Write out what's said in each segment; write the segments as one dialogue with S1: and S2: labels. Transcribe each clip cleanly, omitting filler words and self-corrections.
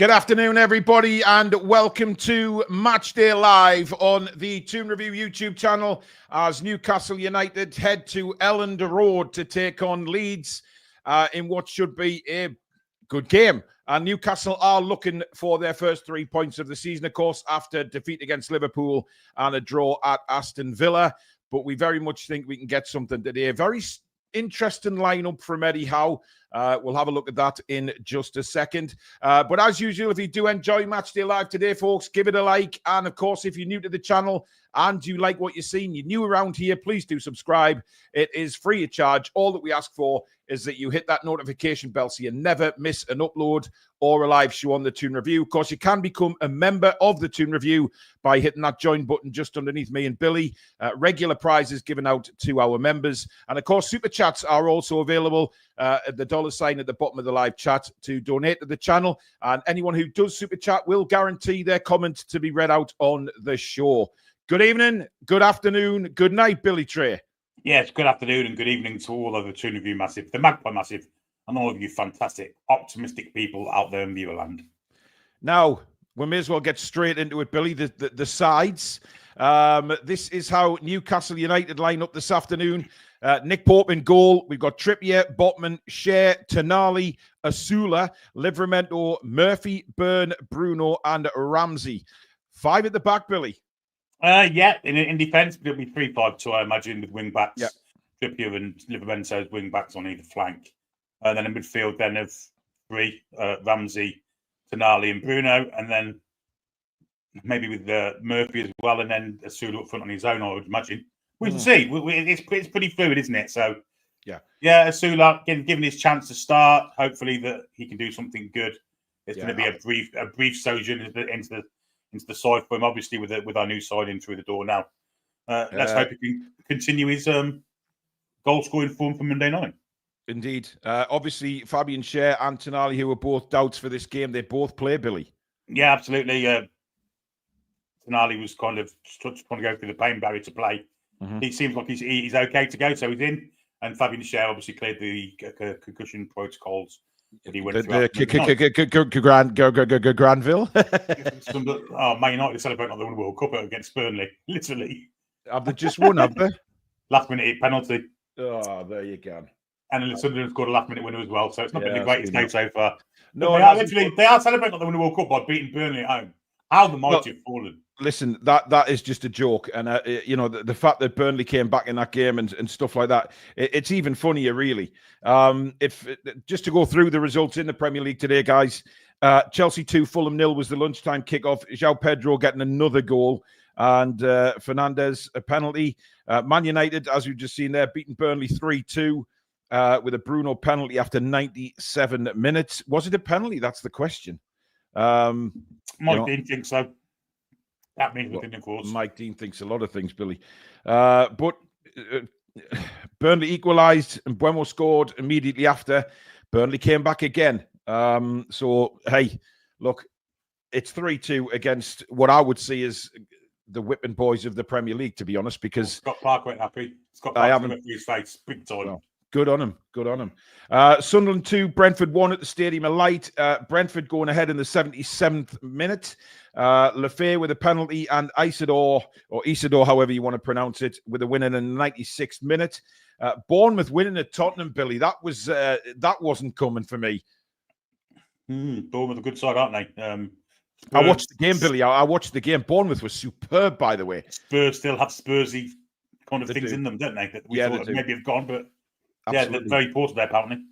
S1: Good afternoon, everybody, and welcome to Matchday Live on the Toon Review YouTube channel as Newcastle United head to Elland Road to take on Leeds in what should be a good game. And Newcastle are looking for their first 3 points of the season, of course, after defeat against Liverpool and a draw at Aston Villa. But we very much think we can get something today. A very interesting lineup from Eddie Howe. We'll have a look at that in just a second. But as usual, if you do enjoy Matchday Live today, folks, give it a like. And of course, if you're new to the channel and you like what you're seeing, you're new around here, please do subscribe. It is free of charge. All that we ask for is that you hit that notification bell so you never miss an upload or a live show on the Toon Review. Of course, you can become a member of the Toon Review by hitting that join button just underneath me and Billy. Regular prizes given out to our members. And of course, super chats are also available at the $sign at the bottom of the live chat to donate to the channel. And anyone who does super chat will guarantee their comment to be read out on the show. Good evening, good afternoon, good night, Billy Trey.
S2: Yes, good afternoon and good evening to all of the Toon Review Massive, the Magpie Massive, and all of you fantastic, optimistic people out there in viewerland.
S1: Now, we may as well get straight into it, Billy. The sides. This is how Newcastle United line up this afternoon. Nick Pope in goal. We've got Trippier, Botman, Shea, Tonali, Asula, Livramento, Murphy, Byrne, Bruno, and Ramsey. 5 at the back, Billy.
S2: Yeah, in defence, it'll be 3-5-2, I imagine, with wing backs.
S1: Yeah.
S2: Trippier and Livramento's wing backs on either flank. And then in midfield, then of 3, Ramsey, Tonali, and Bruno. And then maybe with Murphy as well, and then Asula up front on his own, I would imagine. We can see. It's pretty fluid, isn't it? So, yeah, Asula given his chance to start. Hopefully that he can do something good. It's going to be a brief sojourn into the side for him, obviously, with our new side in through the door now. Let's hope he can continue his goal-scoring form from Monday night.
S1: Indeed. Obviously, Fabian Schär and Tonali, who were both doubts for this game, they both play, Billy.
S2: Yeah, absolutely. Tonali was kind of trying to go through the pain barrier to play. He seems like he's okay to go, so he's in. And Fabian Schär obviously cleared the concussion protocols that he went through.
S1: Granville.
S2: Man United celebrating like they won the World Cup against Burnley, literally.
S1: Have they just won, have they?
S2: Last minute penalty.
S1: Oh, there you go.
S2: And Sunderland scored a last minute winner as well, so it's not been the greatest game so far.
S1: No,
S2: they are celebrating like they won the World Cup by beating Burnley at home. How the mighty have fallen.
S1: Listen, that is just a joke. And, you know, the fact that Burnley came back in that game and stuff like that, it's even funnier, really. Just to go through the results in the Premier League today, guys, Chelsea 2, Fulham 0 was the lunchtime kickoff. João Pedro getting another goal and Fernandes a penalty. Man United, as we've just seen there, beating Burnley 3-2 with a Bruno penalty after 97 minutes. Was it a penalty? That's the question.
S2: Mike Dean thinks so. That means within the course.
S1: Mike Dean thinks a lot of things, Billy. But Burnley equalised and Buemo scored immediately after. Burnley came back again. So, hey, look, it's 3-2 against what I would see as the whipping boys of the Premier League, to be honest, because
S2: Scott Park went happy. Scott Park went through his face big time.
S1: Well, good on him. Good on him. Sunderland 2, Brentford 1 at the Stadium of Light. Brentford going ahead in the 77th minute. Lefebvre with a penalty and Isidore, however you want to pronounce it, with a win in the 96th minute. Bournemouth winning at Tottenham, Billy. That wasn't coming for me.
S2: Bournemouth a good side, aren't they?
S1: I watched the game, Billy. I watched the game. Bournemouth was superb, by the way.
S2: Spurs still have Spursy kind of things in them, don't they? That we thought maybe have gone, but absolutely. They're very poor today, apparently.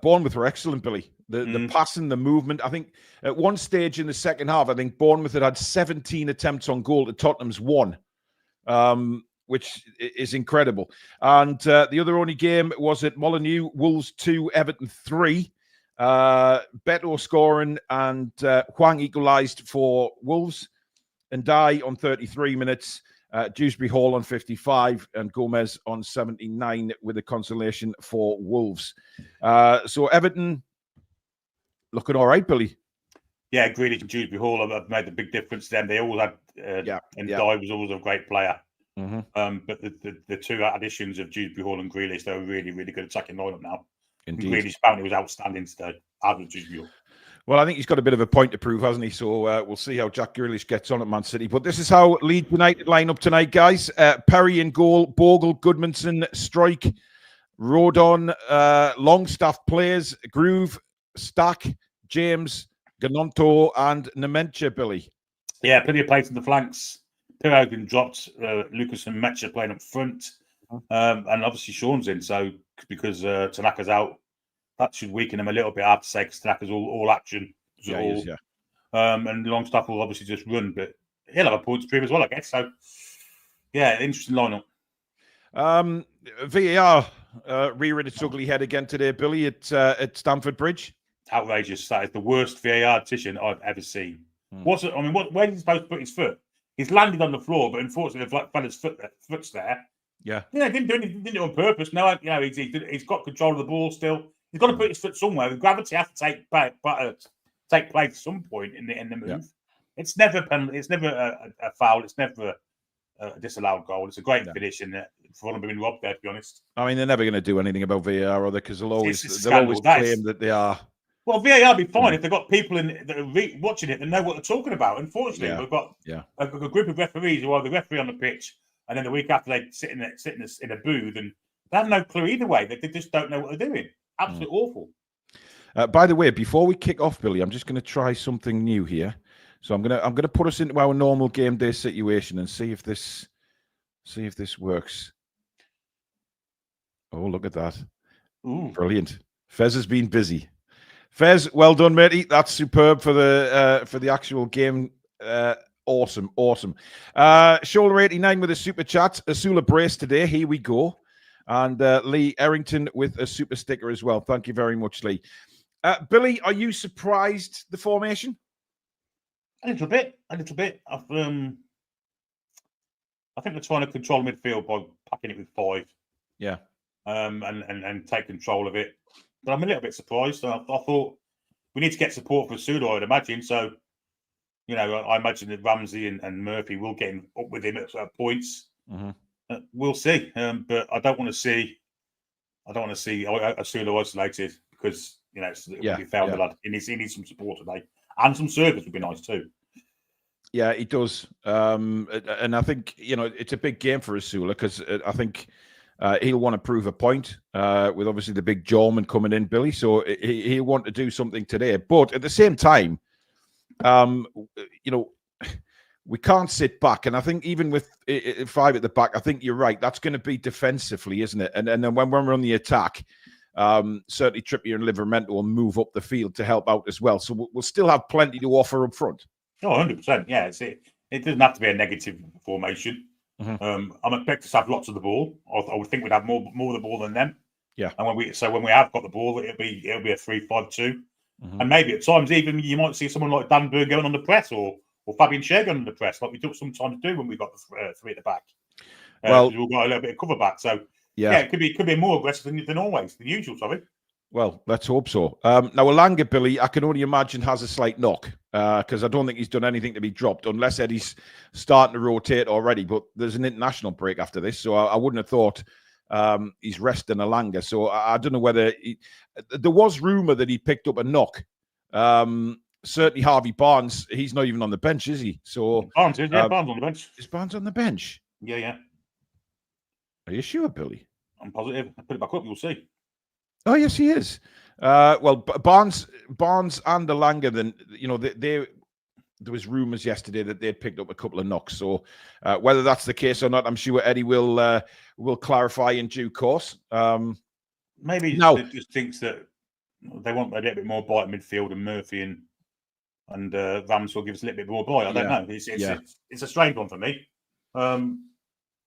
S1: Bournemouth were excellent, Billy. The passing, the movement. I think at one stage in the second half, I think Bournemouth had 17 attempts on goal to Tottenham's 1, which is incredible. And the other only game was at Molineux, Wolves 2, Everton 3. Beto scoring and Hwang equalised for Wolves. And Dye on 33 minutes. Dewsbury Hall on 55 and Gomez on 79 with a consolation for Wolves. So Everton looking all right, Billy.
S2: Yeah, Grealish and Dewsbury Hall have made a big difference to them. They all had, Dye was always a great player. But the two additions of Dewsbury Hall and Grealish, they're a really, really good attacking lineup now.
S1: Indeed.
S2: Grealish apparently was outstanding today. average as usual.
S1: Well, I think he's got a bit of a point to prove, hasn't he? So we'll see how Jack Grealish gets on at Man City. But this is how Leeds United line up tonight, guys. Perry in goal, Bogle, Goodmanson, Strike, Rodon, Longstaff players, Groove, Stack, James, Ganonto, and Nementia, Billy.
S2: Yeah, plenty of plays in the flanks. Pirogan dropped, Lucas and Metcha playing up front. And obviously Sean's in, so because Tanaka's out, that should weaken him a little bit, I have to say, because Tanaka's all action.
S1: Yeah, he is, yeah.
S2: And Longstaff will obviously just run, but he'll have a point to prove as well, I guess. So, yeah, interesting lineup.
S1: VAR reared its ugly head again today, Billy, at Stamford Bridge.
S2: Outrageous. That is the worst VAR decision I've ever seen. Where's he supposed to put his foot? He's landed on the floor, but unfortunately, the fella's foot's there.
S1: Yeah.
S2: Didn't do anything, didn't do it on purpose. No, he's got control of the ball still. He's got to put his foot somewhere. The gravity has to take place at some point in the move. Yeah. It's never It's never a foul. It's never a disallowed goal. It's a great finish, and for one being robbed there, to be honest.
S1: I mean, they're never going to do anything about VAR, are they? Because they'll always claim that they are.
S2: Well, VAR would be fine if they've got people that are watching it that know what they're talking about. Unfortunately, we've got a group of referees who are the referee on the pitch, and then the week after they sit in a booth, and they have no clue either way. They just don't know what they're doing. Absolutely awful.
S1: By the way, before we kick off, Billy, I'm just going to try something new here. So I'm going to put us into our normal game day situation and see if this works. Oh, look at that!
S2: Ooh.
S1: Brilliant. Fez has been busy. Fez, well done, matey. That's superb for the actual game. Awesome. Shoulder 89 with a super chat. Asula brace today. Here we go. And Lee Errington with a super sticker as well. Thank you very much, Lee. Billy, are you surprised the formation?
S2: A little bit. I think they're trying to control midfield by packing it with 5.
S1: Yeah.
S2: And take control of it. But I'm a little bit surprised. I thought we need to get support for Sudo, I'd imagine. So, I imagine that Ramsey and Murphy will get up with him at points. Mm-hmm. We'll see. But I don't want to see Sudo isolated because, he failed a lot. He needs some support today. And some service would be nice too.
S1: Yeah, he does. And I think, it's a big game for Asula because I think he'll want to prove a point with obviously the big Jorman coming in, Billy. So he'll want to do something today. But at the same time, we can't sit back. And I think even with 5 at the back, I think you're right. That's going to be defensively, isn't it? And then when we're on the attack, certainly Trippier and Livramento will move up the field to help out as well. So we'll still have plenty to offer up front.
S2: Oh, 100%. Yeah, it doesn't have to be a negative formation. Mm-hmm. I'm expecting us to have lots of the ball. I would think we'd have more of the ball than them.
S1: Yeah.
S2: And when we have got the ball, it'll be a 3-5-2. Mm-hmm. And maybe at times even you might see someone like Dan Burn going on the press or Fabian Schär going on the press, like we sometimes do when we got the 3 at the back. Well, we've got a little bit of cover back. So it could be more aggressive than always, the usual, sorry.
S1: Well, let's hope so. Now, Elanga, Billy, I can only imagine has a slight knock because I don't think he's done anything to be dropped unless Eddie's starting to rotate already. But there's an international break after this, so I wouldn't have thought he's resting Elanga. So I don't know whether there was rumour that he picked up a knock. Certainly Harvey Barnes, he's not even on the bench, is he? So
S2: Barnes is, Barnes on the bench.
S1: Is Barnes on the bench?
S2: Yeah.
S1: Are you sure, Billy?
S2: I'm positive. I'll put it back up, you'll see.
S1: Oh, yes, he is. Well, Barnes and Elanga, then, there was rumours yesterday that they'd picked up a couple of knocks. So whether that's the case or not, I'm sure Eddie will clarify in due course.
S2: Maybe he just thinks that they want a little bit more bite midfield, and Murphy and Rams will give us a little bit more bite. I don't know. It's a strange one for me.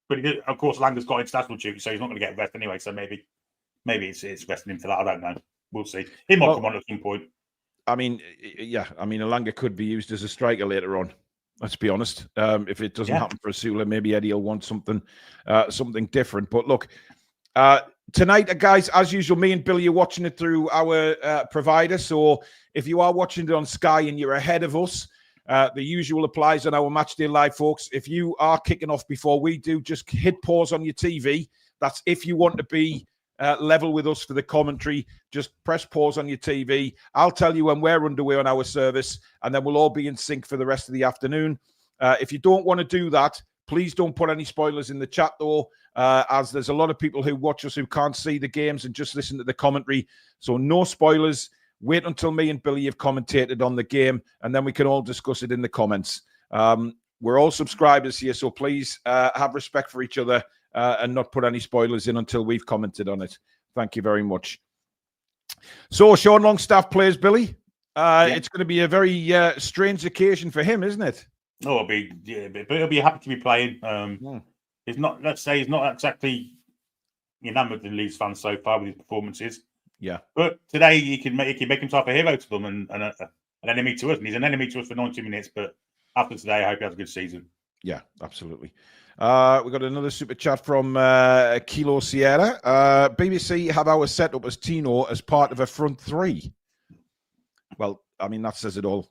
S2: But of course, Langer's got international duty, so he's not going to get rest anyway. So maybe it's resting him for that. I don't know. We'll see. He might come on at some point.
S1: I mean, Elanga could be used as a striker later on. Let's be honest. If it doesn't happen for Asula, maybe Eddie will want something different. But look, tonight, guys, as usual, me and Billy are watching it through our provider. So if you are watching it on Sky and you're ahead of us, the usual applies on our Matchday Live, folks. If you are kicking off before we do, just hit pause on your TV. That's if you want to be level with us for the commentary, just press pause on your TV. I'll tell you when we're underway on our service, and then we'll all be in sync for the rest of the afternoon. If you don't want to do that, please don't put any spoilers in the chat, though, as there's a lot of people who watch us who can't see the games and just listen to the commentary. So no spoilers. Wait until me and Billy have commentated on the game, and then we can all discuss it in the comments. We're all subscribers here, so please have respect for each other and not put any spoilers in until we've commented on it. Thank you very much. So Sean Longstaff plays Billy. It's going to be a very strange occasion for him, isn't it?
S2: Oh, but he'll be happy to be playing. He's not. Let's say he's not exactly enamoured with Leeds fans so far with his performances.
S1: Yeah,
S2: but today he can make himself a hero to them and an enemy to us. And he's an enemy to us for 90 minutes. But after today, I hope he has a good season.
S1: Yeah, absolutely. We got another super chat from Kilo Sierra. BBC have our setup as Tino as part of a front three. Well, I mean, that says it all,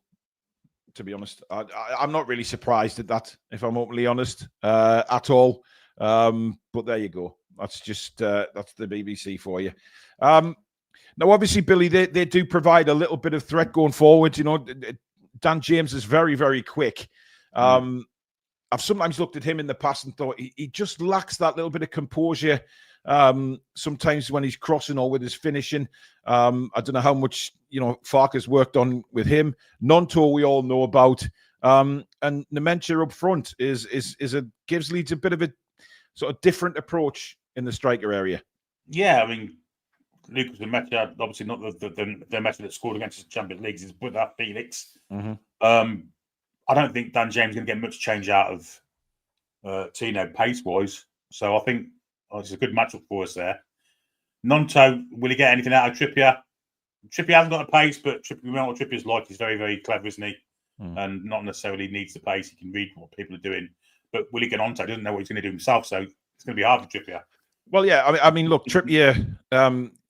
S1: to be honest. I'm not really surprised at that, if I'm openly honest, at all. But there you go. That's just that's the BBC for you. Now, obviously, Billy, they do provide a little bit of threat going forward. You know, Dan James is very, very quick. I've sometimes looked at him in the past and thought he just lacks that little bit of composure sometimes when he's crossing or with his finishing. I don't know how much, Farker's worked on with him. Nonto we all know about. And Nementia up front gives Leeds a bit of a sort of different approach in the striker area.
S2: Yeah, I mean, Lucas Nementia, obviously not the Nementia that scored against the Champions League, is with that Felix. I don't think Dan James is going to get much change out of Tino pace-wise. So I think it's a good matchup for us there. Nonto, will he get anything out of Trippier? Trippier hasn't got a pace, but we know what Trippier's like. He's very, very clever, isn't he? And not necessarily needs the pace. He can read what people are doing. But will he get onto it? He doesn't know what he's going to do himself. So it's going to be hard for Trippier.
S1: Well, yeah. I mean, look, Trippier,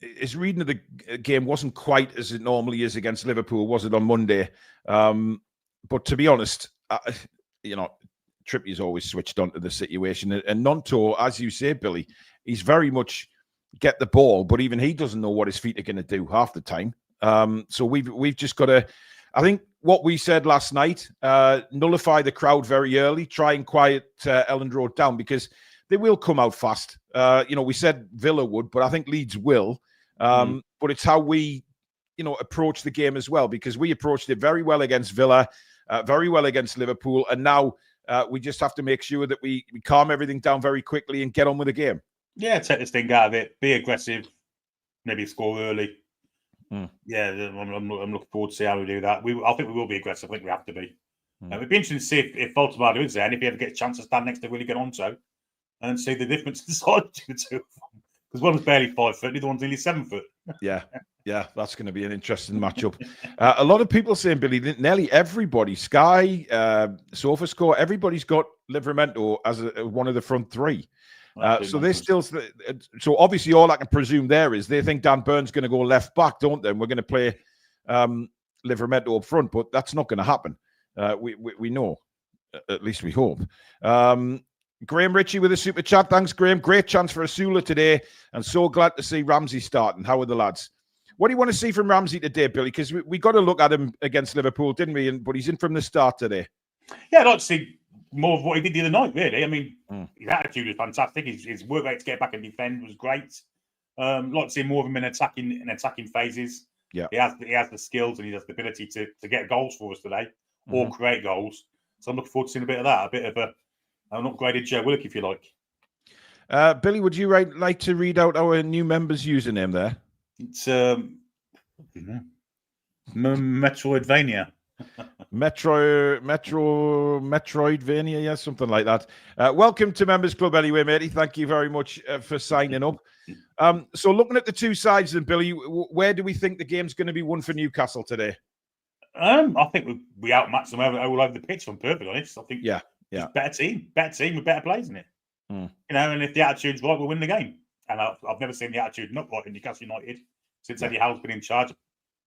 S1: his reading of the game wasn't quite as it normally is against Liverpool, was it, on Monday? But to be honest, Trippier's always switched on to the situation. And Nonto, as you say, Billy, he's very much get the ball, but even he doesn't know what his feet are going to do half the time. So we've just got to, I think what we said last night, nullify the crowd very early, try and quiet Elland Road down, because they will come out fast. We said Villa would, but I think Leeds will. But it's how we, approach the game as well, because we approached it very well against Villa, very well against Liverpool, and now we just have to make sure that we calm everything down very quickly and get on with the game.
S2: Yeah, take this thing out of it, be aggressive, maybe score early. Yeah, I'm looking forward to see how we do that. I think we will be aggressive. I think we have to be. It'd be interesting to see if Baltimore is there, and if he ever gets a chance to stand next to Willie Gononto and see the difference in the size between the two of them. Because one's barely 5 foot, the other one's nearly 7 foot. Yeah, that's going to be an interesting matchup. A lot of people saying, Billy, nearly everybody, Sky, SofaScore, everybody's got Livramento as one of the front three. So they still. So obviously, all I can presume there is they think Dan Burn's going to go left back, don't they? And we're going to play Livramento up front, but that's not going to happen. We know, at least we hope. Graham Ritchie with a super chat. Thanks, Graham. Great chance for Asula today, and so glad to see Ramsey starting. How are the lads? What do you want to see from Ramsey today, Billy? Because we got to look at him against Liverpool, didn't we? But he's in from the start today. Yeah, I'd like to see more of what he did the other night, really. I mean, his attitude was fantastic. His work rate to get back and defend was great. I'd like to see more of him in attacking phases.
S1: Yeah,
S2: he has the skills and he has the ability to get goals for us today, or create goals. So I'm looking forward to seeing a bit of that, a bit of an upgraded Joe Willock, if you like.
S1: Billy, would you like to read out our new member's username there?
S2: It's Metroidvania.
S1: Metroidvania, yeah, something like that. Welcome to Members Club anyway, matey. Thank you very much for signing up. So looking at the two sides then, Billy, where do we think the game's going to be won for Newcastle today?
S2: I think we outmatched them all over the pitch, if I'm perfectly honest. I think
S1: yeah.
S2: Better team with better players in it. And if the attitude's right, we'll win the game. And I've never seen the attitude not right in Newcastle United since Eddie Howe's been in charge.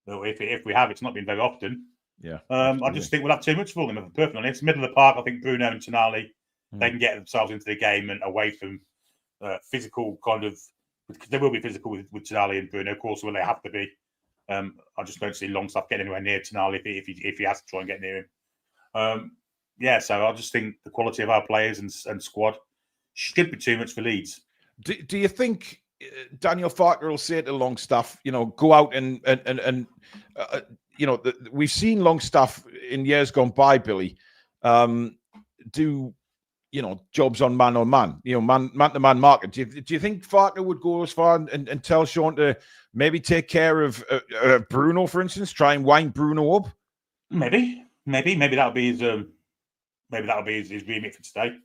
S2: If we have, it's not been very often.
S1: Yeah.
S2: I just think we'll have too much for them, if I'm perfectly honest. Middle of the park, I think Bruno and Tonali, they can get themselves into the game and away from physical kind of because they will be physical with Tonali and Bruno, of course, will they have to be. I just don't see Longstaff getting anywhere near Tonali if he has to try and get near him. So I just think the quality of our players and squad should be too much for Leeds.
S1: Do you think Daniel Farker will say to Longstaff, go out and we've seen Longstaff in years gone by, Billy, do jobs on man, man-to-man market. Do you think Farker would go as far and tell Sean to maybe take care of Bruno, for instance, try and wind Bruno up?
S2: Maybe that'll be his his remit for today.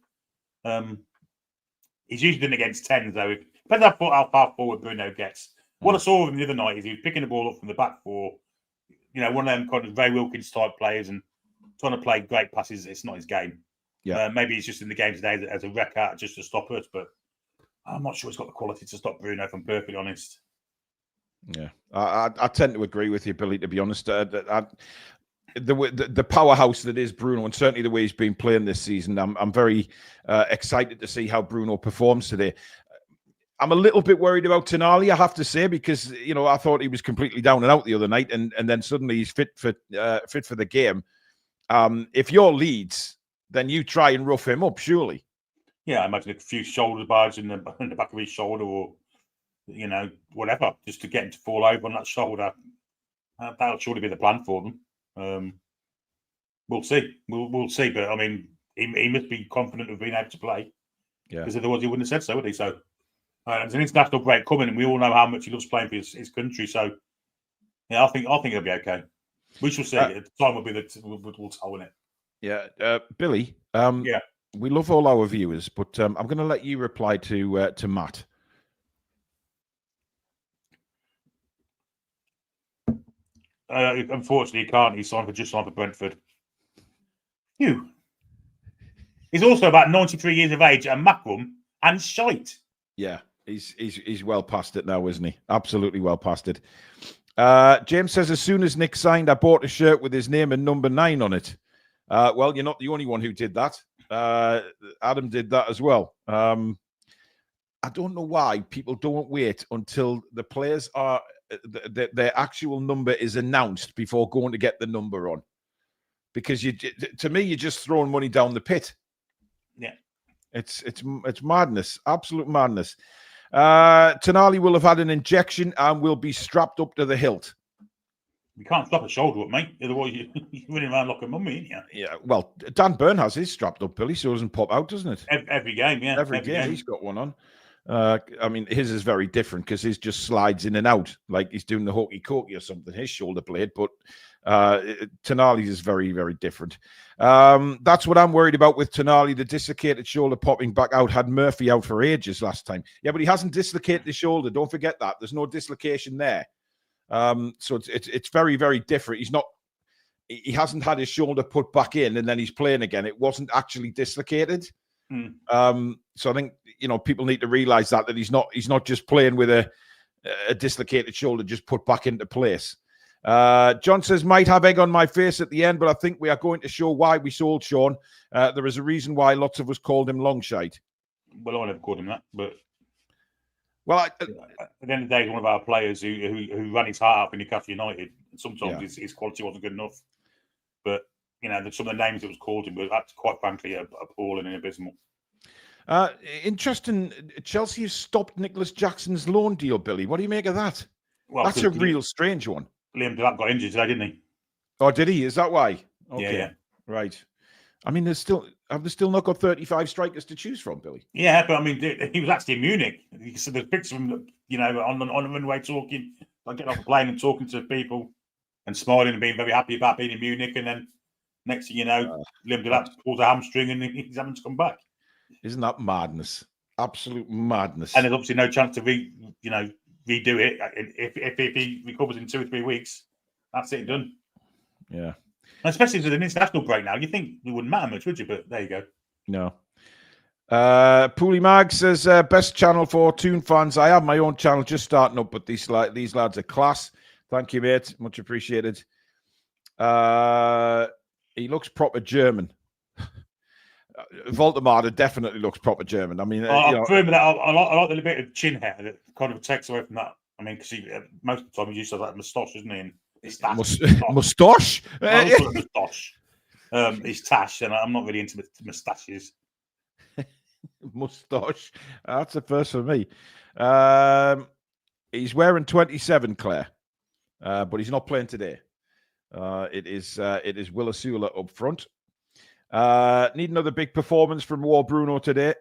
S2: He's usually done against 10s though. Depends how far forward Bruno gets. What I saw of him the other night is he was picking the ball up from the back four. One of them kind of Ray Wilkins type players and trying to play great passes. It's not his game. Yeah, maybe he's just in the game today as a wreck out just to stop us. But I'm not sure he's got the quality to stop Bruno, if I'm perfectly honest.
S1: Yeah, I tend to agree with you, Billy. To be honest, the powerhouse that is Bruno, and certainly the way he's been playing this season, I'm very excited to see how Bruno performs today. I'm a little bit worried about Tonali, I have to say, because I thought he was completely down and out the other night, and then suddenly he's fit for the game. If you're Leeds, then you try and rough him up, surely.
S2: Yeah, I imagine a few shoulder bars in the back of his shoulder, or whatever, just to get him to fall over on that shoulder. That'll surely be the plan for them. We'll see. We'll see. But I mean, he must be confident of being able to play. Yeah. Because otherwise he wouldn't have said so, would he? So there's an international break coming, and we all know how much he loves playing for his country. So yeah, I think he'll be okay. We shall see. The time will be we'll tell, won't it?
S1: Yeah, Billy. We love all our viewers, but I'm going to let you reply to Matt.
S2: Unfortunately, he can't. He's just signed for Brentford. He's also about 93 years of age and macrum and shite.
S1: Yeah, he's well past it now, isn't he? Absolutely well past it. James says, as soon as Nick signed, I bought a shirt with his name and number 9 on it. Well, you're not the only one who did that. Adam did that as well. I don't know why people don't wait until the players are their actual number is announced before going to get the number on, because to me you're just throwing money down the pit.
S2: Yeah,
S1: it's madness, absolute madness. Tonali will have had an injection and will be strapped up to the hilt.
S2: You can't strap a shoulder up, mate. Otherwise, you're running around like a mummy, ain't you?
S1: Yeah, well, Dan Burn has his strapped up, Billy, so it doesn't pop out, doesn't it?
S2: Every game, yeah.
S1: Every game he's got one on. I mean, his is very different because his just slides in and out like he's doing the hokey cokey or something, his shoulder blade. But Tonali's is very, very different. That's what I'm worried about with Tonali. The dislocated shoulder popping back out had Murphy out for ages last time. Yeah, but he hasn't dislocated the shoulder. Don't forget that. There's no dislocation there. So it's very, very different. He hasn't had his shoulder put back in and then he's playing again. It wasn't actually dislocated. So I think people need to realize that he's not just playing with a dislocated shoulder just put back into place. John says, might have egg on my face at the end, but I think we are going to show why we sold Sean. There is a reason why lots of us called him Longshite.
S2: Well, I never called him that, but
S1: at
S2: the end of the day, he's one of our players who ran his heart out in Newcastle United. And sometimes his quality wasn't good enough, but some of the names that was called him were quite frankly appalling and abysmal.
S1: Interesting. Chelsea have stopped Nicholas Jackson's loan deal, Billy. What do you make of that? Well, that's a real strange one.
S2: Liam Delap got injured today, didn't he?
S1: Oh, did he? Is that why? Okay.
S2: Yeah.
S1: Right. I mean, have they still not got 35 strikers to choose from, Billy?
S2: Yeah, but I mean, he was actually in Munich. So there's pictures of him, on the runway talking, like getting off a plane and talking to people and smiling and being very happy about being in Munich. And then next thing you know, Liam Delap pulls a hamstring and he's having to come back.
S1: Isn't that madness? Absolute madness.
S2: And there's obviously no chance to redo it. If he recovers in 2 or 3 weeks, that's it, done.
S1: Yeah.
S2: Especially with an international break now, you think it wouldn't matter much, would you? But there you go.
S1: No. Pooley Mag says, best channel for Toon fans. I have my own channel just starting up, but these lads are class. Thank you, mate. Much appreciated. He looks proper German. Voldemar definitely looks proper German. I mean,
S2: I like the little bit of chin hair that kind of takes away from that. I mean, because most of the time he used to have that moustache, isn't he? And
S1: moustache?
S2: I call it moustache. He's tash, and I'm not really into moustaches.
S1: Moustache. That's the first for me. He's wearing 27, Claire, but he's not playing today. It is Willisula up front. Need another big performance from War Bruno today.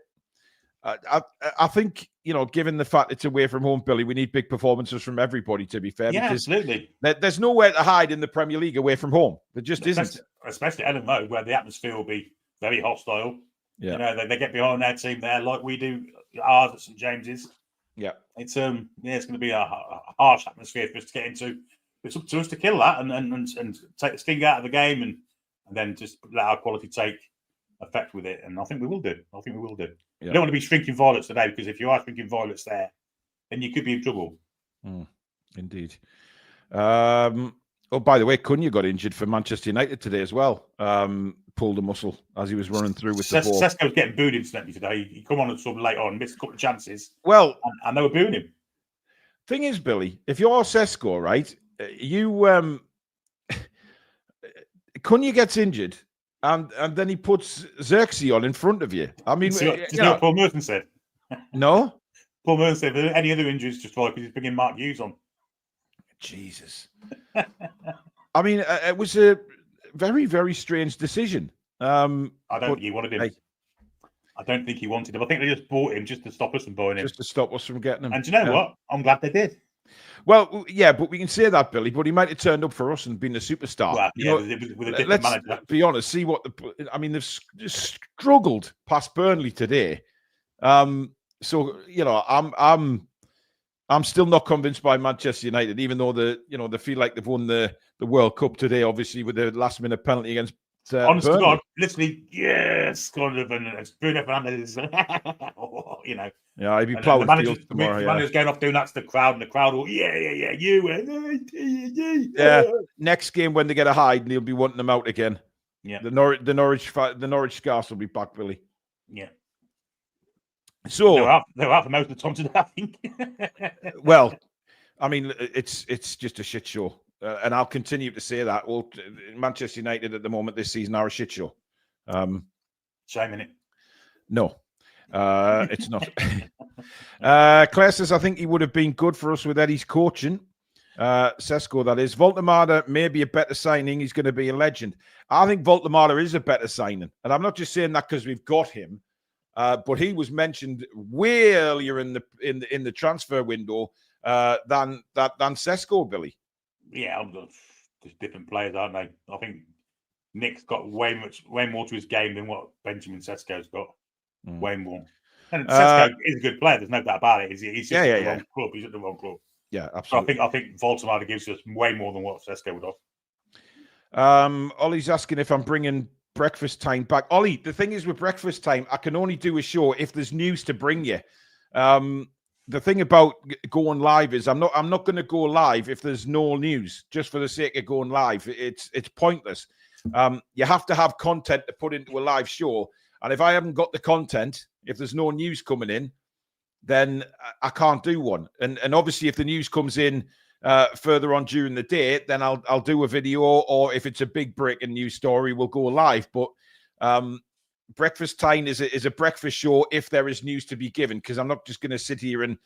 S1: I think, given the fact it's away from home, Billy, we need big performances from everybody, to be fair.
S2: Yeah, absolutely.
S1: There's nowhere to hide in the Premier League away from home. There just isn't.
S2: Especially Elland Road, where the atmosphere will be very hostile. Yeah. They get behind their team there like we do ours at St James's.
S1: Yeah.
S2: It's going to be a harsh atmosphere for us to get into. It's up to us to kill that and take the sting out of the game and then just let our quality take effect with it. And I think we will do. Yeah. You don't want to be shrinking violets today, because if you are shrinking violets there, then you could be in trouble.
S1: Indeed. By the way, Cunha got injured for Manchester United today as well. Pulled a muscle as he was running through with the ball.
S2: Sesko was getting booed incidentally today. He come on sort of late on, missed a couple of chances.
S1: Well,
S2: and they were booing him.
S1: Thing is, Billy, if you're Sesko, right, you Cunha gets injured, and then he puts Xerxes on in front of you. I mean,
S2: you know what Paul Merton said?
S1: No?
S2: Paul Merton said, if any other injuries, just like he's bringing Mark Hughes on.
S1: Jesus. I mean, it was a very, very strange decision.
S2: I don't think he wanted him. I don't think he wanted him. I think they just bought him just to stop us from buying him.
S1: Just to stop us from getting him.
S2: And do you know what? I'm glad they did.
S1: Well, yeah, but we can say that, Billy, but he might have turned up for us and been a superstar.
S2: Well, yeah, with a different manager.
S1: Let's be honest, see what they've struggled past Burnley today. So, I'm still not convinced by Manchester United, even though they feel like they've won the World Cup today, obviously with the last minute penalty against
S2: honestly,
S1: Burnley.
S2: God, literally, yes, kind of, and Bruno Fernandes,
S1: Yeah, he'd be plowing fields tomorrow.
S2: The manager's going off doing that to the crowd, and the crowd will, you.
S1: Yeah, next game when they get a hide, and he'll be wanting them out again.
S2: Yeah,
S1: the Norwich Scars will be back, Billy.
S2: Yeah.
S1: So
S2: they were out for most of the time today, I think.
S1: Well, I mean, it's just a shit show, and I'll continue to say that. Well, Manchester United at the moment this season are a shit show.
S2: Shame in it.
S1: No, it's not. Claire says, I think he would have been good for us with Eddie's coaching. Sesko, that is. Voldemar may be a better signing. He's going to be a legend. I think Voldemar is a better signing, and I'm not just saying that because we've got him. But he was mentioned way earlier in the transfer window than Sesko, Billy.
S2: Yeah, there's different players, aren't they? I think Nick's got way more to his game than what Benjamin Sesko's got. Way more. And Sesko is a good player. There's no doubt about it. He's just at the wrong club. He's at the wrong club.
S1: Yeah, absolutely.
S2: So I think Voldemar gives us way more than what Sesko would have.
S1: Ollie's asking if I'm bringing breakfast time back. Ollie, the thing is with breakfast time, I can only do a show if there's news to bring you. The thing about going live is I'm not going to go live if there's no news, just for the sake of going live. It's pointless. You have to have content to put into a live show, and if I haven't got the content, if there's no news coming in, then I can't do one. And obviously, if the news comes in further on during the day, then I'll do a video, or if it's a big breaking news story, we'll go live. But breakfast time is a breakfast show if there is news to be given, because I'm not just going to sit here in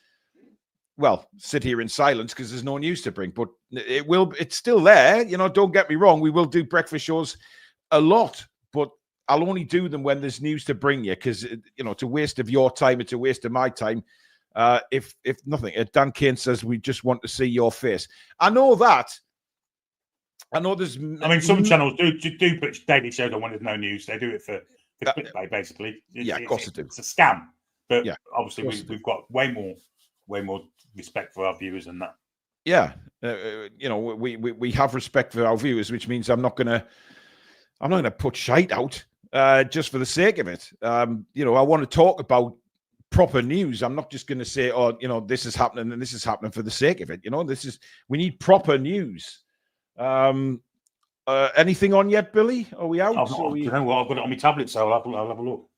S1: silence because there's no news to bring. But it's still there. Don't get me wrong, we will do breakfast shows a lot, but I'll only do them when there's news to bring you, because it's a waste of your time, it's a waste of my time. If nothing. Dan Kane says we just want to see your face. I know that. I know there's.
S2: I mean, some channels do put daily shows on when there's no news. They do it for clickbait, basically.
S1: Of course they do.
S2: It's a scam, but obviously we've got way more respect for our viewers than that.
S1: Yeah, we have respect for our viewers, which means I'm not gonna put shite out just for the sake of it. I want to talk about proper news. I'm not just going to say, this is happening and this is happening for the sake of it. We need proper news. Anything on yet, Billy? Are we out?
S2: You know what? I've got it on my tablet, so I'll have a look.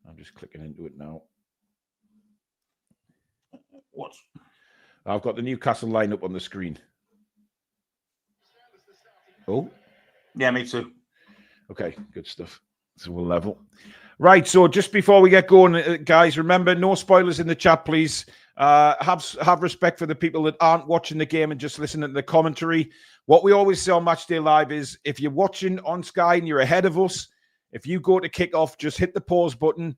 S1: I'm just clicking into it now.
S2: What?
S1: I've got the Newcastle lineup on the screen. Oh.
S2: Yeah, me too.
S1: Okay, good stuff. So we'll level. Right, so just before we get going, guys, remember, no spoilers in the chat, please. Have respect for the people that aren't watching the game and just listening to the commentary. What we always say on Matchday Live is if you're watching on Sky and you're ahead of us, if you go to kick off, just hit the pause button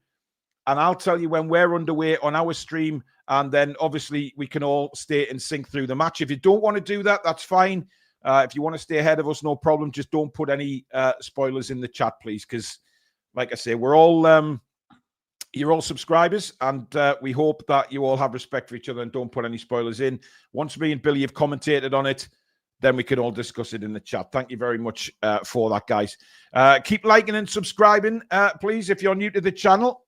S1: and I'll tell you when we're underway on our stream. And then obviously we can all stay and sync through the match. If you don't want to do that, that's fine. If you want to stay ahead of us, no problem. Just don't put any spoilers in the chat, please. Because like I say, we're all... you're all subscribers, and we hope that you all have respect for each other and don't put any spoilers in. Once me and Billy have commentated on it, then we can all discuss it in the chat. Thank you very much for that, guys. Keep liking and subscribing, please, if you're new to the channel.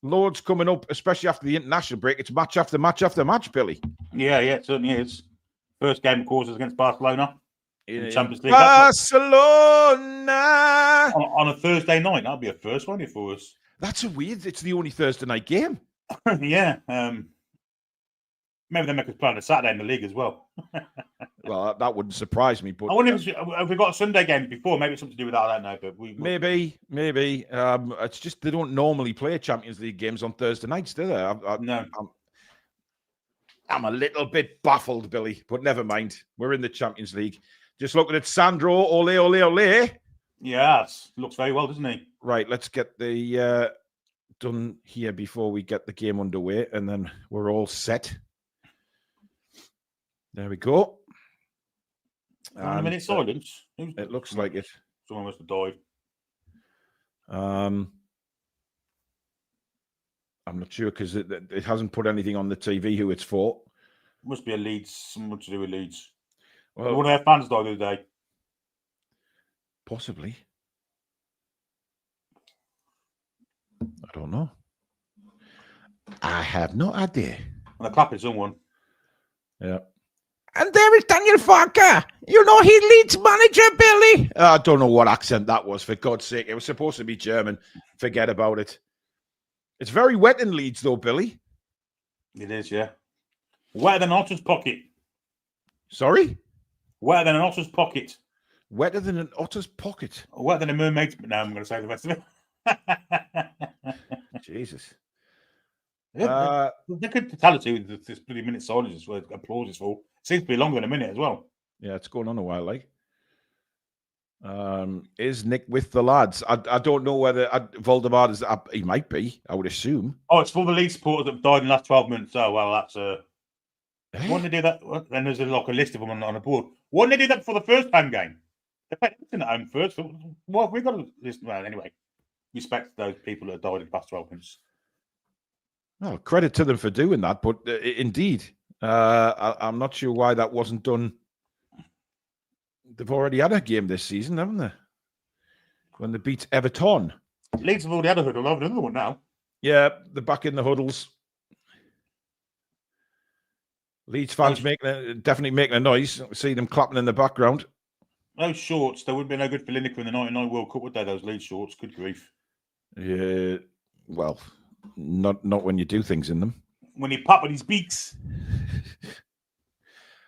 S1: Loads coming up, especially after the international break. It's match after match after match, Billy.
S2: Yeah, it certainly is. First game, of course, is against Barcelona in the Champions League.
S1: Barcelona!
S2: On a Thursday night. That'll be a first, won't it, for us?
S1: That's a weird. It's the only Thursday night game.
S2: Yeah. Maybe they make us play on a Saturday in the league as well.
S1: Well, that wouldn't surprise me. But
S2: I wonder if we got a Sunday game before. Maybe it's something to do with that. I don't know. But
S1: maybe. It's just they don't normally play Champions League games on Thursday nights, do they?
S2: No.
S1: I'm a little bit baffled, Billy. But never mind. We're in the Champions League. Just looking at Sandro. Ole, ole, ole.
S2: Yeah, looks very well, doesn't he?
S1: Right, let's get the done here before we get the game underway, and then we're all set. There we go.
S2: 1 minute silence.
S1: It looks like it.
S2: Someone must have died.
S1: I'm not sure because it hasn't put anything on the TV who it's for.
S2: Must be a Leeds, something to do with Leeds.
S1: Well,
S2: one of their fans died the other day.
S1: Possibly. I don't know. I have no idea.
S2: And they're clapping someone.
S1: Yeah. And there is Daniel Farker. You know, he Leeds manager, Billy. I don't know what accent that was, for God's sake. It was supposed to be German. Forget about it. It's very wet in Leeds, though, Billy.
S2: It is, yeah. Wetter than an otter's pocket.
S1: Sorry?
S2: Wetter than an otter's pocket.
S1: Wetter than an otter's pocket.
S2: Wetter than a mermaid's... No, I'm going to say the rest of it.
S1: Jesus.
S2: The good totality with this bloody minute silence is where applause is for. Seems to be longer than a minute as well.
S1: Yeah, it's going on a while, like. Is Nick with the lads? I don't know whether Voldemort is... he might be, I would assume.
S2: Oh, it's for the Leeds supporters that have died in the last 12 months. Oh, well, that's... Why didn't they do that? Then there's like a list of them on a board. Why didn't they do that before the first home game? They played in at home first. Well, we've got to listen. Well, anyway, respect those people that have died in the past 12 months.
S1: Well, credit to them for doing that, but indeed, I'm not sure why that wasn't done. They've already had a game this season, haven't they? When they beat Everton.
S2: Leeds have already had a huddle. I've another one now.
S1: Yeah, they're back in the huddles. Leeds fans definitely making a noise. See them clapping in the background.
S2: Those shorts, they wouldn't be no good for Lineker in the 99 World Cup, would they? Those Leeds shorts. Good grief.
S1: Yeah, well, not when you do things in them.
S2: When he pop with his beaks.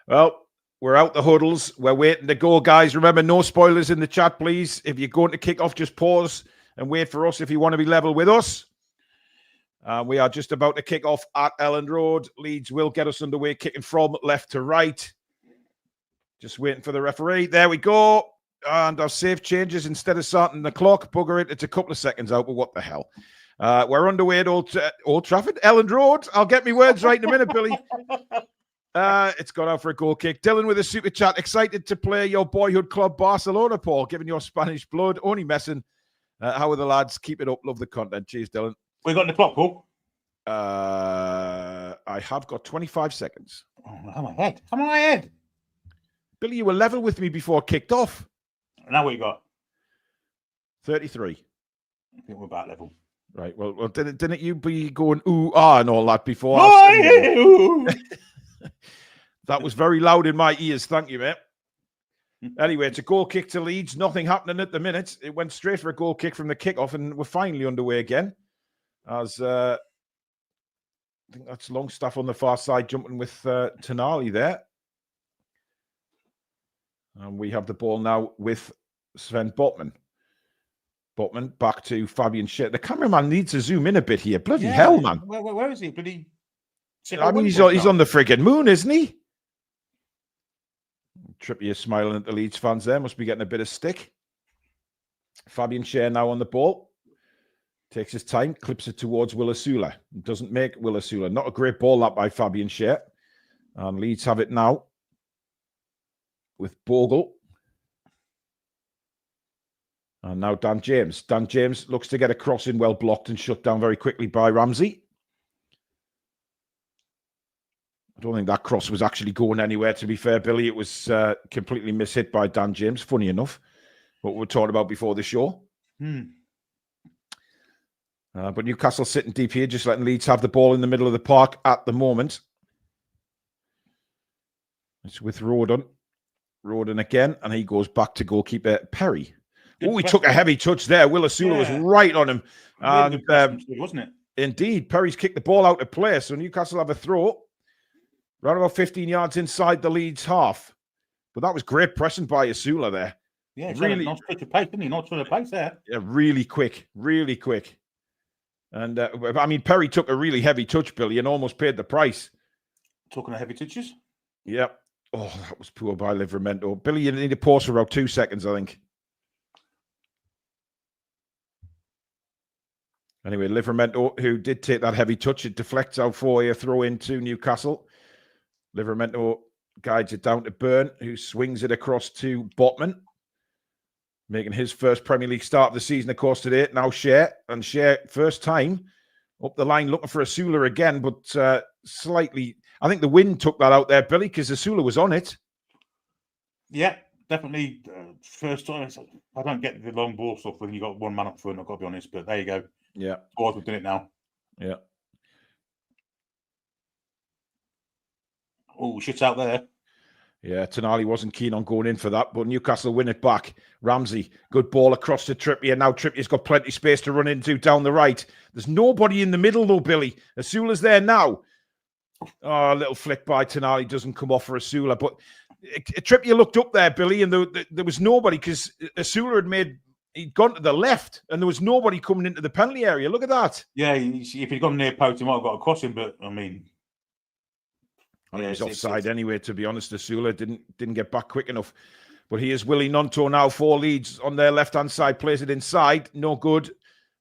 S1: Well, we're out the huddles. We're waiting to go, guys. Remember, no spoilers in the chat, please. If you're going to kick off, just pause and wait for us if you want to be level with us. We are just about to kick off at Elland Road. Leeds will get us underway, kicking from left to right. Just waiting for the referee. There we go. And our save changes. Instead of starting the clock, bugger it. It's a couple of seconds out, but what the hell? We're underway at Old Trafford, Elland Road. I'll get my words right in a minute, Billy. It's gone out for a goal kick. Dylan with a super chat. Excited to play your boyhood club, Barcelona, Paul. Given your Spanish blood. Only messing. How are the lads? Keep it up. Love the content. Cheers, Dylan.
S2: We got in the clock, Paul.
S1: I have got 25 seconds.
S2: Oh, I'm ahead. I'm ahead.
S1: Billy, you were level with me before it kicked off.
S2: Now what you got?
S1: 33.
S2: I think we're about level.
S1: Right. Well, didn't you be going ooh, ah, and all that before? That was very loud in my ears. Thank you, mate. Anyway, it's a goal kick to Leeds. Nothing happening at the minute. It went straight for a goal kick from the kickoff, and we're finally underway again. As I think that's Longstaff on the far side jumping with Tonali there. And we have the ball now with Sven Botman. Botman back to Fabian Schär. The cameraman needs to zoom in a bit here. Bloody hell, man.
S2: Where is he? Bloody...
S1: I mean, he's on the friggin' moon, isn't he? Trippier smiling at the Leeds fans there. Must be getting a bit of stick. Fabian Schär now on the ball. Takes his time, clips it towards Willisula. Doesn't make Willisula. Not a great ball that by Fabian Schär. And Leeds have it now with Bogle. And now Dan James. Dan James looks to get a cross in, well blocked and shut down very quickly by Ramsey. I don't think that cross was actually going anywhere, to be fair, Billy. It was completely mishit by Dan James, funny enough. What we were talking about before the show. But Newcastle sitting deep here, just letting Leeds have the ball in the middle of the park at the moment. It's with Roden. Roden again, and he goes back to goalkeeper Perry. Oh, he took a heavy touch there. Willisula was right on him.
S2: Really wasn't it?
S1: Indeed. Perry's kicked the ball out of play, so Newcastle have a throw. Around about 15 yards inside the Leeds half. But that was great pressing by Isula there.
S2: Yeah, really not switch of pace, didn't he? Not switch of pace there.
S1: Yeah, really quick, really quick. And I mean, Perry took a really heavy touch, Billy, and almost paid the price.
S2: Talking of heavy touches?
S1: Yeah. Oh, that was poor by Livramento. Billy, you need to pause for about 2 seconds, I think. Anyway, Livramento, who did take that heavy touch, it deflects out for a throw into Newcastle. Livramento guides it down to Byrne, who swings it across to Botman, making his first Premier League start of the season, of course, today. Now Schär, and Schär, first time up the line, looking for Isula again, but slightly... I think the wind took that out there, Billy, because Isula was on it.
S2: Yeah, definitely. First time. I don't get the long ball stuff when you got one man up front, I've got to be honest, but there you go.
S1: Yeah.
S2: Boys, we've done it now.
S1: Yeah.
S2: Oh, shit's out there.
S1: Yeah, Tonali wasn't keen on going in for that, but Newcastle win it back. Ramsey, good ball across to Trippier. Now Trippier's got plenty of space to run into down the right. There's nobody in the middle, though, Billy. Isula's there now. Oh, a little flick by Tonali doesn't come off for Isula, but Trippier looked up there, Billy, and there was nobody because Isula he'd gone to the left, and there was nobody coming into the penalty area. Look at that.
S2: Yeah, if he'd gone near post, he might have got a crossing, but I mean...
S1: he was offside anyway, to be honest. Isula didn't get back quick enough. But here's Willie Nonto now for Leeds on their left-hand side, plays it inside, no good.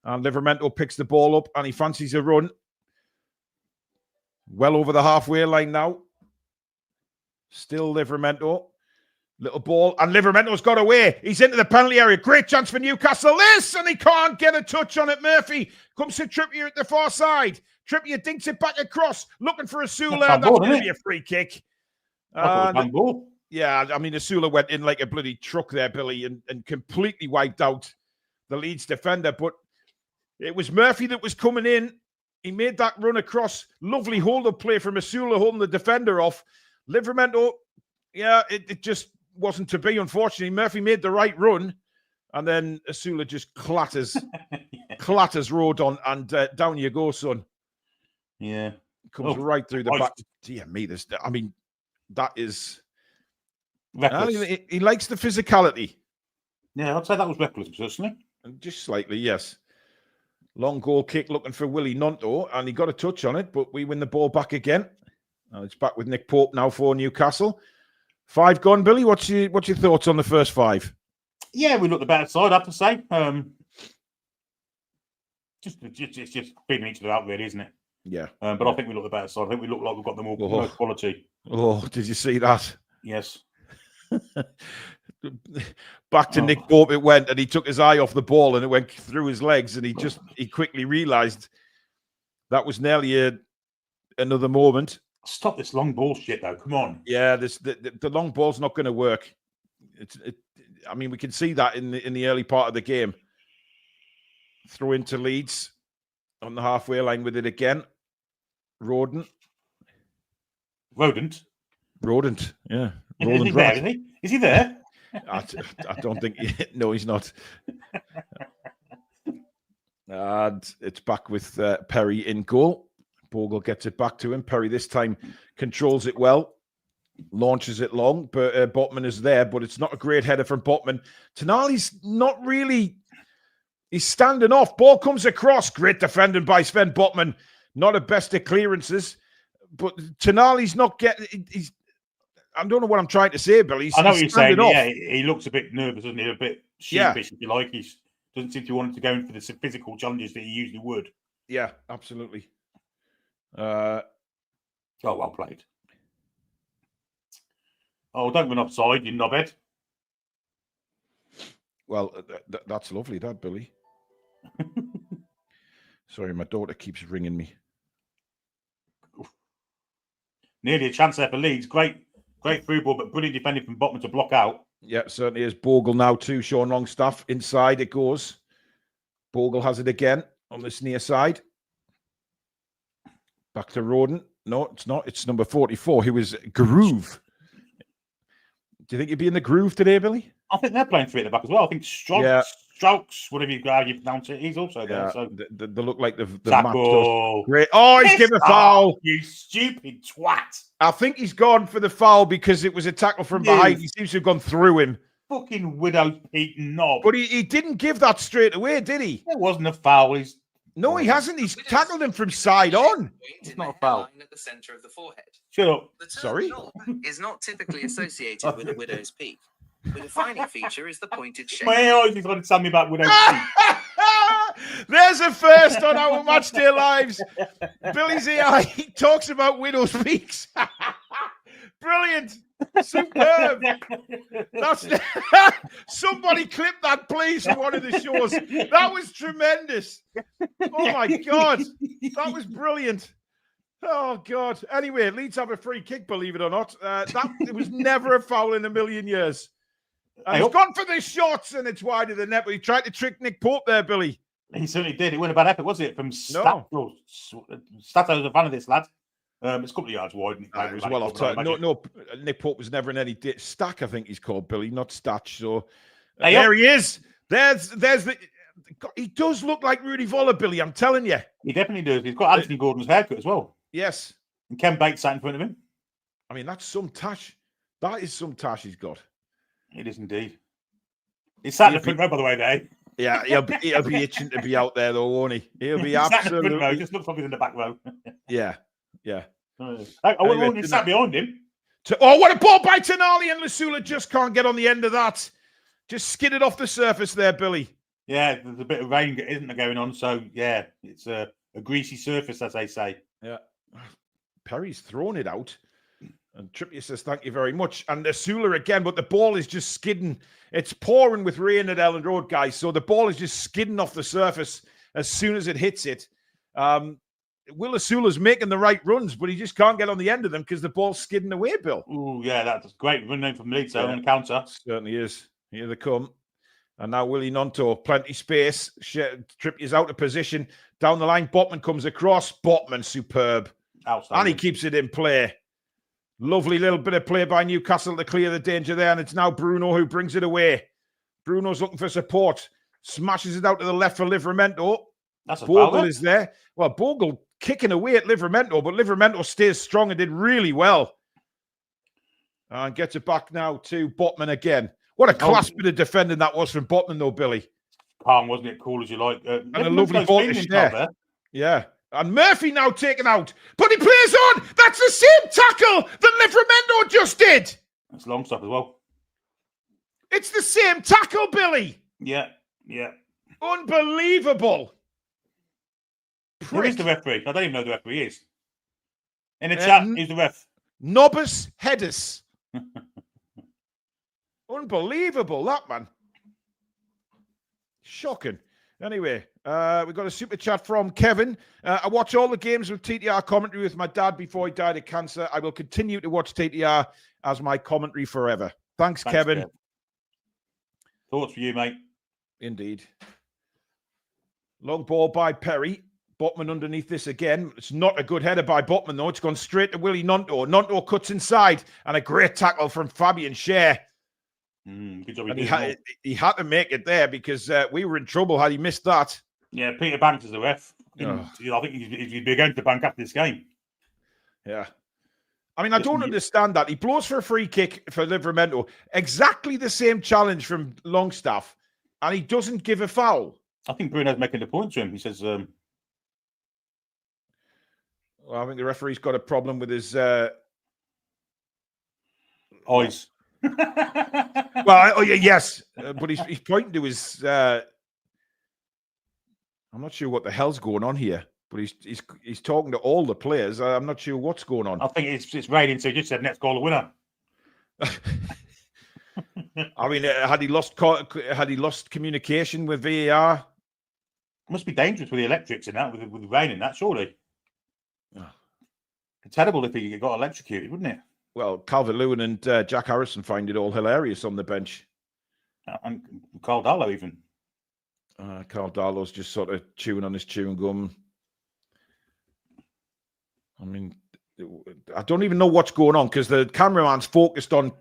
S1: And Livramento picks the ball up, and he fancies a run. Well over the halfway line now. Still Livramento. Little ball, and Livramento's got away. He's into the penalty area. Great chance for Newcastle. This, and he can't get a touch on it. Murphy comes to Trippier at the far side. Trippier dinks it back across, looking for Isula. That's going to be a free kick. Yeah, I mean, Isula went in like a bloody truck there, Billy, and completely wiped out the Leeds defender. But it was Murphy that was coming in. He made that run across. Lovely hold-up play from Isula, holding the defender off. Livramento, yeah, it just wasn't to be, unfortunately. Murphy made the right run, and then Isula just clatters Rodon, and down you go, son.
S2: Yeah.
S1: Comes right through the back. Dear me, that is... He likes the physicality.
S2: Yeah, I'd say that was reckless, personally.
S1: Just slightly, yes. Long goal kick looking for Willie Nonto, and he got a touch on it, but we win the ball back again. And it's back with Nick Pope now for Newcastle. 5 gone, Billy. What's your thoughts on the first 5?
S2: Yeah, we look the better side, I have to say. Just beating each other out, really, isn't it?
S1: Yeah.
S2: But I think we look the better side. I think we look like we've got the most quality.
S1: Oh, did you see that?
S2: Yes.
S1: Back to Nick Pope it went, and he took his eye off the ball, and it went through his legs, and he quickly realised that was nearly another moment.
S2: Stop this long ball shit, though. Come on.
S1: Yeah, the long ball's not going to work. I mean, we can see that in the early part of the game. Throw into Leeds on the halfway line with it again. Rodent. Rodent, yeah.
S2: Is
S1: Rolling
S2: he there?
S1: rat.
S2: Is he there?
S1: I don't think. No, he's not. And it's back with Perry in goal. Bogle gets it back to him. Perry this time controls it well, launches it long, but Botman is there, but it's not a great header from Botman. Tonali's not really. He's standing off. Ball comes across. Great defending by Sven Botman. Not a best of clearances, but Tonali's not getting. I don't know what I'm trying to say, Bill.
S2: I know what you're saying. Yeah, he looks a bit nervous, doesn't he? A bit sheepish, if you like. He doesn't seem to want to go in for the physical challenges that he usually would.
S1: Yeah, absolutely.
S2: Oh, well played. Oh, don't run offside, you knobhead.
S1: Well, that's lovely, that, Billy. Sorry, my daughter keeps ringing me.
S2: Nearly a chance there for Leeds. Great through ball, but brilliant defending from Botman to block out.
S1: Yeah, certainly is. Bogle now too. Sean Longstaff inside it goes. Bogle has it again on this near side. Back to Roden. No, it's not. It's number 44. He was Groove. Do you think he'd be in the groove today, Billy?
S2: I think they're playing three at the back as well. I think Strokes, whatever you pronounce it, he's also there. So
S1: they look like the
S2: tackle.
S1: Great. Oh, he's given a foul.
S2: You stupid twat.
S1: I think he's gone for the foul because it was a tackle from behind. He seems to have gone through him.
S2: Fucking widow's peak knob.
S1: But he didn't give that straight away, did he?
S2: It wasn't a foul.
S1: No, he hasn't. He's tackled him from side on.
S2: It's not a foul.
S3: At the center of the forehead.
S2: Shut up.
S3: The term
S1: Sorry?
S3: knob is not typically associated with a widow's peak. The defining feature is the pointed shape.
S2: My eyes is going to tell me about widow's peak.
S1: There's a first on our Matchday Lives. Billy's AI talks about widow's peaks. Brilliant. Superb. That's somebody clip that, please, for one of the shows. That was tremendous. Oh my God. That was brilliant. Oh God. Anyway, Leeds have a free kick, believe it or not. It was never a foul in a million years. And he's gone for the shots and it's wide of the net, but he tried to trick Nick Pope there, Billy.
S2: He certainly did. It wasn't a bad effort, was it? From
S1: No.
S2: Stato's a fan of this lad. It's a couple of yards wide.
S1: It was well off time. No, Nick Pope was never in any stack, I think he's called, Billy, not Statch. So there he is. There's the. He does look like Rudy Voller, Billy. I'm telling you.
S2: He definitely does. He's got Anthony Gordon's haircut as well.
S1: Yes.
S2: And Ken Bates sat in front of him.
S1: I mean, that's some tash. That is some tash he's got.
S2: It is indeed. He's sat in the front row, by the way, there.
S1: Yeah, he'll be itching to be out there, though, won't he? He'll be absolutely.
S2: Row, just looks like he's in the back row.
S1: Yeah.
S2: I wouldn't have sat behind him.
S1: What a ball by Tonali, and Lasula just can't get on the end of that. Just skidded off the surface there, Billy.
S2: Yeah, there's a bit of rain, isn't there, going on? So, yeah, it's a greasy surface, as they say.
S1: Yeah. Perry's thrown it out. And Trippier says, thank you very much. And Lasula again, but the ball is just skidding. It's pouring with rain at Elland Road, guys. So the ball is just skidding off the surface as soon as it hits it. Will Asula's making the right runs, but he just can't get on the end of them because the ball's skidding away, Bill.
S2: Oh, yeah, that's great run from Leeds on the counter.
S1: Certainly is. Here they come. And now Willie Nonto, plenty space. Trippier's out of position. Down the line, Botman comes across. Botman, superb. And he keeps it in play. Lovely little bit of play by Newcastle to clear the danger there. And it's now Bruno who brings it away. Bruno's looking for support. Smashes it out to the left for Livramento.
S2: That's a
S1: Bogle is there. Well, Bogle kicking away at Livramento, but Livramento stays strong and did really well. And gets it back now to Botman again. What a class bit of defending that was from Botman, though, Billy.
S2: Calm, wasn't it? Cool as you like.
S1: And a lovely ball to share. Yeah. And Murphy now taken out. But he plays on. That's the same tackle that Livramento just did.
S2: That's long stuff as well.
S1: It's the same tackle, Billy.
S2: Yeah.
S1: Unbelievable.
S2: Who is the referee? I don't even know who the referee is. In the chat, who's the ref?
S1: Nobus Hedis. Unbelievable, that man. Shocking. Anyway, we got a super chat from Kevin. I watch all the games with TTR commentary with my dad before he died of cancer. I will continue to watch TTR as my commentary forever. Thanks Kevin.
S2: Kev. Thoughts for you, mate?
S1: Indeed. Long ball by Perry. Botman underneath this again. It's not a good header by Botman, though. It's gone straight to Willie Nonto. Nonto cuts inside, and a great tackle from Fabian Schär.
S2: Good job.
S1: And he had to make it there because we were in trouble had he missed that.
S2: Yeah, Peter Banks is the ref.
S1: Oh.
S2: I think he'd be going to the bank after this game.
S1: Yeah. I mean, I don't understand that. He blows for a free kick for Livramento. Exactly the same challenge from Longstaff, and he doesn't give a foul.
S2: I think Bruno's making the point to him. He says...
S1: Well, I think the referee's got a problem with his...
S2: eyes.
S1: Well, yes, but he's pointing to his... I'm not sure what the hell's going on here, but he's talking to all the players. I'm not sure what's going on.
S2: I think it's raining, so he just said, "Let's call the winner."
S1: I mean, had he lost communication with VAR?
S2: It must be dangerous with the electrics and that, with the rain and that, surely. It's terrible if he got electrocuted, wouldn't it?
S1: Well, Calvert-Lewin and Jack Harrison find it all hilarious on the bench.
S2: And Carl Darlow even.
S1: Carl Darlow's just sort of chewing on his chewing gum. I mean, I don't even know what's going on because the cameraman's focused on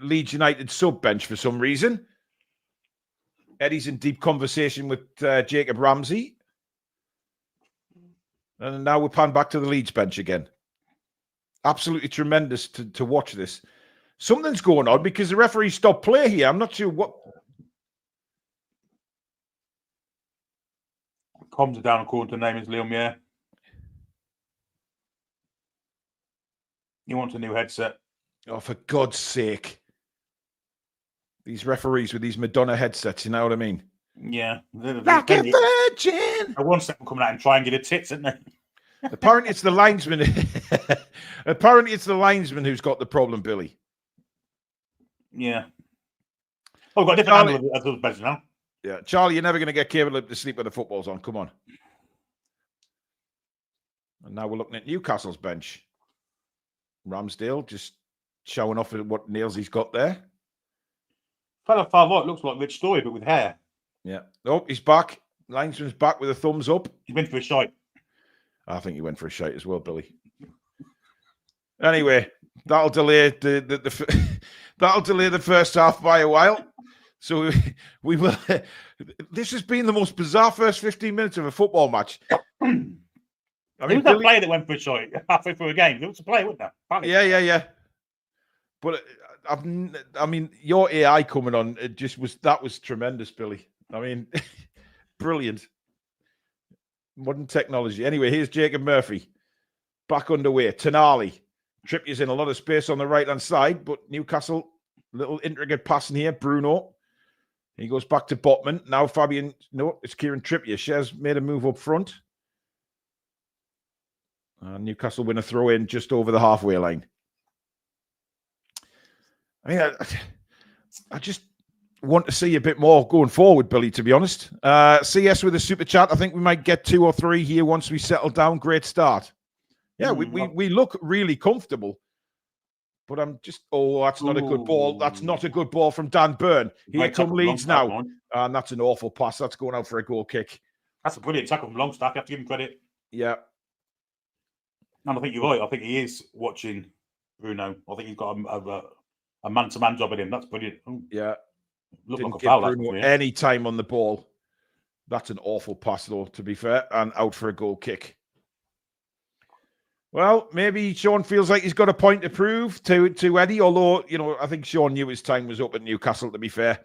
S1: Leeds United sub bench for some reason. Eddie's in deep conversation with Jacob Ramsey. And now we're panned back to the Leeds bench again. Absolutely tremendous to watch this. Something's going on because the referee stopped play here. I'm not sure what...
S2: Comms are down according to the name is Liam, yeah. He wants a new headset.
S1: Oh, for God's sake. These referees with these Madonna headsets, you know what I mean?
S2: Yeah.
S1: Like a virgin!
S2: I want someone coming out and try and get a tits, isn't they?
S1: Apparently it's the linesman. Apparently it's the linesman who's got the problem, Billy.
S2: Yeah. Oh, we've got a different angle as those beds now.
S1: Yeah, Charlie, you're never going to get Cable to sleep with the footballs on. Come on. And now we're looking at Newcastle's bench. Ramsdale just showing off at what nails he's got there.
S2: Fella far right looks like Rich Story, but with hair.
S1: Yeah. Oh, he's back. Linesman's back with a thumbs up.
S2: He went for a shite.
S1: I think he went for a shite as well, Billy. Anyway, that'll delay that'll delay the first half by a while. So we will. This has been the most bizarre first 15 minutes of a football match. I
S2: mean,
S1: Billy,
S2: that player that went for a shot halfway through a game. There was a player, wasn't there?
S1: Yeah. But I mean, your AI coming on, it just was tremendous, Billy. I mean, brilliant. Modern technology. Anyway, here's Jacob Murphy back underway. Tonali. Trippier's in a lot of space on the right hand side, but Newcastle, little intricate passing here. Bruno. He goes back to Botman. Now Fabian, no, it's Kieran Trippier. Scher's made a move up front. Newcastle win a throw in just over the halfway line. I mean, I just want to see a bit more going forward, Billy, to be honest. CS with a super chat. I think we might get 2 or 3 here once we settle down. Great start. Yeah, we look really comfortable. But I'm just, that's not a good ball. That's not a good ball from Dan Burn. Here come Leeds now. And that's an awful pass. That's going out for a goal kick.
S2: That's a brilliant tackle from Longstaff. You have to give him credit.
S1: Yeah.
S2: And I think you're right. I think he is watching Bruno. I think he's got a man-to-man job at him. That's brilliant. Ooh.
S1: Yeah.
S2: Look
S1: Didn't
S2: like a
S1: give
S2: foul.
S1: Bruno any time on the ball. That's an awful pass, though, to be fair. And out for a goal kick. Well, maybe Sean feels like he's got a point to prove to Eddie, although, you know, I think Sean knew his time was up at Newcastle, to be fair.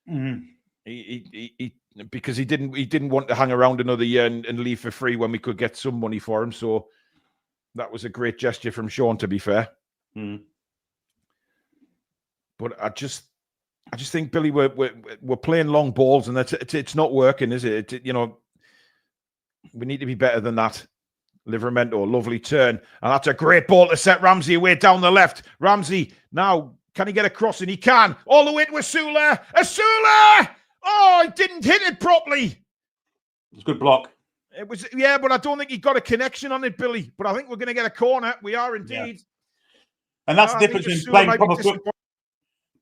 S2: Mm-hmm.
S1: He because he didn't want to hang around another year and leave for free when we could get some money for him. So that was a great gesture from Sean, to be fair.
S2: Mm.
S1: But I just think, Billy, we're playing long balls and it's not working, is it? You know, we need to be better than that. Livramento, lovely turn. And that's a great ball to set Ramsey away down the left. Ramsey, now, can he get across? And he can. All the way to Asula. Asula! Oh, he didn't hit it properly.
S2: It's a good block.
S1: It was, yeah, but I don't think he got a connection on it, Billy. But I think we're going to get a corner. We are indeed.
S2: Yeah. And that's the difference in playing proper football.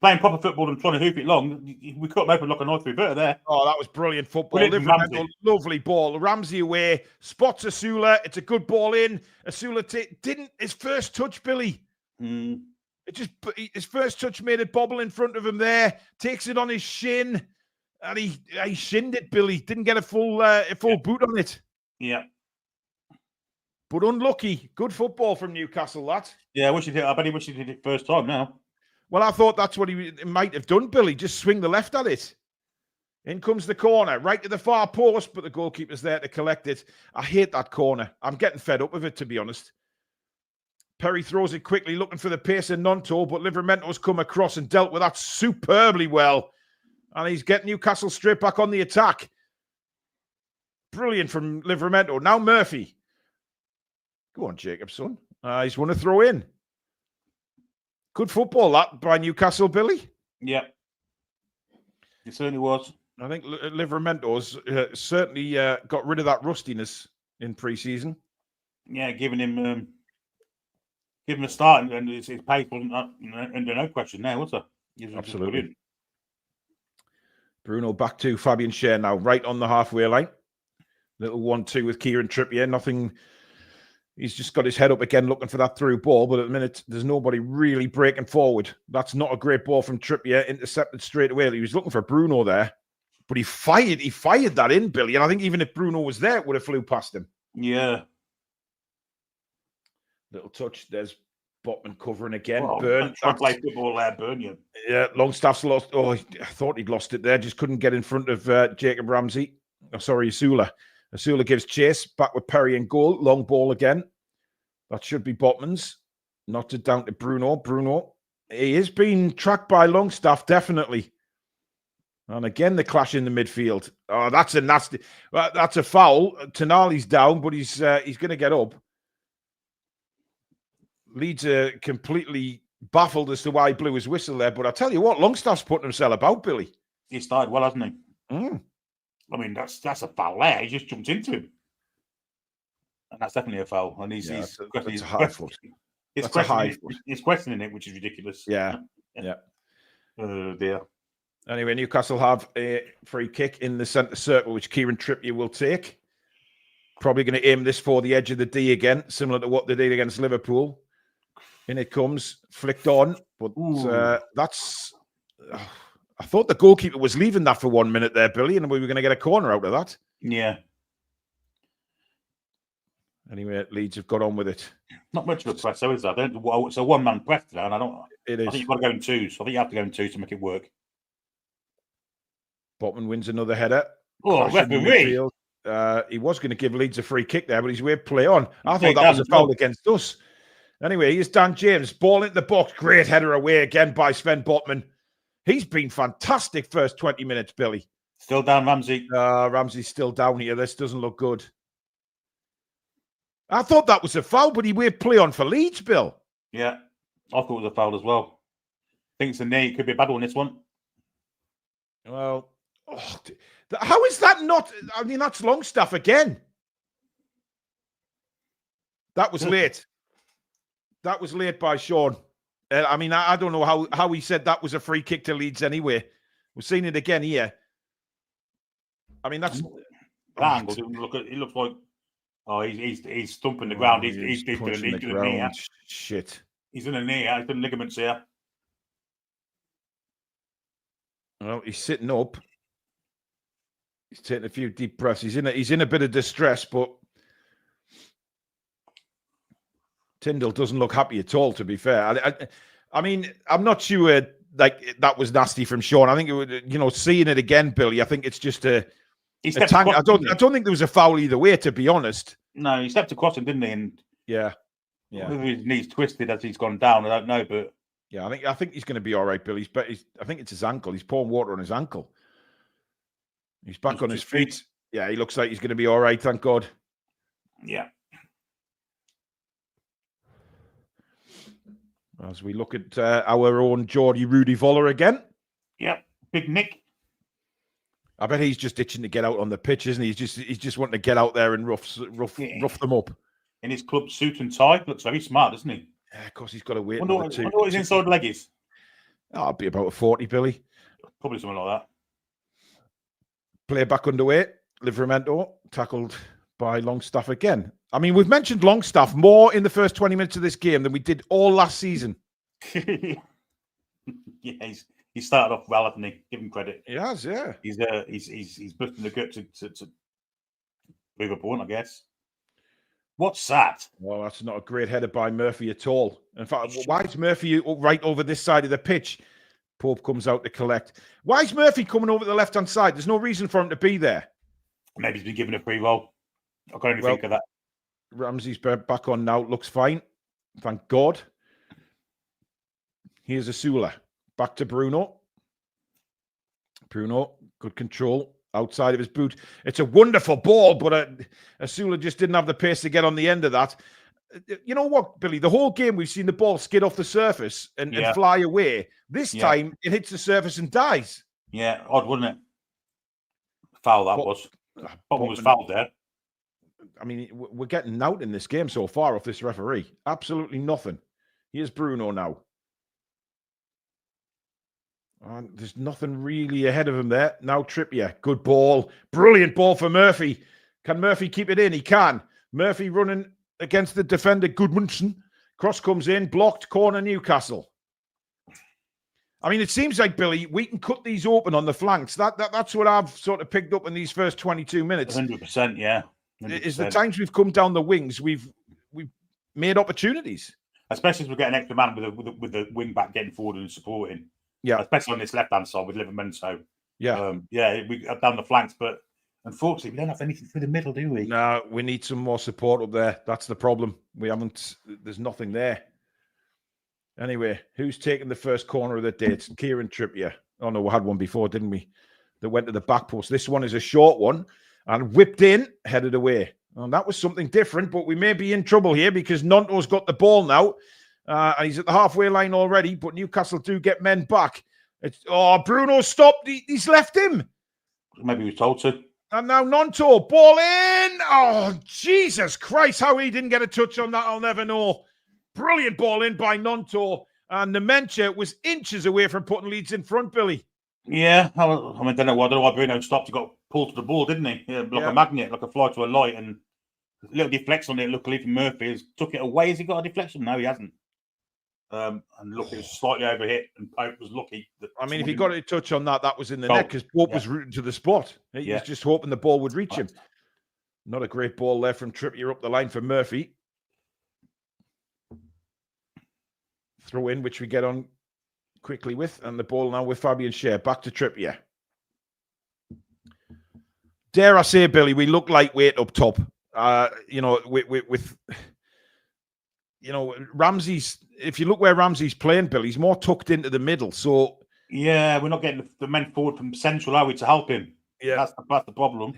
S2: playing proper football and trying to hoop it long. We cut them open like a knife through butter there.
S1: Oh, that was brilliant football.
S2: Brilliant from Ramsey.
S1: Lovely ball. Ramsey away, spots Asula. It's a good ball in. Asula didn't his first touch, Billy. It just his first touch made it bobble in front of him there. Takes it on his shin, and he shinned it. Billy didn't get a full boot on it.
S2: Yeah,
S1: but unlucky. Good football from Newcastle. That.
S2: Yeah, I bet he wished he did it first time now.
S1: Well, I thought that's what he might have done, Billy. Just swing the left at it. In comes the corner, right to the far post, but the goalkeeper's there to collect it. I hate that corner. I'm getting fed up with it, to be honest. Perry throws it quickly, looking for the pace in Nonto, but Livramento's come across and dealt with that superbly well. And he's getting Newcastle straight back on the attack. Brilliant from Livramento. Now Murphy. Go on, Jacobson. He's won a throw in. Good football, that, by Newcastle, Billy.
S2: Yeah. It certainly was.
S1: I think Livramento's certainly got rid of that rustiness in pre-season.
S2: Yeah, giving him a start, and it's painful, under no question now, was there?
S1: Absolutely. Bruno back to Fabian Schär now, right on the halfway line. Little 1-2 with Kieran Trippier. Nothing. He's just got his head up again looking for that through ball, but at the minute, there's nobody really breaking forward. That's not a great ball from Trippier, intercepted straight away. He was looking for Bruno there, but he fired that in, Billy, and I think even if Bruno was there, it would have flew past him.
S2: Yeah.
S1: Little touch. There's Botman covering again.
S2: Well,
S1: Burn.
S2: Try to play football there, Burn you.
S1: Yeah, Longstaff's lost. Oh, I thought he'd lost it there. Just couldn't get in front of Jacob Ramsey. Oh, sorry, Asula. Asula gives chase. Back with Perry and goal. Long ball again. That should be Botman's. Not down to Bruno. Bruno. He is being tracked by Longstaff, definitely. And again, the clash in the midfield. Oh, that's a nasty. That's a foul. Tonali's down, but he's going to get up. Leeds are completely baffled as to why he blew his whistle there. But I tell you what, Longstaff's putting himself about, Billy.
S2: He started well, hasn't he?
S1: Mm.
S2: I mean, that's a foul there. He just jumped into him. And that's definitely a foul. And he's
S1: a high foot.
S2: He's questioning it, which is ridiculous.
S1: Yeah.
S2: Oh, dear.
S1: Anyway, Newcastle have a free kick in the centre circle, which Kieran Trippier will take. Probably going to aim this for the edge of the D again, similar to what they did against Liverpool. In it comes, flicked on. But that's... I thought the goalkeeper was leaving that for 1 minute there, Billy, and we were going to get a corner out of that.
S2: Yeah.
S1: Anyway, Leeds have got on with it.
S2: Not much of a press, though, is that? It's a one-man press today, and
S1: It is.
S2: I think you've got to go in twos. I think you have to go in twos to make it work.
S1: Botman wins another header.
S2: Oh, referee!
S1: He was going to give Leeds a free kick there, but he's way play on. I thought that was a foul against us. Anyway, here's Dan James. Ball into the box. Great header away again by Sven Botman. He's been fantastic first 20 minutes, Billy.
S2: Still down, Ramsey.
S1: Ramsey's still down here. This doesn't look good. I thought that was a foul, but he would play on for Leeds, Bill.
S2: Yeah, I thought it was a foul as well. I think it's a knee. It could be a bad one, this one.
S1: Well, how is that not? I mean, that's Longstaff again. That was late. That was late by Sean. I mean, I don't know how he said that was a free kick to Leeds anyway. We've seen it again here. I mean, that's...
S2: That angle, it looks like... Oh, he's stumping the ground. He's doing a knee.
S1: Shit.
S2: He's in a knee. He's got ligaments here.
S1: Well, he's sitting up. He's taking a few deep breaths. He's in a bit of distress, but Tyndall doesn't look happy at all, to be fair. I mean, I'm not sure that was nasty from Sean. I think it would, seeing it again, Billy, I think it's just a tank. I don't think there was a foul either way, to be honest.
S2: No, he stepped across him, didn't he? And
S1: yeah.
S2: Whether his knee's twisted as he's gone down, I don't know, but
S1: yeah, I think he's going to be all right, Billy. I think it's his ankle. He's pouring water on his ankle. He's back on his feet. Yeah, he looks like he's going to be all right. Thank God.
S2: Yeah.
S1: As we look at our own Geordie Rudy Voller again.
S2: Yeah, big Nick.
S1: I bet he's just itching to get out on the pitch, isn't he? He's just wanting to get out there and rough them up.
S2: In his club suit and tie, looks very smart, doesn't he?
S1: Yeah, of course, he's got to wait.
S2: Wonder what his inside leg is.
S1: I'll be about a 40, Billy.
S2: Probably something like that.
S1: Play back underway. Livramento tackled by Longstaff again. I mean, we've mentioned Longstaff more in the first 20 minutes of this game than we did all last season.
S2: Yeah, he started off well, hasn't he? Give him credit.
S1: He has, yeah.
S2: He's busting the gut to prove a point, I guess. What's that?
S1: Well, that's not a great header by Murphy at all. In fact, why is Murphy right over this side of the pitch? Pope comes out to collect. Why is Murphy coming over the left-hand side? There's no reason for him to be there.
S2: Maybe he's been given a free roll. I can only think of that.
S1: Ramsey's back on now. Looks fine. Thank God. Here's Asula. Back to Bruno. Bruno, good control. Outside of his boot. It's a wonderful ball, but Asula just didn't have the pace to get on the end of that. You know what, Billy? The whole game we've seen the ball skid off the surface and fly away. This time it hits the surface and dies.
S2: Yeah, odd, wasn't it? Foul that was. Botman was fouled there.
S1: I mean, we're getting out in this game so far off this referee. Absolutely nothing. Here's Bruno now. And there's nothing really ahead of him there. Now Trippier. Good ball. Brilliant ball for Murphy. Can Murphy keep it in? He can. Murphy running against the defender, Goodmanson. Cross comes in. Blocked. Corner, Newcastle. I mean, it seems like, Billy, we can cut these open on the flanks. That's what I've sort of picked up in these first 22 minutes.
S2: 100%, yeah. 100%.
S1: Is the times we've come down the wings, we've made opportunities.
S2: Especially as we get an extra man with the wing back getting forward and supporting.
S1: Yeah.
S2: Especially on this left-hand side with Livramento.
S1: Yeah.
S2: We got down the flanks, but unfortunately, we don't have anything through the middle, do we?
S1: No, we need some more support up there. That's the problem. There's nothing there. Anyway, who's taking the first corner of the day? It's Kieran Trippier. Oh, no, we had one before, didn't we? That went to the back post. This one is a short one and whipped in, headed away. And that was something different, but we may be in trouble here because Nonto's got the ball now. And he's at the halfway line already, but Newcastle do get men back. Bruno stopped. He's left him.
S2: Maybe he was told to.
S1: And now Nonto, ball in. Oh, Jesus Christ, how he didn't get a touch on that, I'll never know. Brilliant ball in by Nonto. And Nemencha was inches away from putting Leeds in front, Billy.
S2: Yeah, I don't know why Bruno stopped. He got pulled to the ball, didn't he? Yeah, like a magnet, like a fly to a light. And a little deflection on it, luckily from Murphy. Has took it away. Has he got a deflection? No, he hasn't. And look, it was slightly overhit, and Pope was lucky.
S1: I mean, if he got a touch on that, that was in the net because Pope was rooting to the spot. He was just hoping the ball would reach him. Not a great ball there from Trippier up the line for Murphy. Throw in, which we get on quickly with, and the ball now with Fabian Schär. Back to Trippier. Dare I say, Billy, we look lightweight up top. With Ramsey's, if you look where Ramsey's playing, Bill, he's more tucked into the middle. So
S2: yeah, we're not getting the men forward from central, are we, to help him?
S1: Yeah,
S2: that's the problem.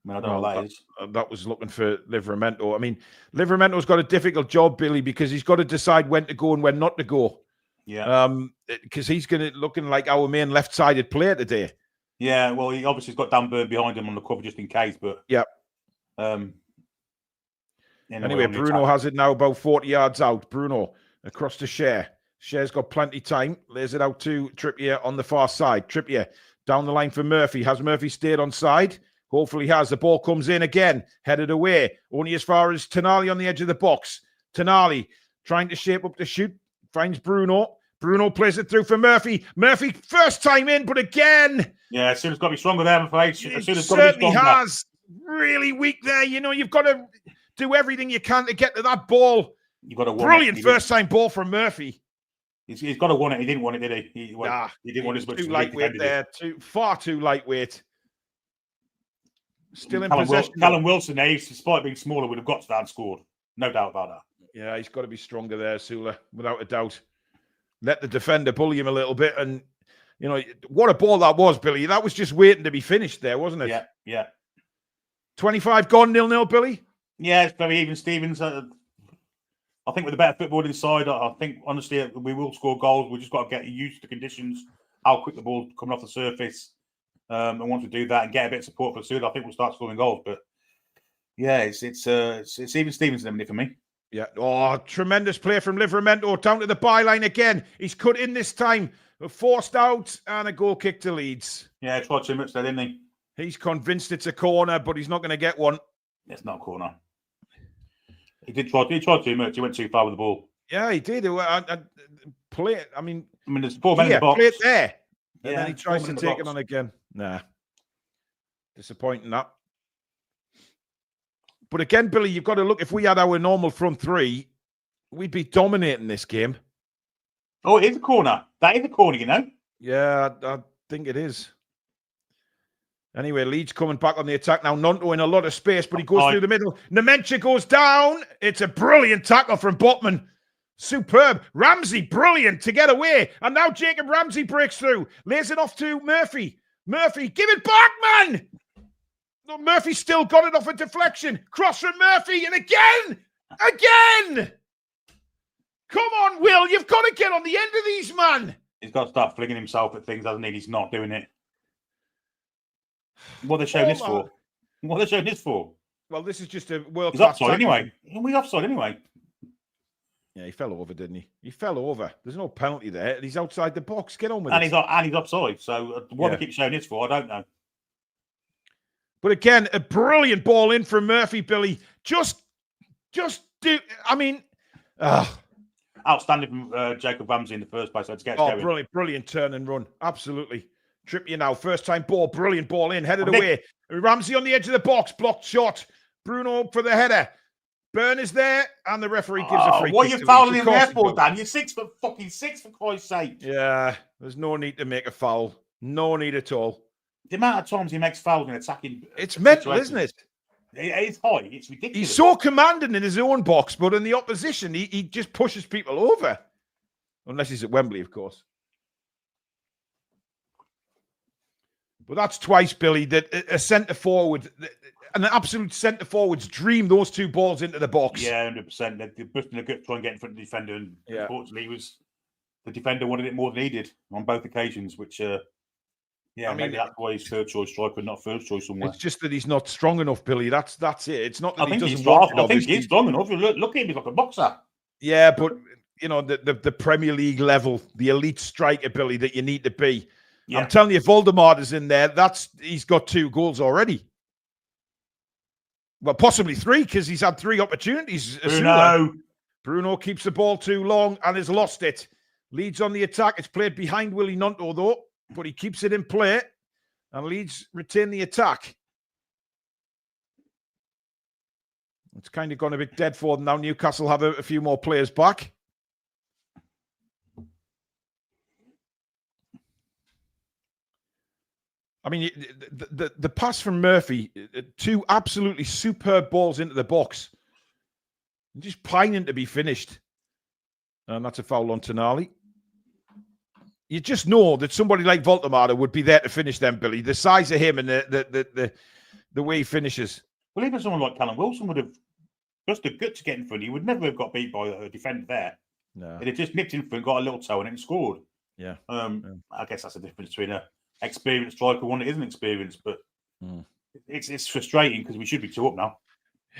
S2: I mean, I don't know what that is.
S1: That was looking for Livramento. I mean, Livramento's got a difficult job, Billy, because he's got to decide when to go and when not to go.
S2: Yeah.
S1: Because he's looking like our main left-sided player today.
S2: Yeah, well, he obviously has got Dan Burn behind him on the cover just in case, but
S1: yeah. Anyway, Bruno has it now about 40 yards out. Bruno across to Schär. Schär's got plenty of time. Lays it out to Trippier on the far side. Trippier down the line for Murphy. Has Murphy stayed on side? Hopefully he has. The ball comes in again. Headed away. Only as far as Tonali on the edge of the box. Tonali trying to shape up the shoot. Finds Bruno. Bruno plays it through for Murphy. Murphy first time in, but again.
S2: Yeah, as soon as got to be stronger there, I'm afraid.
S1: It certainly has. Really weak there. You know, you've got to do everything you can to get to that ball.
S2: You've got to
S1: brilliant first-time ball from Murphy.
S2: He's got to want it. He didn't want it, did he? He didn't want as much.
S1: Too lightweight there. Far too lightweight. Still in possession.
S2: Callum Wilson, despite being smaller, would have got to that and scored. No doubt about that.
S1: Yeah, he's got to be stronger there, Sula, without a doubt. Let the defender bully him a little bit. And, you know, what a ball that was, Billy. That was just waiting to be finished there, wasn't it?
S2: Yeah.
S1: 25 gone, 0-0, Billy?
S2: Yeah, it's very even, Stevens. I think with the better football inside, I think, honestly, we will score goals. We've just got to get used to conditions, how quick the ball's coming off the surface. And once we do that and get a bit of support for the Sud, I think we'll start scoring goals. But, yeah, it's even Stevens in a minute for me.
S1: Yeah. Oh, tremendous play from Livramento down to the byline again. He's cut in this time. Forced out and a goal kick to Leeds.
S2: Yeah, tried too much there, didn't he?
S1: He's convinced it's a corner, but he's not going to get one.
S2: It's not a corner. He tried too much. He went too far with the ball.
S1: Yeah, he did. Play it. I mean,
S2: there's 4 men in the box.
S1: Play it there. And
S2: Yeah,
S1: then he tries to take it on again. Nah. Disappointing that. But again, Billy, you've got to look. If we had our normal front three, we'd be dominating this game.
S2: Oh, it is a corner. That is a corner, you know.
S1: Yeah, I think it is. Anyway, Leeds coming back on the attack now. Nonto in a lot of space, but he goes through the middle. Nemencha goes down. It's a brilliant tackle from Botman. Superb. Ramsey, brilliant to get away. And now Jacob Ramsey breaks through. Lays it off to Murphy. Murphy, give it back, man! No, Murphy still got it off a deflection. Cross from Murphy, and again! Come on, Will. You've got to get on the end of these, man.
S2: He's got to start flinging himself at things, hasn't he? He's not doing it. What are they showing this for? What are they showing this for?
S1: Well, this is just a world
S2: He's
S1: class.
S2: offside anyway. We're offside anyway.
S1: Yeah, he fell over, didn't he? He fell over. There's no penalty there. He's outside the box. Get on with
S2: it.
S1: He's
S2: offside. So what they keep showing this for, I don't know.
S1: But again, a brilliant ball in from Murphy, Billy. Just do. I mean,
S2: outstanding from Jacob Ramsey in the first place. So to get going.
S1: Brilliant turn and run. Absolutely. Trippier now, first time ball, brilliant ball in, headed away. Ramsey on the edge of the box, blocked shot. Bruno for the header. Burn is there, and the referee gives a free kick.
S2: What are you fouling him there for, Dan? You're 6'6", for Christ's sake.
S1: Yeah, there's no need to make a foul. No need at all.
S2: The amount of times he makes fouls in attacking...
S1: It's mental, isn't it?
S2: It's high. It's ridiculous.
S1: He's so commanding in his own box, but in the opposition, he just pushes people over. Unless he's at Wembley, of course. But that's twice, Billy, that a centre-forward, an absolute centre-forward's dream, those two balls into the box.
S2: Yeah, 100%. They're busting a gut, try and get in front of the defender. And unfortunately, the defender wanted it more than he did on both occasions, which, maybe that's why he's third-choice striker, not first-choice somewhere.
S1: It's just that he's not strong enough, Billy. That's it. It's not that
S2: he
S1: doesn't want it,
S2: I think he's strong enough. Look at him, he's like a boxer.
S1: Yeah, but, you know, the Premier League level, the elite striker, Billy, that you need to be. Yeah. I'm telling you, if Voldemort is in there, he's got 2 goals already. Well, possibly 3, because he's had 3 opportunities. Bruno keeps the ball too long and has lost it. Leeds on the attack. It's played behind Willie Nonto, though, but he keeps it in play. And Leeds retain the attack. It's kind of gone a bit dead for them now. Newcastle have a few more players back. I mean, the pass from Murphy, 2 absolutely superb balls into the box. Just pining to be finished. And that's a foul on Tonali. You just know that somebody like Voldemort would be there to finish them, Billy. The size of him and the way he finishes.
S2: Well, even someone like Callum Wilson would have just a gut to get in front. He would never have got beat by a defender there.
S1: No.
S2: He'd have just nipped in front, got a little toe, and then scored.
S1: Yeah.
S2: I guess that's the difference between a experienced striker, one that isn't experienced, but it's frustrating because we should be 2 up now.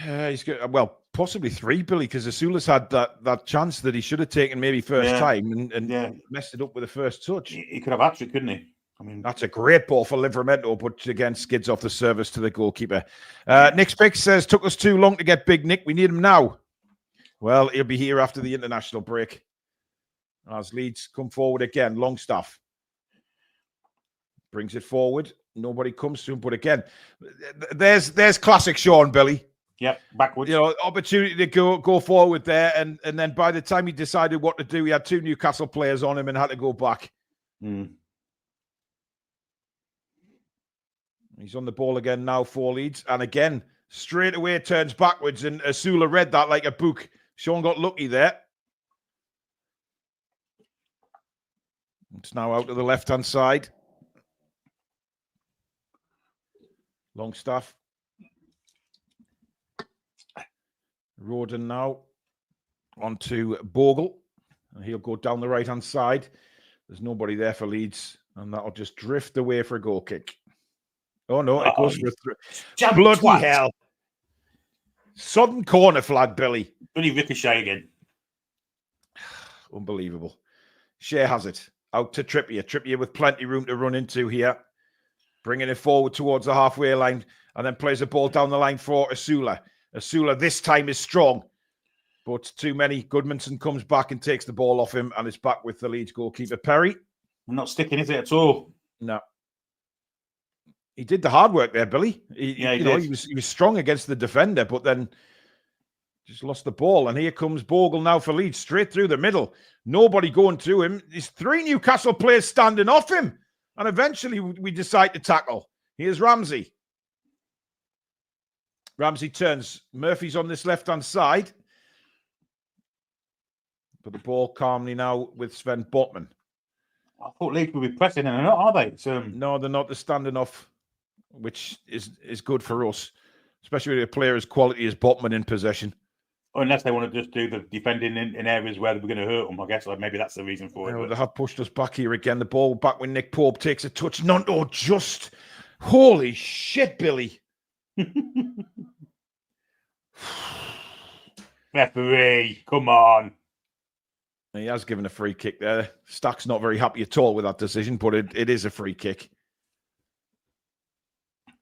S1: Yeah, he's good. Well, possibly 3, Billy, because Asula's had that chance that he should have taken maybe first time and messed it up with the first touch.
S2: He could have hat-trick, couldn't he? I mean,
S1: that's a great ball for Livramento, but again, skids off the service to the goalkeeper. Nick Spick says, took us too long to get Big Nick. We need him now. Well, he'll be here after the international break. As Leeds come forward again, Longstaff brings it forward. Nobody comes to him, but again, there's classic Sean, Billy.
S2: Yep, backwards.
S1: You know, opportunity to go forward there, and then by the time he decided what to do, he had 2 Newcastle players on him and had to go back. He's on the ball again now for Leeds, and again, straight away turns backwards, and Asula read that like a book. Sean got lucky there. It's now out to the left-hand side. Longstaff. Roden now onto Bogle. And he'll go down the right-hand side. There's nobody there for Leeds. And that'll just drift away for a goal kick. Oh, no, it goes for a throw. Bloody hell. Sudden corner flag, Billy.
S2: Bloody ricochet again.
S1: Unbelievable. Shea has it. Out to Trippier. Trippier with plenty room to run into here. Bringing it forward towards the halfway line. And then plays the ball down the line for Asula. Asula this time is strong. But too many. Goodmanson comes back and takes the ball off him. And it's back with the Leeds goalkeeper, Perry.
S2: Not sticking, is it, at all?
S1: No. He did the hard work there, Billy. He was strong against the defender, but then just lost the ball. And here comes Bogle now for Leeds, straight through the middle. Nobody going through him. There's 3 Newcastle players standing off him. And eventually we decide to tackle. Here's Ramsey. Ramsey turns. Murphy's on this left-hand side. But the ball calmly now with Sven Botman.
S2: I thought Leeds would be pressing, and they're not, are they?
S1: No, they're not. They're standing off, which is good for us, especially with a player as quality as Botman in possession.
S2: Unless they want to just do the defending in areas where they're going to hurt them, I guess. Like maybe that's the reason for it.
S1: They have pushed us back here again. The ball back when Nick Pope takes a touch. Nonto just... Holy shit, Billy.
S2: Referee, come on.
S1: He has given a free kick there. Stack's not very happy at all with that decision, but it is a free kick.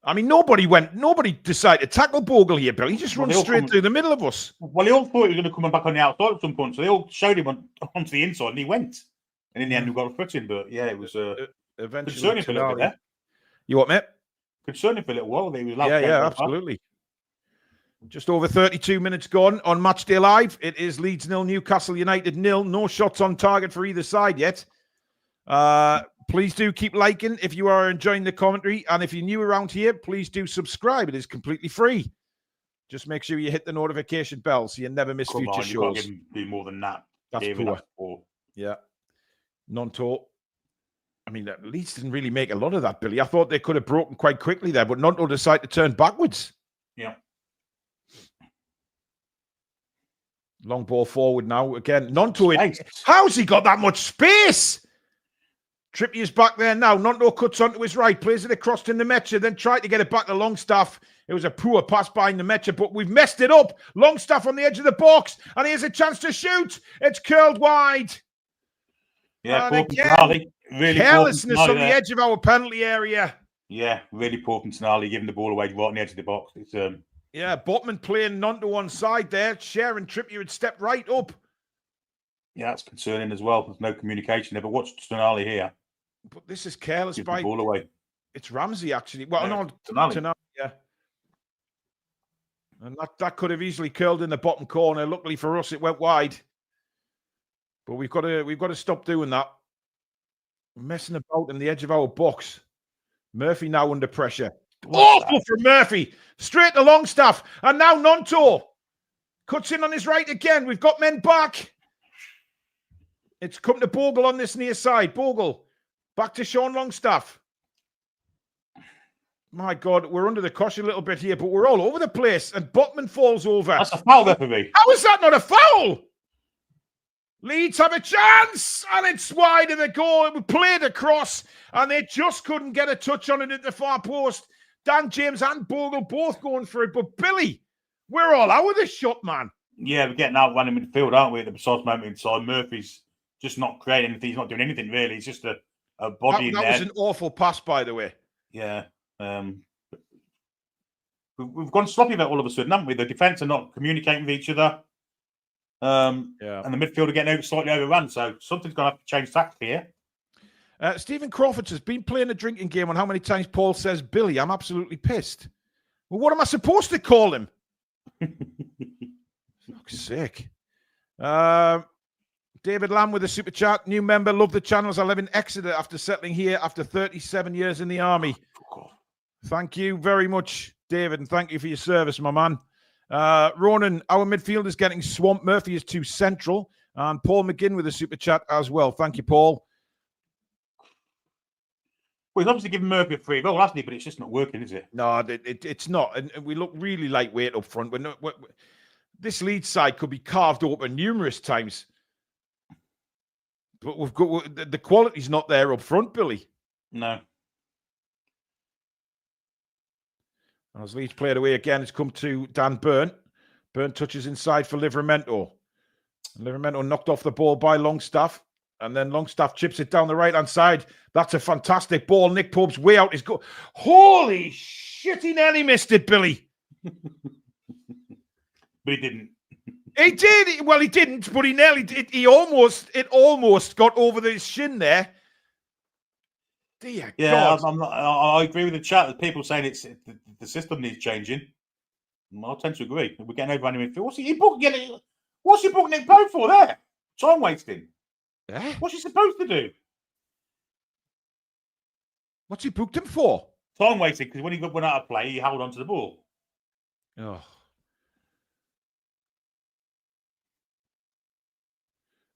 S1: I mean, nobody decided to tackle Bogle here, Billy. He just runs straight through the middle of us.
S2: Well, they all thought he was going to come back on the outside at some point, so they all showed him onto the inside, and he went. And in the end, we got a foot in, but yeah, it was
S1: eventually
S2: concerning for a little bit there.
S1: You what, mate?
S2: Concerning for a little while. He was
S1: yeah, absolutely. Just over 32 minutes gone on Matchday Live. It is Leeds 0, Newcastle United 0. No shots on target for either side yet. Please do keep liking if you are enjoying the commentary. And if you're new around here, please do subscribe. It is completely free. Just make sure you hit the notification bell so you never miss future shows.
S2: You can't do more than that.
S1: That's poor. Yeah. Nonto. I mean, Leeds didn't really make a lot of that, Billy. I thought they could have broken quite quickly there, but Nonto decided to turn backwards.
S2: Yeah.
S1: Long ball forward now. Again, Nonto in. How's he got that much space? Trippier's back there now. Nonto cuts onto his right, plays it across to Nemecha, then tried to get it back to Longstaff. It was a poor pass by Nemecha, but we've messed it up. Longstaff on the edge of the box, and he has a chance to shoot. It's curled wide.
S2: Yeah,
S1: and again, really carelessness on the edge of our penalty area.
S2: Yeah, really poor from Tonali, giving the ball away right on the edge of the box. It's
S1: yeah, Botman playing Nonto on side there. Sharon Trippier had stepped right up.
S2: Yeah, that's concerning as well. There's no communication there. But watch Tonali here.
S1: But this is careless
S2: Give
S1: by
S2: the ball away.
S1: It's Ramsey actually. Well, no,
S2: Tonali.
S1: Yeah. And that could have easily curled in the bottom corner. Luckily for us, it went wide. But we've got to stop doing that. We're messing about in the edge of our box. Murphy now under pressure. Awful from Murphy. Straight to Longstaff. And now Nonto cuts in on his right again. We've got men back. It's come to Bogle on this near side. Bogle. Back to Sean Longstaff. My God, we're under the cosh a little bit here, but we're all over the place. And Botman falls over.
S2: That's a foul there for me.
S1: How is that not a foul? Leeds have a chance, and it's wide of the goal. It was played across, and they just couldn't get a touch on it at the far post. Dan James and Bogle both going for it, but Billy, we're all out of this shot, man.
S2: Yeah, we're getting out running midfield, aren't we, at the precise moment inside. Murphy's just not creating anything. He's not doing anything, really. He's just a body in there.
S1: That was an awful pass, by the way.
S2: Yeah. We've gone sloppy about all of a sudden, haven't we? The defence are not communicating with each other. And the midfield are getting slightly overrun, so something's going to have to change tact here.
S1: Stephen Crawford has been playing a drinking game on how many times Paul says, Billy, I'm absolutely pissed. Well, what am I supposed to call him? Fuck's sake. David Lamb with a super chat. New member, love the channels. I live in Exeter after settling here after 37 years in the army. Thank you very much, David, and thank you for your service, my man. Ronan, our midfield is getting swamped. Murphy is too central. And Paul McGinn with a super chat as well. Thank you, Paul.
S2: Well, he's obviously given Murphy a free goal, hasn't he? But it's just not working, is it?
S1: No, it's not. And we look really lightweight up front. This Leeds side could be carved open numerous times. But we've got the quality's not there up front, Billy.
S2: No.
S1: As Leeds played away again, it's come to Dan Byrne. Byrne touches inside for Livramento. Livramento knocked off the ball by Longstaff. And then Longstaff chips it down the right-hand side. That's a fantastic ball. Nick Pope's way out his goal. Holy shit, he nearly missed it, Billy.
S2: But he didn't.
S1: He did. Well, he didn't, but he nearly did. It almost got over the shin there. Dear God.
S2: I agree with the chat. That people saying the system needs changing. I tend to agree. We're getting over any midfield. What's he booking Nick Pope for there? Time wasting.
S1: Eh?
S2: What's he supposed to do?
S1: What's he booked him for?
S2: Time wasting, because when he went out of play, he held onto the ball.
S1: Oh.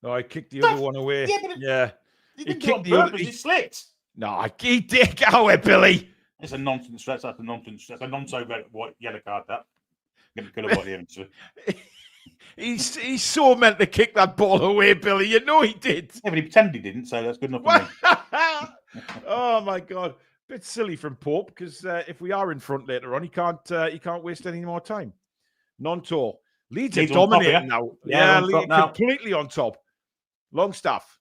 S1: No, I kicked the other one away.
S2: Yeah, he didn't do it on
S1: kicked the other.
S2: purpose. He slipped.
S1: No, he did go away, Billy.
S2: It's a nonsense stretch. That's a nonsense. That's a non-so white yellow card. That. Get the colour here into it.
S1: He's so meant to kick that ball away, Billy. You know he did.
S2: Yeah, but he pretended he didn't, so that's good enough for me.
S1: Oh my God, bit silly from Pope, because if we are in front later on, he can't waste any more time. Nonto. Leeds are dominating now. Yeah, Leeds completely on top. Longstaff.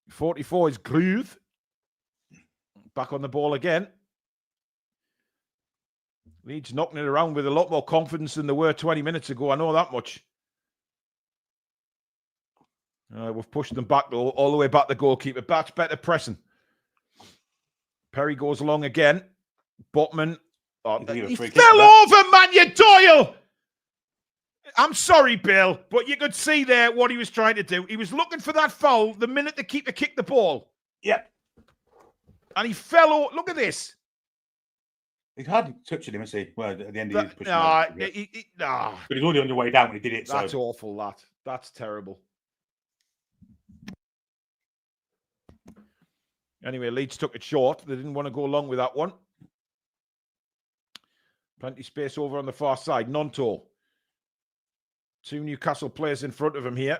S1: 44 is Gruth. Back on the ball again. Leeds knocking it around with a lot more confidence than they were 20 minutes ago. I know that much. We've pushed them back, though, all the way back the goalkeeper. That's better pressing. Perry goes along again. Botman. Oh, he fell over, man, you Doyle! I'm sorry, Bill, but you could see there what he was trying to do. He was looking for that foul the minute the keeper kicked the ball.
S2: Yep.
S1: And he fell over. Look at this.
S2: He hardly touched him, is he? Well, at the end of his push.
S1: But
S2: he's already on the way down when he did it.
S1: That's awful, that. That's terrible. Anyway, Leeds took it short. They didn't want to go along with that one. Plenty space over on the far side. Nonto. Two Newcastle players in front of him here.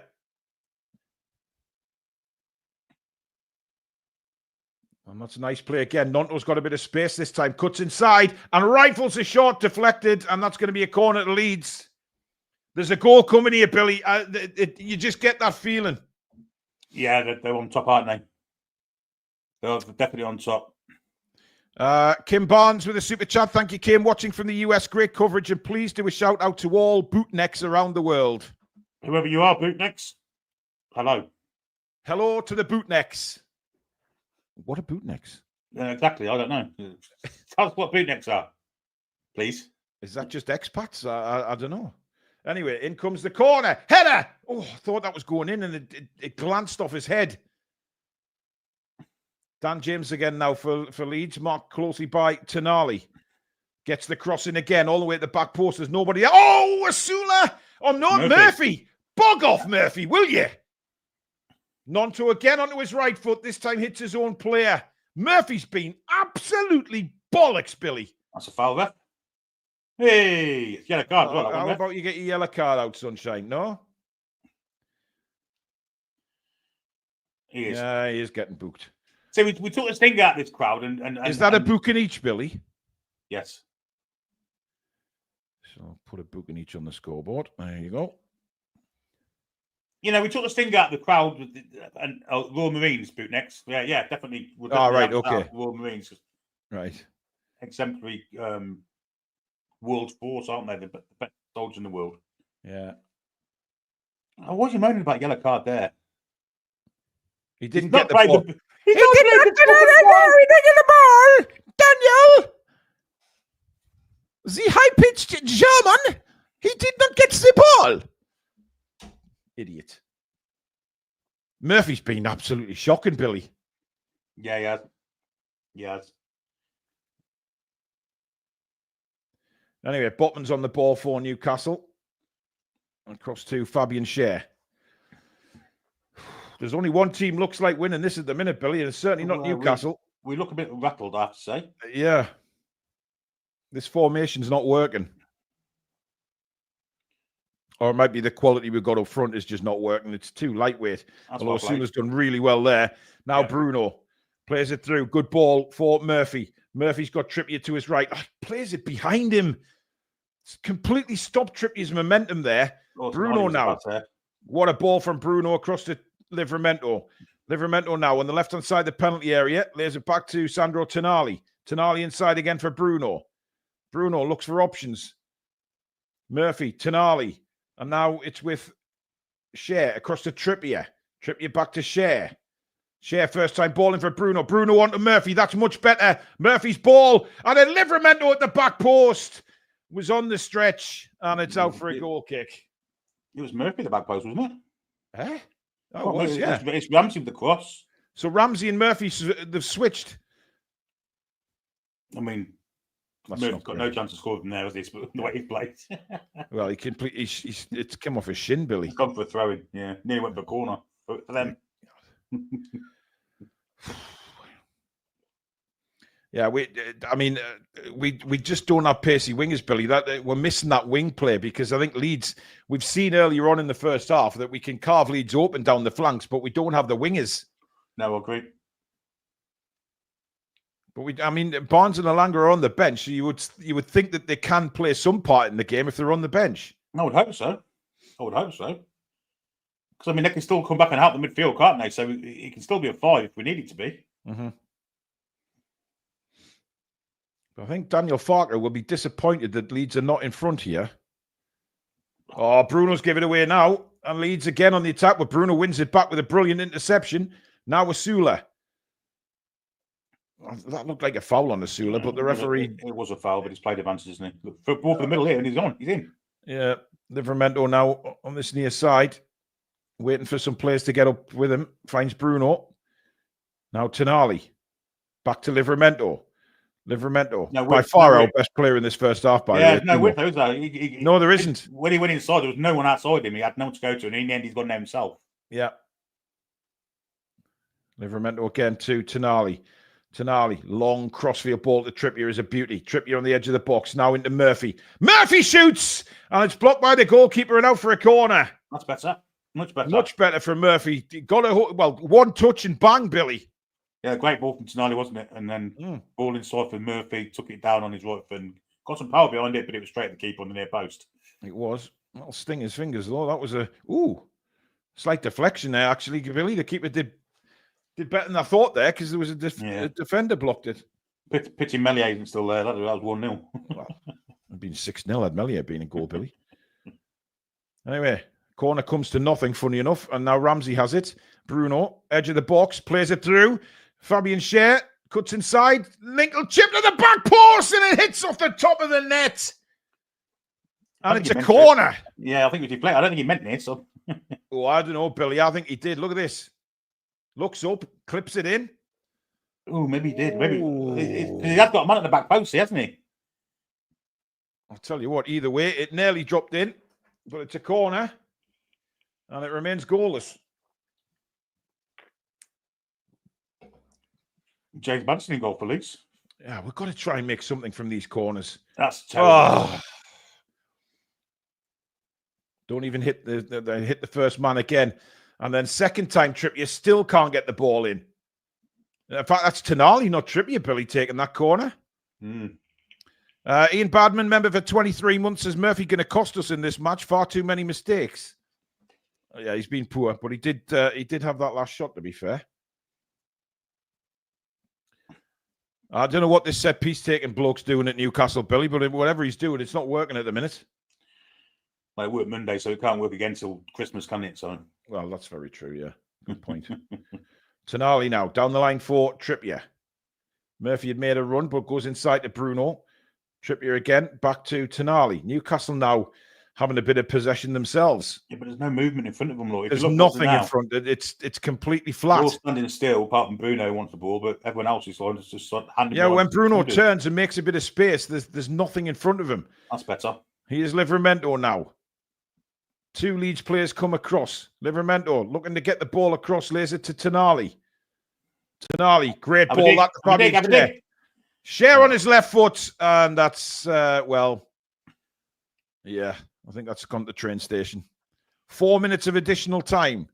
S1: And that's a nice play again. Nonto's got a bit of space this time. Cuts inside and rifles a shot, deflected. And that's going to be a corner to Leeds. There's a goal coming here, Billy. You just get that feeling.
S2: Yeah, they're on top, aren't they? They're definitely on top.
S1: Kim Barnes with a super chat. Thank you, Kim. Watching from the US. Great coverage. And please do a shout out to all bootnecks around the world.
S2: Whoever you are, bootnecks. Hello.
S1: Hello to the bootnecks. What are bootnecks?
S2: Exactly. I don't know. Tell us what bootnecks are, please.
S1: Is that just expats? I don't know. Anyway, in comes the corner. Header! Oh, I thought that was going in, and it glanced off his head. Dan James again now for Leeds. Marked closely by Tonali. Gets the cross in again, all the way at the back post. There's nobody there. Oh, Asula! Oh, no, Murphy! Bog off, Murphy, will you? Nonto again onto his right foot. This time hits his own player. Murphy's been absolutely bollocks, Billy.
S2: That's a foul there. Hey, it's yellow card.
S1: How about you get your yellow card out, Sunshine? No?
S2: He is.
S1: Yeah, he is getting booked.
S2: So we took the sting out of this crowd. And
S1: is that a book in each, Billy?
S2: Yes.
S1: So put a book in each on the scoreboard. There you go.
S2: You know, we took the sting out of the crowd and Royal Marines bootnecks. Yeah, definitely.
S1: Right, okay.
S2: Royal Marines.
S1: Right.
S2: Exemplary world force, aren't they? The best soldiers in the world.
S1: Yeah.
S2: Oh, what are you moaning about yellow card there?
S1: He didn't get the ball.
S2: He didn't get the
S1: ball. Daniel, the high-pitched German, he did not get the ball. Idiot. Murphy's been absolutely shocking, Billy.
S2: Yeah, he has. Yes.
S1: Anyway, Botman's on the ball for Newcastle. Across to Fabian Schär. There's only one team looks like winning this at the minute, Billy, and it's certainly not Newcastle.
S2: We look a bit rattled, I have to say.
S1: Yeah. This formation's not working. Or it might be the quality we've got up front is just not working. It's too lightweight. Although Sula's done really well there. Now Bruno plays it through. Good ball for Murphy. Murphy's got Trippier to his right. Plays it behind him. It's completely stopped Trippier's momentum there. Bruno now. What a ball from Bruno across to Livramento. Livramento now on the left-hand side of the penalty area. Lays it back to Sandro Tonali. Tonali inside again for Bruno. Bruno looks for options. Murphy, Tonali. And now it's with Share across to Trippier. Trippier back to Share. Share first time balling for Bruno. Bruno on to Murphy. That's much better. Murphy's ball. And then Livramento at the back post. Was on the stretch. And it's out for a goal kick.
S2: It was Murphy at the back post, wasn't it?
S1: Eh? Oh, it was, yeah.
S2: It's Ramsey with the cross.
S1: So Ramsey and Murphy, they've switched.
S2: I mean, Murphy's got no chance to score from there, has he? The way he plays.
S1: Well, he completely. It's come off his shin, Billy.
S2: He's gone for a throw-in. Yeah, nearly went for a corner for them.
S1: Yeah, we just don't have pacey wingers, Billy. That we're missing that wing play because I think Leeds. We've seen earlier on in the first half that we can carve Leeds open down the flanks, but we don't have the wingers.
S2: No, I agree.
S1: But Barnes and Alanga are on the bench, so you would think that they can play some part in the game if they're on the bench.
S2: I would hope so. Because they can still come back and help the midfield, can't they? So it can still be a 5 if we need it to be.
S1: Mm-hmm. I think Daniel Farker will be disappointed that Leeds are not in front here. Oh, Bruno's giving it away now. And Leeds again on the attack, but Bruno wins it back with a brilliant interception. Now Asula. That looked like a foul on Asula, but the referee...
S2: It was a foul, but he's played advantage, isn't he? Ball for the middle here, and he's on. He's in.
S1: Yeah, Livramento now on this near side. Waiting for some players to get up with him. Finds Bruno. Now Tonali. Back to Livramento. By far our best player in this first half.
S2: There's no width, is there?
S1: No, there isn't.
S2: When he went inside, there was no one outside him. He had no one to go to, and in the end, he's gone there himself.
S1: Yeah. Livramento again to Tonali. Long crossfield ball to Trippier is a beauty. Trippier on the edge of the box. Now into Murphy. Murphy shoots! And it's blocked by the goalkeeper and out for a corner.
S2: That's better. Much better.
S1: Much better for Murphy. One touch and bang, Billy.
S2: Yeah, great ball from Tonali, wasn't it? And then ball inside for Murphy, took it down on his right foot and got some power behind it, but it was straight at the keeper on the near post.
S1: It was. That'll sting his fingers, though. That was a slight deflection there, actually. Billy, the keeper did better than I thought there because there was a defender blocked it.
S2: Pity Melier isn't still there. That was 1-0.
S1: Well, it'd been 6-0 had Melier been in goal, Billy. Anyway, corner comes to nothing, funny enough. And now Ramsey has it. Bruno, edge of the box, plays it through. Fabian Schär cuts inside. Linkle chip to the back post and it hits off the top of the net. And it's a corner.
S2: Yeah, I think he deflected. I don't think he meant it. So.
S1: I don't know, Billy. I think he did. Look at this. Looks up, clips it in.
S2: Oh, maybe he did. Maybe he has got a man at the back post, hasn't he?
S1: I'll tell you what, either way, it nearly dropped in, but it's a corner and it remains goalless.
S2: James Madison in goal for Leeds.
S1: Yeah, we've got to try and make something from these corners.
S2: That's terrible.
S1: Don't even hit the first man again. And then second time Trippier still can't get the ball in. In fact, that's Tonali, not Trippier, Billy, taking that corner. Ian Badman, member for 23 months, says Murphy going to cost us in this match. Far too many mistakes. Yeah, he's been poor, but he did have that last shot, to be fair. I don't know what this set piece taking bloke's doing at Newcastle, Billy, but whatever he's doing, it's not working at the minute.
S2: Well, it worked Monday, so it can't work again till Christmas, can it? So,
S1: well, that's very true. Yeah, good point. Tonali now down the line for Trippier. Murphy had made a run, but goes inside to Bruno. Trippier again, back to Tonali. Newcastle now having a bit of possession themselves.
S2: Yeah, but there's no movement in front of them, Lloyd.
S1: There's nothing in front. It's completely flat.
S2: They're all standing still, apart from Bruno who wants the ball, but everyone else is just handing.
S1: Yeah, when Bruno turns and makes a bit of space, there's nothing in front of him.
S2: That's better.
S1: He is Livramento now. Two Leeds players come across. Livramento looking to get the ball across, lays it to Tonali. Tonali, great ball. That's probably Schär on his left foot, and that's yeah. I think that's gone to the train station. 4 minutes of additional time.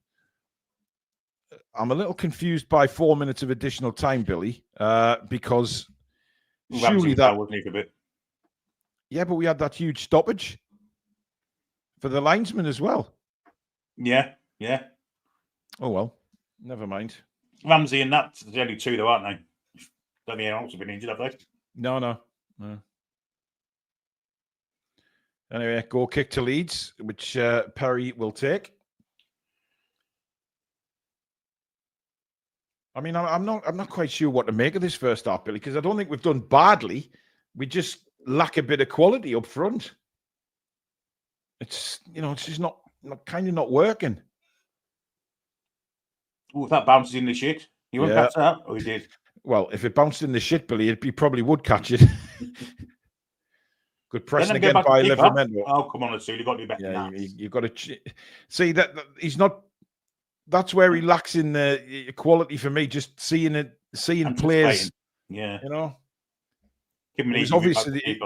S1: I'm a little confused by 4 minutes of additional time, Billy, because surely that
S2: wasn't a bit.
S1: Yeah, but we had that huge stoppage for the linesman as well.
S2: Yeah.
S1: Oh, well. Never mind.
S2: Ramsey and that, the only two, though, aren't they? Don't think anyone else have been injured, have they?
S1: No. Anyway, goal kick to Leeds, which Perry will take. I mean, I'm not quite sure what to make of this first half, Billy, because I don't think we've done badly. We just lack a bit of quality up front. It's just not working.
S2: Oh, if that bounces in the shit, you won't catch that? Oh, he did.
S1: Well, if it bounced in the shit, Billy, he probably would catch it. Good pressing again by Livermore.
S2: Oh, come on, Sue. You've got to do better than that.
S1: You've got to see that he's not. That's where he lacks in the quality for me. Just seeing players.
S2: Yeah.
S1: Give him obviously.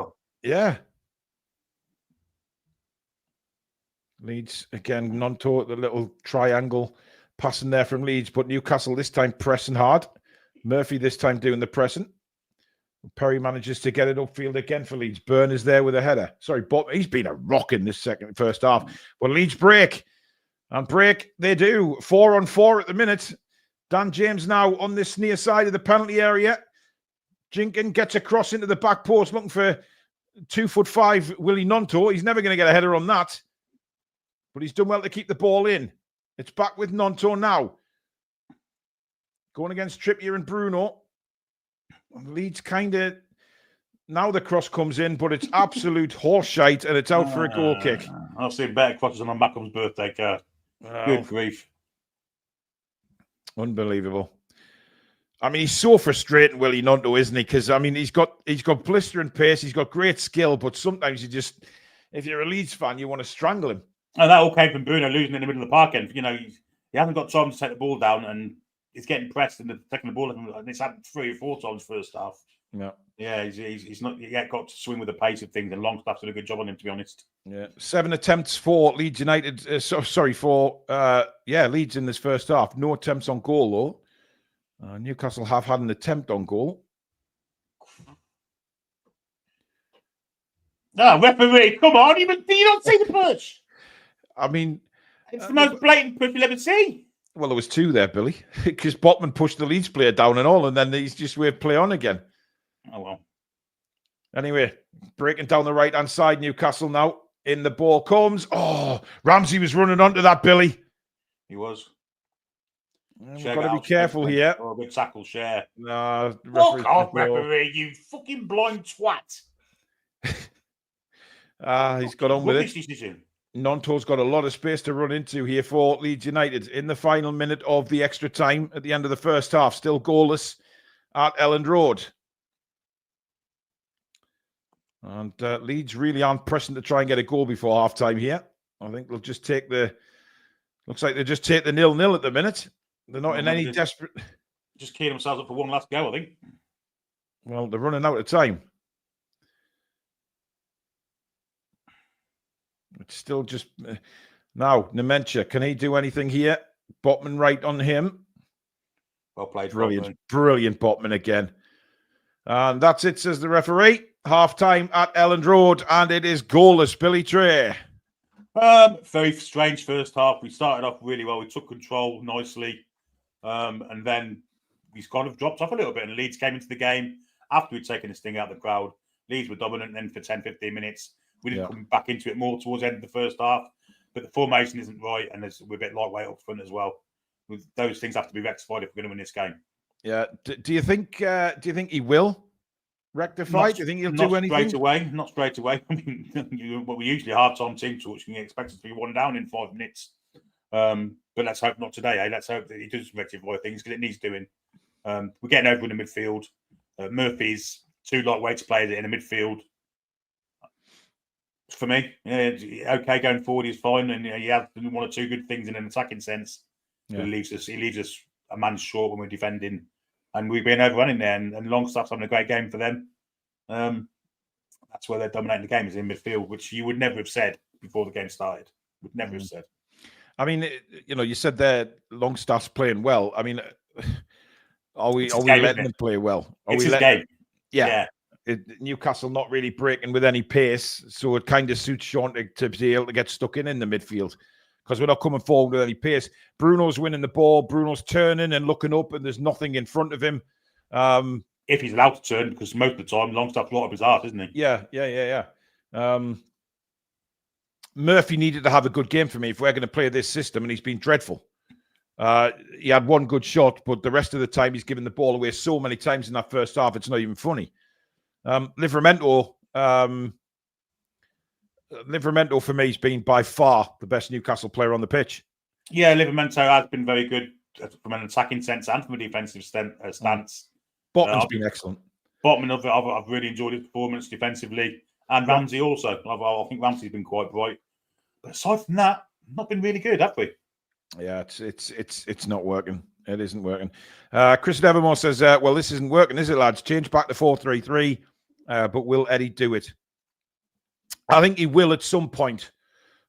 S1: Leeds again, Nonto, the little triangle passing there from Leeds, but Newcastle this time pressing hard. Murphy this time doing the pressing. Perry manages to get it upfield again for Leeds. Byrne is there with a header. Sorry, but he's been a rock in this first half. Well, Leeds break. And break they do. 4-on-4 at the minute. Dan James now on this near side of the penalty area. Jenkins gets across into the back post looking for 2'5" Willie Nonto. He's never going to get a header on that. But he's done well to keep the ball in. It's back with Nonto now. Going against Trippier and Bruno. Leeds kind of... Now the cross comes in, but it's absolute horseshite and it's out for a goal kick.
S2: I've seen better crosses on Mackham's birthday card. Good grief.
S1: Unbelievable. I mean, he's so frustrating, Willie Nonto, isn't he? Because, I mean, he's got blistering pace, he's got great skill, but sometimes you just... If you're a Leeds fan, you want to strangle him.
S2: And that all came from Bruno losing in the middle of the park end. He hasn't got time to take the ball down and he's getting pressed and taking the ball. And it's happened 3 or 4 times first half. Yeah, he's not yet got to swing with the pace of things, and Longstaff's done a good job on him, to be honest.
S1: Yeah, 7 attempts for Leeds United. Leeds in this first half. No attempts on goal though. Newcastle have had an attempt on goal.
S2: Referee, come on! You don't see the push.
S1: I mean,
S2: it's the most blatant push you'll ever see.
S1: Well, there was 2 there, Billy, because Botman pushed the Leeds player down and all, and then he's just waved play on again.
S2: Oh, well.
S1: Anyway, breaking down the right-hand side, Newcastle now. In the ball comes. Oh, Ramsey was running onto that, Billy.
S2: He was.
S1: We've got to be careful here.
S2: Oh, good tackle, Share.
S1: No,
S2: fuck off, referee, you fucking blind twat.
S1: He's got on with it.
S2: Decision.
S1: Nonto's got a lot of space to run into here for Leeds United. In the final minute of the extra time at the end of the first half, still goalless at Elland Road. And Leeds really aren't pressing to try and get a goal before half-time here. I think they'll just take the... Looks like they just take the 0-0 at the minute. They're not in any desperate...
S2: Just keying themselves up for one last go, I think.
S1: Well, they're running out of time. It's still just... Now, Nementia, can he do anything here? Botman right on him.
S2: Well played.
S1: Brilliant Botman again. And that's it, says the referee. Half-time at Elland Road, and it is goalless, Billy Trey.
S2: Very strange first half. We started off really well. We took control nicely. And then we kind of dropped off a little bit, and Leeds came into the game after we'd taken the sting out of the crowd. Leeds were dominant then for 10, 15 minutes. We didn't come back into it more towards the end of the first half, but the formation isn't right, and we're a bit lightweight up front as well. Those things have to be rectified if we're going to win this game.
S1: Yeah. Do you think he will rectify? Do you think he'll do anything?
S2: Not straight away. I mean, we usually half-time team talks, and you expect us to be 1 down in 5 minutes. But let's hope not today. Let's hope that he does rectify things because it needs doing. We're getting over in the midfield. Murphy's 2 lightweight players in the midfield. For me, okay, going forward is fine, and he has 1 or 2 good things in an attacking sense. Yeah. He leaves us a man short when we're defending, and we've been overrunning there. And Longstaff's having a great game for them. That's where they're dominating the game, is in midfield, which you would never have said before the game started. Would never have said.
S1: I mean, you said there Longstaff's playing well. I mean, are we letting them play well?
S2: It's his game.
S1: Yeah. Newcastle not really breaking with any pace, so it kind of suits Sean to be able to get stuck in the midfield, because we're not coming forward with any pace. Bruno's winning the ball. Bruno's turning and looking up, and there's nothing in front of him.
S2: If he's allowed to turn, because most of the time, Longstaff's right up his arse, isn't he?
S1: Yeah. Murphy needed to have a good game for me if we're going to play this system, and he's been dreadful. He had one good shot, but the rest of the time he's given the ball away so many times in that first half, it's not even funny. Livramento for me has been by far the best Newcastle player on the pitch.
S2: Yeah, Livramento has been very good from an attacking sense and from a defensive stance.
S1: Botman's been excellent.
S2: Botman, I've really enjoyed his performance defensively, and Ramsey also. I think Ramsey's been quite bright, but aside from that, not been really good, have we?
S1: Yeah, it's not working. It isn't working. Chris Nevermore says, well, this isn't working, is it, lads? Change back to 4-3-3, but will Eddie do it? I think he will at some point,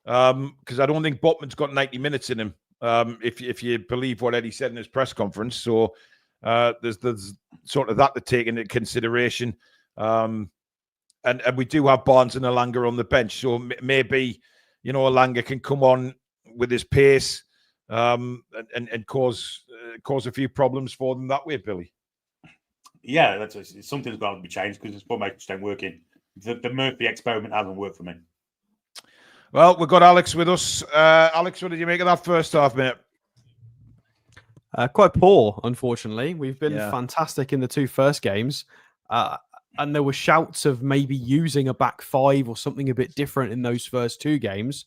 S1: because I don't think Botman's got 90 minutes in him, if you believe what Eddie said in his press conference. So there's sort of that to take into consideration. And we do have Barnes and Elanga on the bench. So maybe, Elanga can come on with his pace and cause a few problems for them that way, Billy.
S2: Yeah, something's got to be changed because it's probably just ain't working. The Murphy experiment hasn't worked for me.
S1: Well, we've got Alex with us. Alex, what did you make of that first half minute?
S4: Quite poor, unfortunately. We've been fantastic in the two first games. And there were shouts of maybe using a back five or something a bit different in those first two games.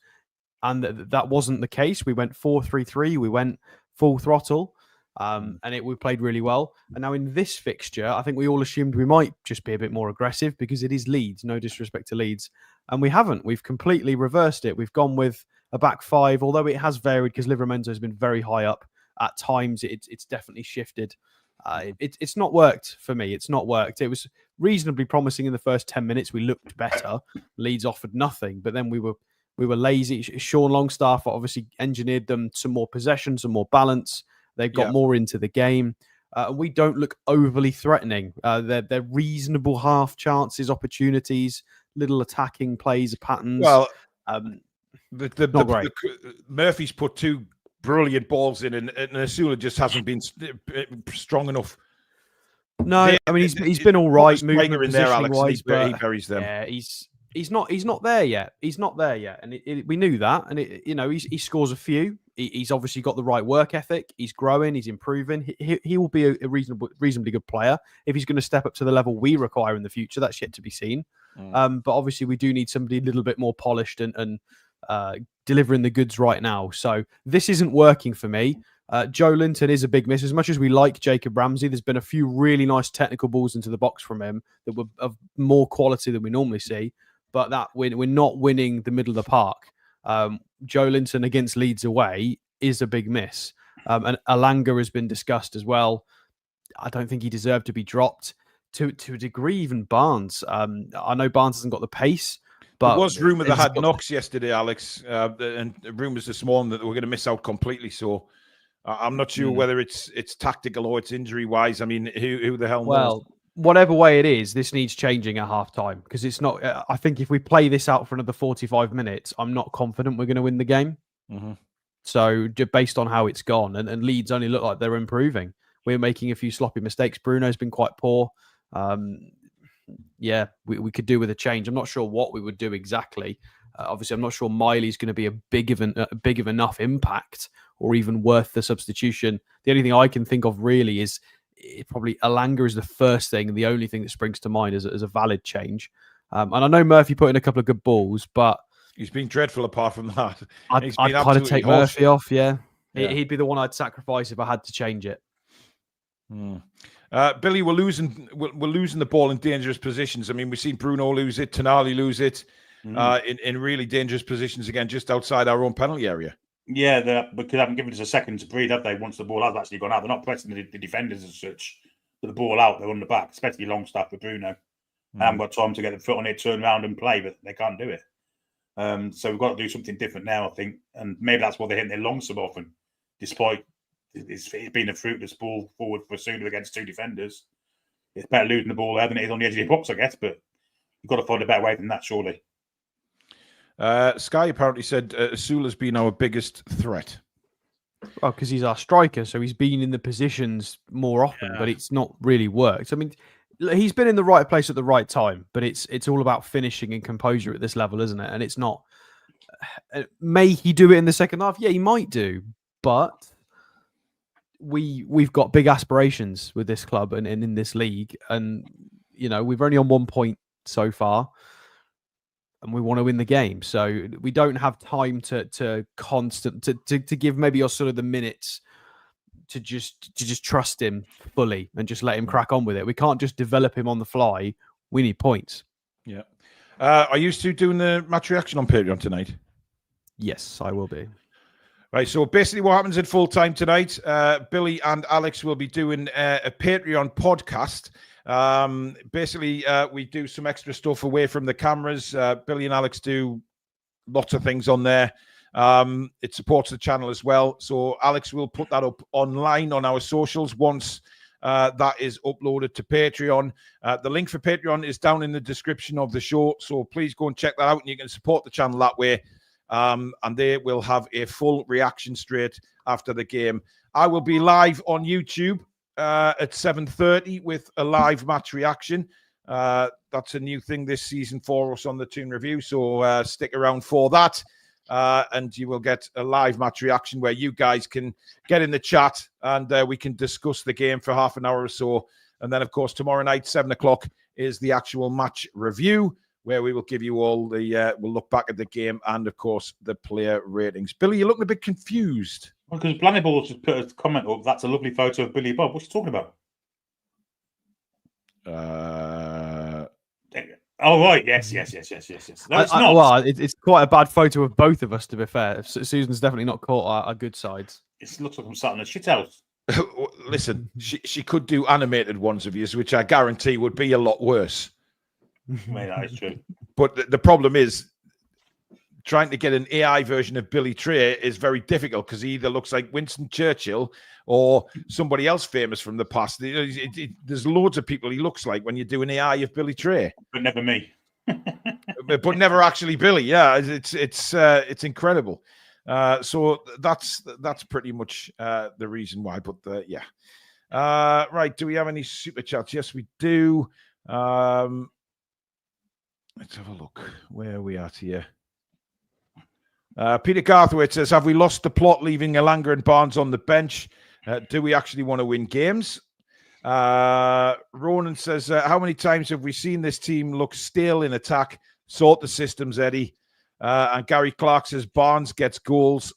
S4: And that wasn't the case. We went 4-3-3. We went full throttle. And we played really well. And now in this fixture, I think we all assumed we might just be a bit more aggressive because it is Leeds. No disrespect to Leeds. And we haven't. We've completely reversed it. We've gone with a back five, although it has varied because Livramento has been very high up. At times, it's definitely shifted. It's not worked for me. It's not worked. It was reasonably promising in the first 10 minutes. We looked better. Leeds offered nothing, but then we were lazy. Sean Longstaff obviously engineered them some more possession, some more balance. They got more into the game. We don't look overly threatening. They're reasonable half chances, opportunities, little attacking plays, patterns.
S1: Well,
S4: not great.
S1: Murphy's put two brilliant balls in, and Asula just hasn't been strong enough.
S4: No, I mean he's been all right moving
S1: in there, Alex.
S4: Wise, but
S1: he buries them.
S4: Yeah, he's not there yet. He's not there yet, and we knew that. And he scores a few. He's obviously got the right work ethic. He's growing. He's improving. He will be a reasonably good player if he's going to step up to the level we require in the future. That's yet to be seen. But obviously we do need somebody a little bit more polished and delivering the goods right now. So this isn't working for me. Joe Linton is a big miss. As much as we like Jacob Ramsey, there's been a few really nice technical balls into the box from him that were of more quality than we normally see. But that we're not winning the middle of the park. Joe Linton against Leeds away is a big miss. And Elanga has been discussed as well. I don't think he deserved to be dropped. To a degree, even Barnes. I know Barnes hasn't got the pace. But
S1: there was rumour that had knocks yesterday, Alex, and rumours this morning that we're going to miss out completely. So I'm not sure whether it's tactical or it's injury wise. I mean, who the hell knows?
S4: Well, whatever way it is, this needs changing at half time because it's not. I think if we play this out for another 45 minutes, I'm not confident we're going to win the game. So just based on how it's gone, and Leeds only look like they're improving. We're making a few sloppy mistakes. Bruno's been quite poor. We could do with a change. I'm not sure what we would do exactly. Obviously, I'm not sure Miley's going to be a big of enough impact or even worth the substitution. The only thing I can think of really is probably Elanga is the first thing and the only thing that springs to mind as a valid change. And I know Murphy put in a couple of good balls, but
S1: he's been dreadful apart from that.
S4: I'd kind of take Murphy off. Yeah. He'd be the one I'd sacrifice if I had to change it.
S1: Billy, we're losing the ball in dangerous positions. I mean, we've seen Bruno lose it, Tonali lose it in really dangerous positions again, just outside our own penalty area.
S2: Yeah, because they haven't given us a second to breathe, have they? Once the ball has actually gone out, they're not pressing the defenders as such. But the ball out, they're on the back, especially Longstaff with Bruno. They haven't got time to get the foot on it, turn around and play, but they can't do it. So we've got to do something different now, I think. And maybe that's why they're hitting their long so often, despite it's been a fruitless ball forward for Sulu against two defenders. It's better losing the ball there than it is on the edge of the box, I guess. But you've got to find a better way than that, surely.
S1: Sky apparently said Asula's been our biggest threat.
S4: Well, because he's our striker, so he's been in the positions more often, but it's not really worked. I mean, he's been in the right place at the right time, but it's all about finishing and composure at this level, isn't it? And it's not. May he do it in the second half? Yeah, he might do, but we've got big aspirations with this club and in this league, and we're only on 1 point so far. And we want to win the game, so we don't have time to give maybe us sort of the minutes to just trust him fully and just let him crack on with it. We can't just develop him on the fly. We need points.
S1: Yeah. Are you still doing the match reaction on Patreon tonight?
S4: Yes, I will be.
S1: Right. So basically, what happens at full time tonight? Billy and Alex will be doing a Patreon podcast. Basically, we do some extra stuff away from the cameras. Billy and Alex do lots of things on there. It supports the channel as well. So Alex will put that up online on our socials once that is uploaded to Patreon. The link for Patreon is down in the description of the show. So please go and check that out, and you can support the channel that way. And they will have a full reaction straight after the game. I will be live on YouTube at 7:30 with a live match reaction. That's a new thing this season for us on the Toon Review, so stick around for that, and you will get a live match reaction where you guys can get in the chat and we can discuss the game for half an hour or so. And then, of course, tomorrow night, 7 o'clock, is the actual match review, where we will give you all the, we'll look back at the game and, of course, the player ratings. Billy, you're looking a bit confused.
S2: Well, because Blannyballs just put a comment up, that's a lovely photo of Billy Bob. What's he talking about? Oh, right. Yes. No, it's not.
S4: Well, it's quite a bad photo of both of us, to be fair. Susan's definitely not caught our good sides.
S2: It looks like I'm sat in a shithouse.
S1: Listen, she could do animated ones of yours, which I guarantee would be a lot worse.
S2: Maybe that is true.
S1: But the problem is, trying to get an AI version of Billy Trey is very difficult because he either looks like Winston Churchill or somebody else famous from the past. There's loads of people he looks like when you do an AI of Billy Trey,
S2: but never me.
S1: but never actually Billy. Yeah, it's incredible. So that's pretty much the reason why. But yeah, right. Do we have any super chats? Yes, we do. Let's have a look where we at here. Peter Garthwaite says, have we lost the plot leaving Elanga and Barnes on the bench? Do we actually want to win games? Ronan says, how many times have we seen this team look stale in attack? Sort the systems, Eddie. And Gary Clark says, Barnes gets goals.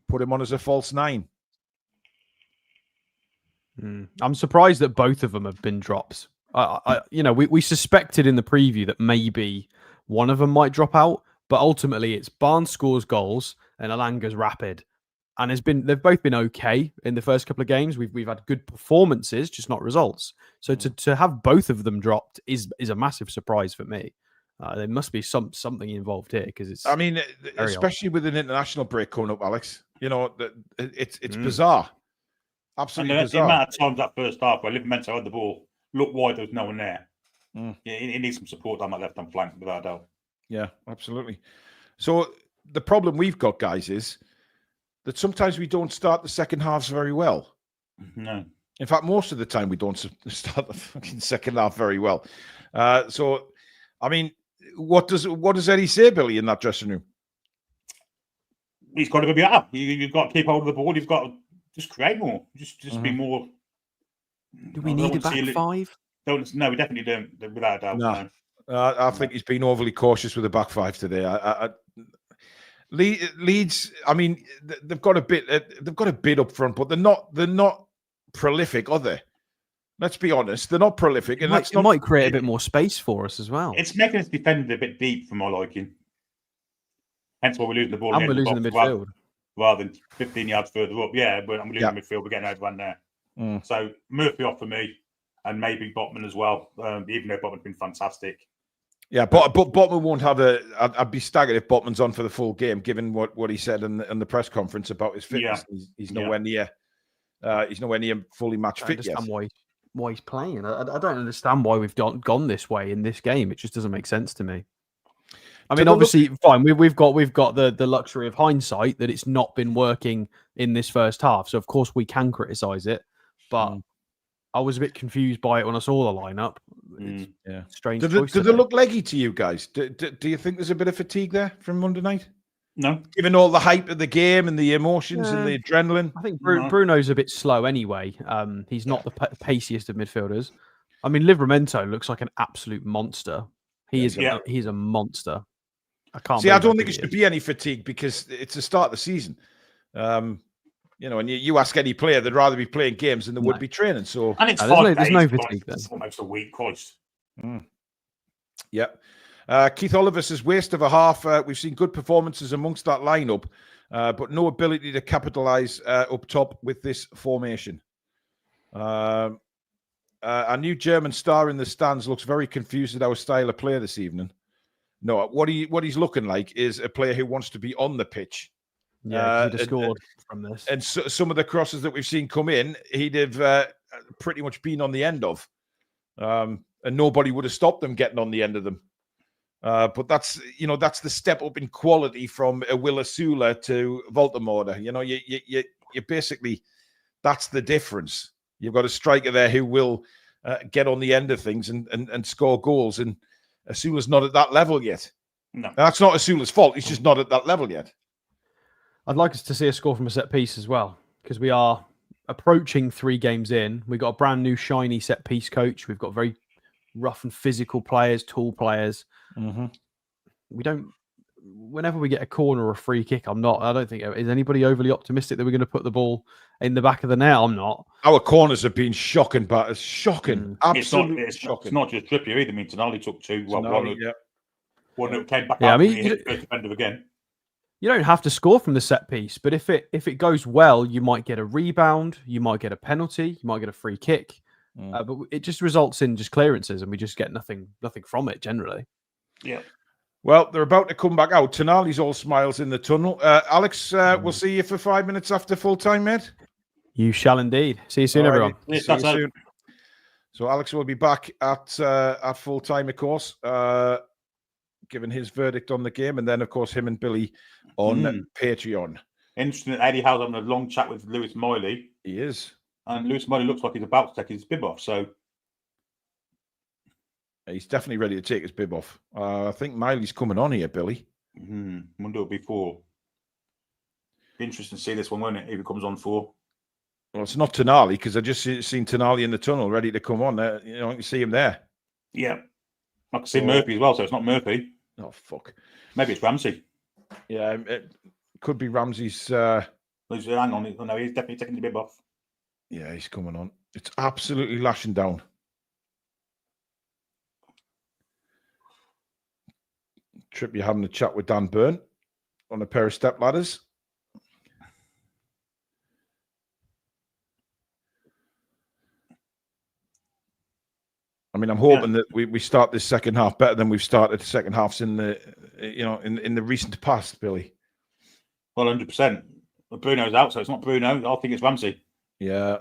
S1: Put him on as a false 9.
S4: I'm surprised that both of them have been drops. We suspected in the preview that maybe one of them might drop out, but ultimately it's Barnes scores goals and Elanga's rapid, and they've both been okay in the first couple of games. We've had good performances, just not results. So to have both of them dropped is a massive surprise for me. There must be something involved here because it's.
S1: I mean, especially with an international break coming up, Alex. It's bizarre. Absolutely bizarre.
S2: The amount of times that first half where Livramento had the ball, looked wide, there was no one there. Yeah, he needs some support on that left-hand flank, without a doubt.
S1: Yeah, absolutely. So the problem we've got, guys, is that sometimes we don't start the second halves very well.
S2: No.
S1: In fact, most of the time we don't start the fucking second half very well. So, I mean, what does Eddie say, Billy, in that dressing room?
S2: He's got to be better. You've got to keep hold of the ball. You've got to just create more. Just be more.
S4: Do we need a back five?
S2: No, we definitely don't, without a doubt.
S1: No. I think he's been overly cautious with the back five today. Leeds, I mean, they've got a bit up front, but they're not prolific, are they? Let's be honest, they're not prolific, and
S4: it might create a bit more space for us as well.
S2: It's making us defend a bit deep for my liking. Hence why we're losing the ball.
S4: And we're losing the midfield.
S2: Rather than 15 yards further up. Yeah, but I'm losing the midfield. We're getting overrun there. So Murphy off for me, and maybe Botman as well, even though Botman's been fantastic. Yeah,
S1: but Botman won't have I'd be staggered if Botman's on for the full game, given what he said in the press conference about his fitness. Yeah. He's nowhere near. He's nowhere near fully match fit yet.
S4: Why he's playing. I don't understand why we've gone this way in this game. It just doesn't make sense to me. I mean, obviously, fine. We've got the luxury of hindsight that it's not been working in this first half. So of course we can criticise it, but I was a bit confused by it when I saw the lineup. It's strange.
S1: Did they look leggy to you guys? Do you think there's a bit of fatigue there from Monday night?
S2: No,
S1: given all the hype of the game and the emotions and the adrenaline.
S4: I think Bruno's a bit slow anyway. He's not the paciest of midfielders. I mean, Livramento looks like an absolute monster. He's a monster. I can't.
S1: See, I don't think it should be any fatigue because it's the start of the season. You know, and you ask any player, they'd rather be playing games than they would be training. So,
S2: and it's
S4: there's no fatigue then.
S2: It's almost a week, Christ.
S1: Yeah. Keith Oliver says, waste of a half. We've seen good performances amongst that lineup, but no ability to capitalise up top with this formation. Our new German star in the stands looks very confused at our style of play this evening. No, what he's looking like is a player who wants to be on the pitch.
S4: Yeah, he'd have scored from this.
S1: And so, some of the crosses that we've seen come in, he'd have pretty much been on the end of. And nobody would have stopped them getting on the end of them. But that's the step up in quality from a Will Asula to Voltemorda. You know, you basically, that's the difference. You've got a striker there who will get on the end of things and score goals. And Asula's not at that level yet. No. And that's not Asula's fault. He's just not at that level yet.
S4: I'd like us to see a score from a set piece as well, because we are approaching 3 games in. We've got a brand new shiny set piece coach. We've got very rough and physical players, tall players. We don't. Whenever we get a corner or a free kick, I don't think is anybody overly optimistic that we're going to put the ball in the back of the net. I'm not.
S1: Our corners have been shocking, but it's shocking. Absolutely shocking.
S2: It's not just Trippier either. I mean, Tonali took 2. One that came back.
S4: Yeah,
S2: I mean, hit the defender again.
S4: You don't have to score from the set piece, but if it goes well, you might get a rebound, you might get a penalty, you might get a free kick, but it just results in just clearances, and we just get nothing from it generally.
S2: Yeah.
S1: Well, they're about to come back out. Tonali's all smiles in the tunnel. Alex, we'll see you for 5 minutes after full time, mate.
S4: You shall indeed. See you soon, everyone.
S1: See you soon. So Alex will be back at full time, of course, giving his verdict on the game, and then of course him and Billy on Patreon.
S2: Interesting that Eddie Howe's having a long chat with Lewis Miley.
S1: He is,
S2: and Lewis Miley looks like he's about to take his bib off. So
S1: he's definitely ready to take his bib off. I think Miley's coming on here, Billy.
S2: Wonder it'll be 4. Be interesting to see this one, won't it? If it comes on 4.
S1: Well, it's not Tonali because I just seen Tonali in the tunnel ready to come on. You know, you can see him there.
S2: Yeah, I can see Murphy as well. So it's not Murphy.
S1: Oh fuck!
S2: Maybe it's Ramsey.
S1: Yeah, it could be Ramsey's.
S2: Hang on, no, he's definitely taking the bib off.
S1: Yeah, he's coming on. It's absolutely lashing down. Trippier having a chat with Dan Burn on a pair of step ladders. I mean, I'm hoping that we start this second half better than we've started the second halves in the recent past, Billy.
S2: Well, 100%. But Bruno's out, so it's not Bruno. I think it's Ramsey.
S1: Yeah,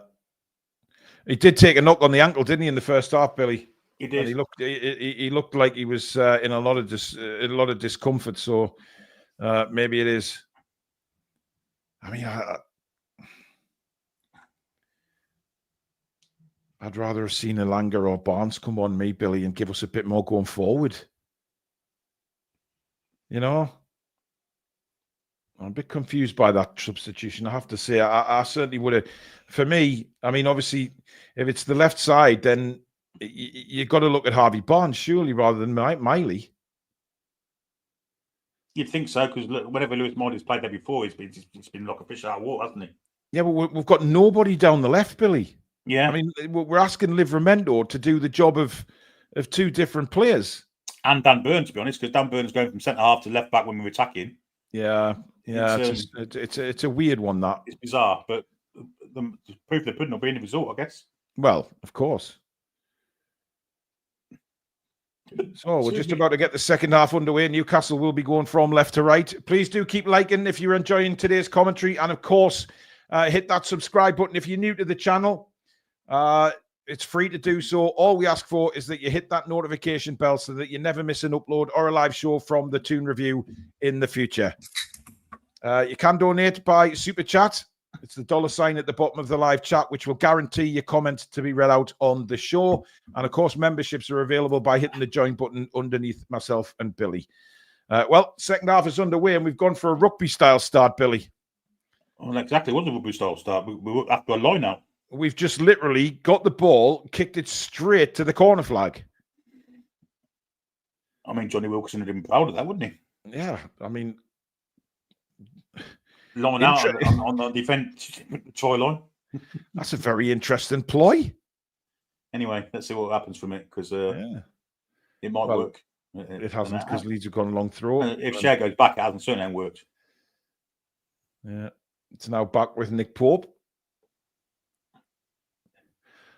S1: he did take a knock on the ankle, didn't he, in the first half, Billy?
S2: He did.
S1: And he looked like he was in a lot of discomfort. So maybe it is. I mean, I'd rather have seen Elanga or Barnes come on me, Billy, and give us a bit more going forward. You know, I'm a bit confused by that substitution. I have to say, I certainly would have. For me, I mean, obviously, if it's the left side, then you've got to look at Harvey Barnes, surely, rather than Miley.
S2: You'd think so, because whenever Lewis Miley's played there before, it's been like a fish out of water, hasn't he?
S1: Yeah, but we've got nobody down the left, Billy.
S2: Yeah.
S1: I mean, we're asking Livramento to do the job of 2 different players.
S2: And Dan Burn, to be honest, because Dan Burn's going from centre-half to left-back when we were attacking.
S1: Yeah. It's a weird one, that.
S2: It's bizarre, but the proof of the pudding will be in the result, I guess.
S1: Well, of course. So we're just about to get the second half underway. Newcastle will be going from left to right. Please do keep liking if you're enjoying today's commentary. And, of course, hit that subscribe button if you're new to the channel. It's free to do so. All we ask for is that you hit that notification bell so that you never miss an upload or a live show from the Toon Review in the future. You can donate by Super Chat. It's the $sign at the bottom of the live chat, which will guarantee your comment to be read out on the show. And of course, memberships are available by hitting the join button underneath myself and Billy. Well, second half is underway, and we've gone for a rugby-style start, Billy.
S2: Well, exactly. What was a rugby-style start? We were after a line out.
S1: We've just literally got the ball, kicked it straight to the corner flag.
S2: I mean, Johnny Wilkinson would have been proud of that, wouldn't he?
S1: Yeah, I mean...
S2: Line out on the defence try line.
S1: That's a very interesting ploy.
S2: Anyway, let's see what happens from it, because it might work.
S1: It hasn't, because Leeds have gone a long throw.
S2: If Shea goes back, it hasn't certainly worked.
S1: Yeah, it's now back with Nick Pope.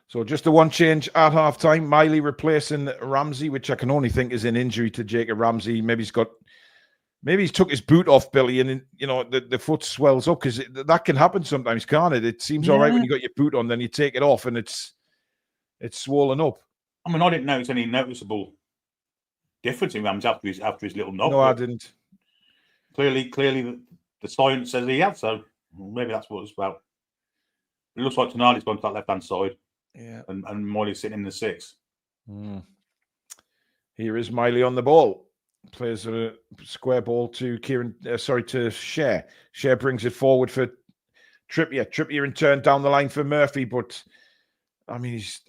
S1: So just the one change at half-time. Miley replacing Ramsey, which I can only think is an injury to Jacob Ramsey. Maybe he's took his boot off, Billy, and the foot swells up, because that can happen sometimes, can't it? It seems all right when you got your boot on, then you take it off and it's swollen up.
S2: I mean, I didn't notice any noticeable difference in Ramsey after his little knock.
S1: No, I didn't.
S2: Clearly, the science says he had, so maybe that's what it's about. It looks like Tonali's gone to that left-hand side.
S1: Yeah.
S2: And Miley's sitting in the 6.
S1: Here is Miley on the ball. Plays a square ball to to Shea. Shea brings it forward for Trippier. Trippier in turn down the line for Murphy, but I mean, it's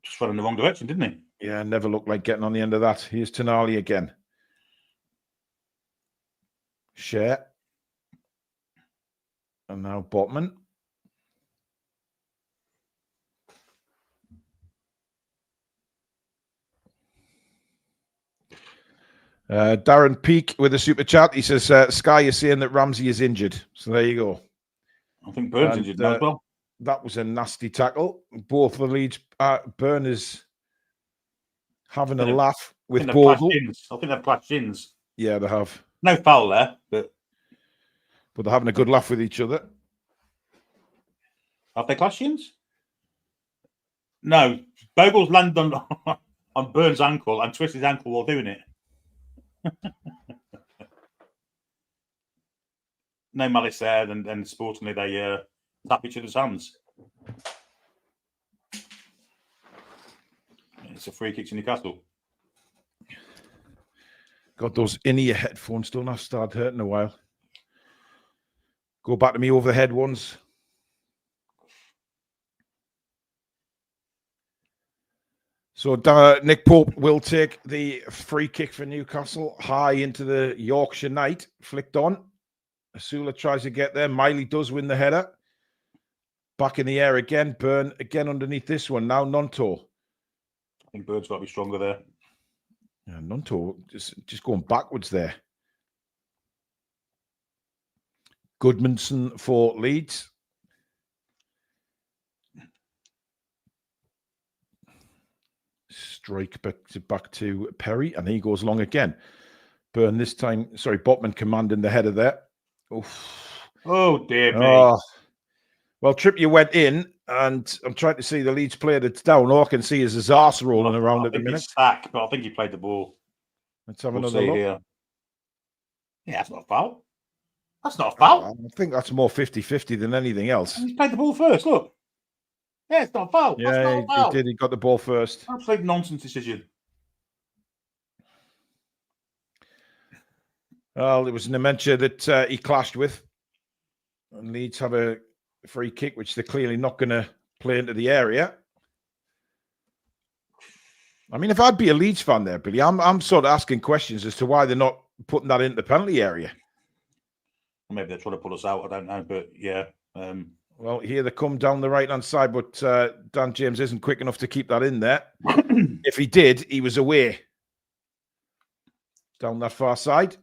S2: just run in the wrong direction, didn't he?
S1: Yeah, never looked like getting on the end of that. Here's Tonali again. Shea. And now Botman. Darren Peake with a super chat. He says, Sky is saying that Ramsey is injured. So there you go.
S2: I think Burns injured now as well.
S1: That was a nasty tackle. Both the Leeds. Burn is having a laugh with Bogle.
S2: I think they've clashed shins.
S1: Yeah, they have.
S2: No foul there, but
S1: they're having a good laugh with each other.
S2: Have they clashed shins? No. Bogle's landed on Burns' ankle and twisted his ankle while doing it. No malice there, and sportingly they tap each other's hands. It's a free kick to Newcastle.
S1: God, those in-ear headphones don't have started hurting a while. Go back to me over the head ones. So Nick Pope will take the free kick for Newcastle high into the Yorkshire night. Flicked on. Asula tries to get there. Miley does win the header. Back in the air again. Burn again underneath this one. Now Nonto.
S2: I think Bird's got to be stronger there.
S1: Yeah, Nonto just going backwards there. Goodmanson for Leeds. Strike back to Perry, and he goes long again. Burn this time. Sorry, Botman commanding the header there. Oof.
S2: Oh, dear me.
S1: Well, Trippier went in, and I'm trying to see the Leeds player that's down. All I can see is his arse rolling around at the minute.
S2: Sack, but I think he played the ball.
S1: Let's have another look. Here.
S2: Yeah, that's not a foul. That's not a foul.
S1: I think that's more 50-50 than anything else.
S2: He played the ball first, look. Yeah, it's not a foul.
S1: Yeah, he did. He got the ball first.
S2: Absolute nonsense decision.
S1: Well, it was Nementia that he clashed with. And Leeds have a free kick, which they're clearly not going to play into the area. I mean, if I'd be a Leeds fan there, Billy, I'm sort of asking questions as to why they're not putting that into the penalty area.
S2: Maybe they're trying to pull us out. I don't know, but yeah.
S1: Well, here they come down the right-hand side, but Dan James isn't quick enough to keep that in there. If he did, he was away. Down that far side.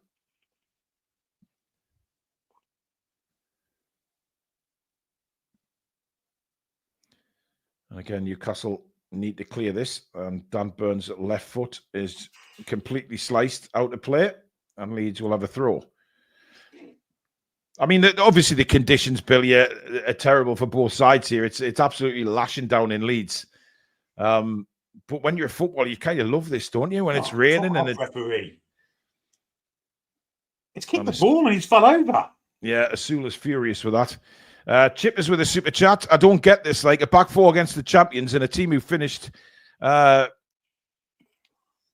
S1: And again, Newcastle need to clear this. And Dan Burns' left foot is completely sliced out of play. And Leeds will have a throw. I mean, obviously the conditions, Billy, are terrible for both sides here. It's absolutely lashing down in Leeds. But when you're a footballer, you kind of love this, don't you? When it's raining and
S2: referee. It's kicked the ball and he's fell over.
S1: Yeah, Asula's furious with that. Chippers with a super chat. I don't get this. Like a back four against the champions and a team who finished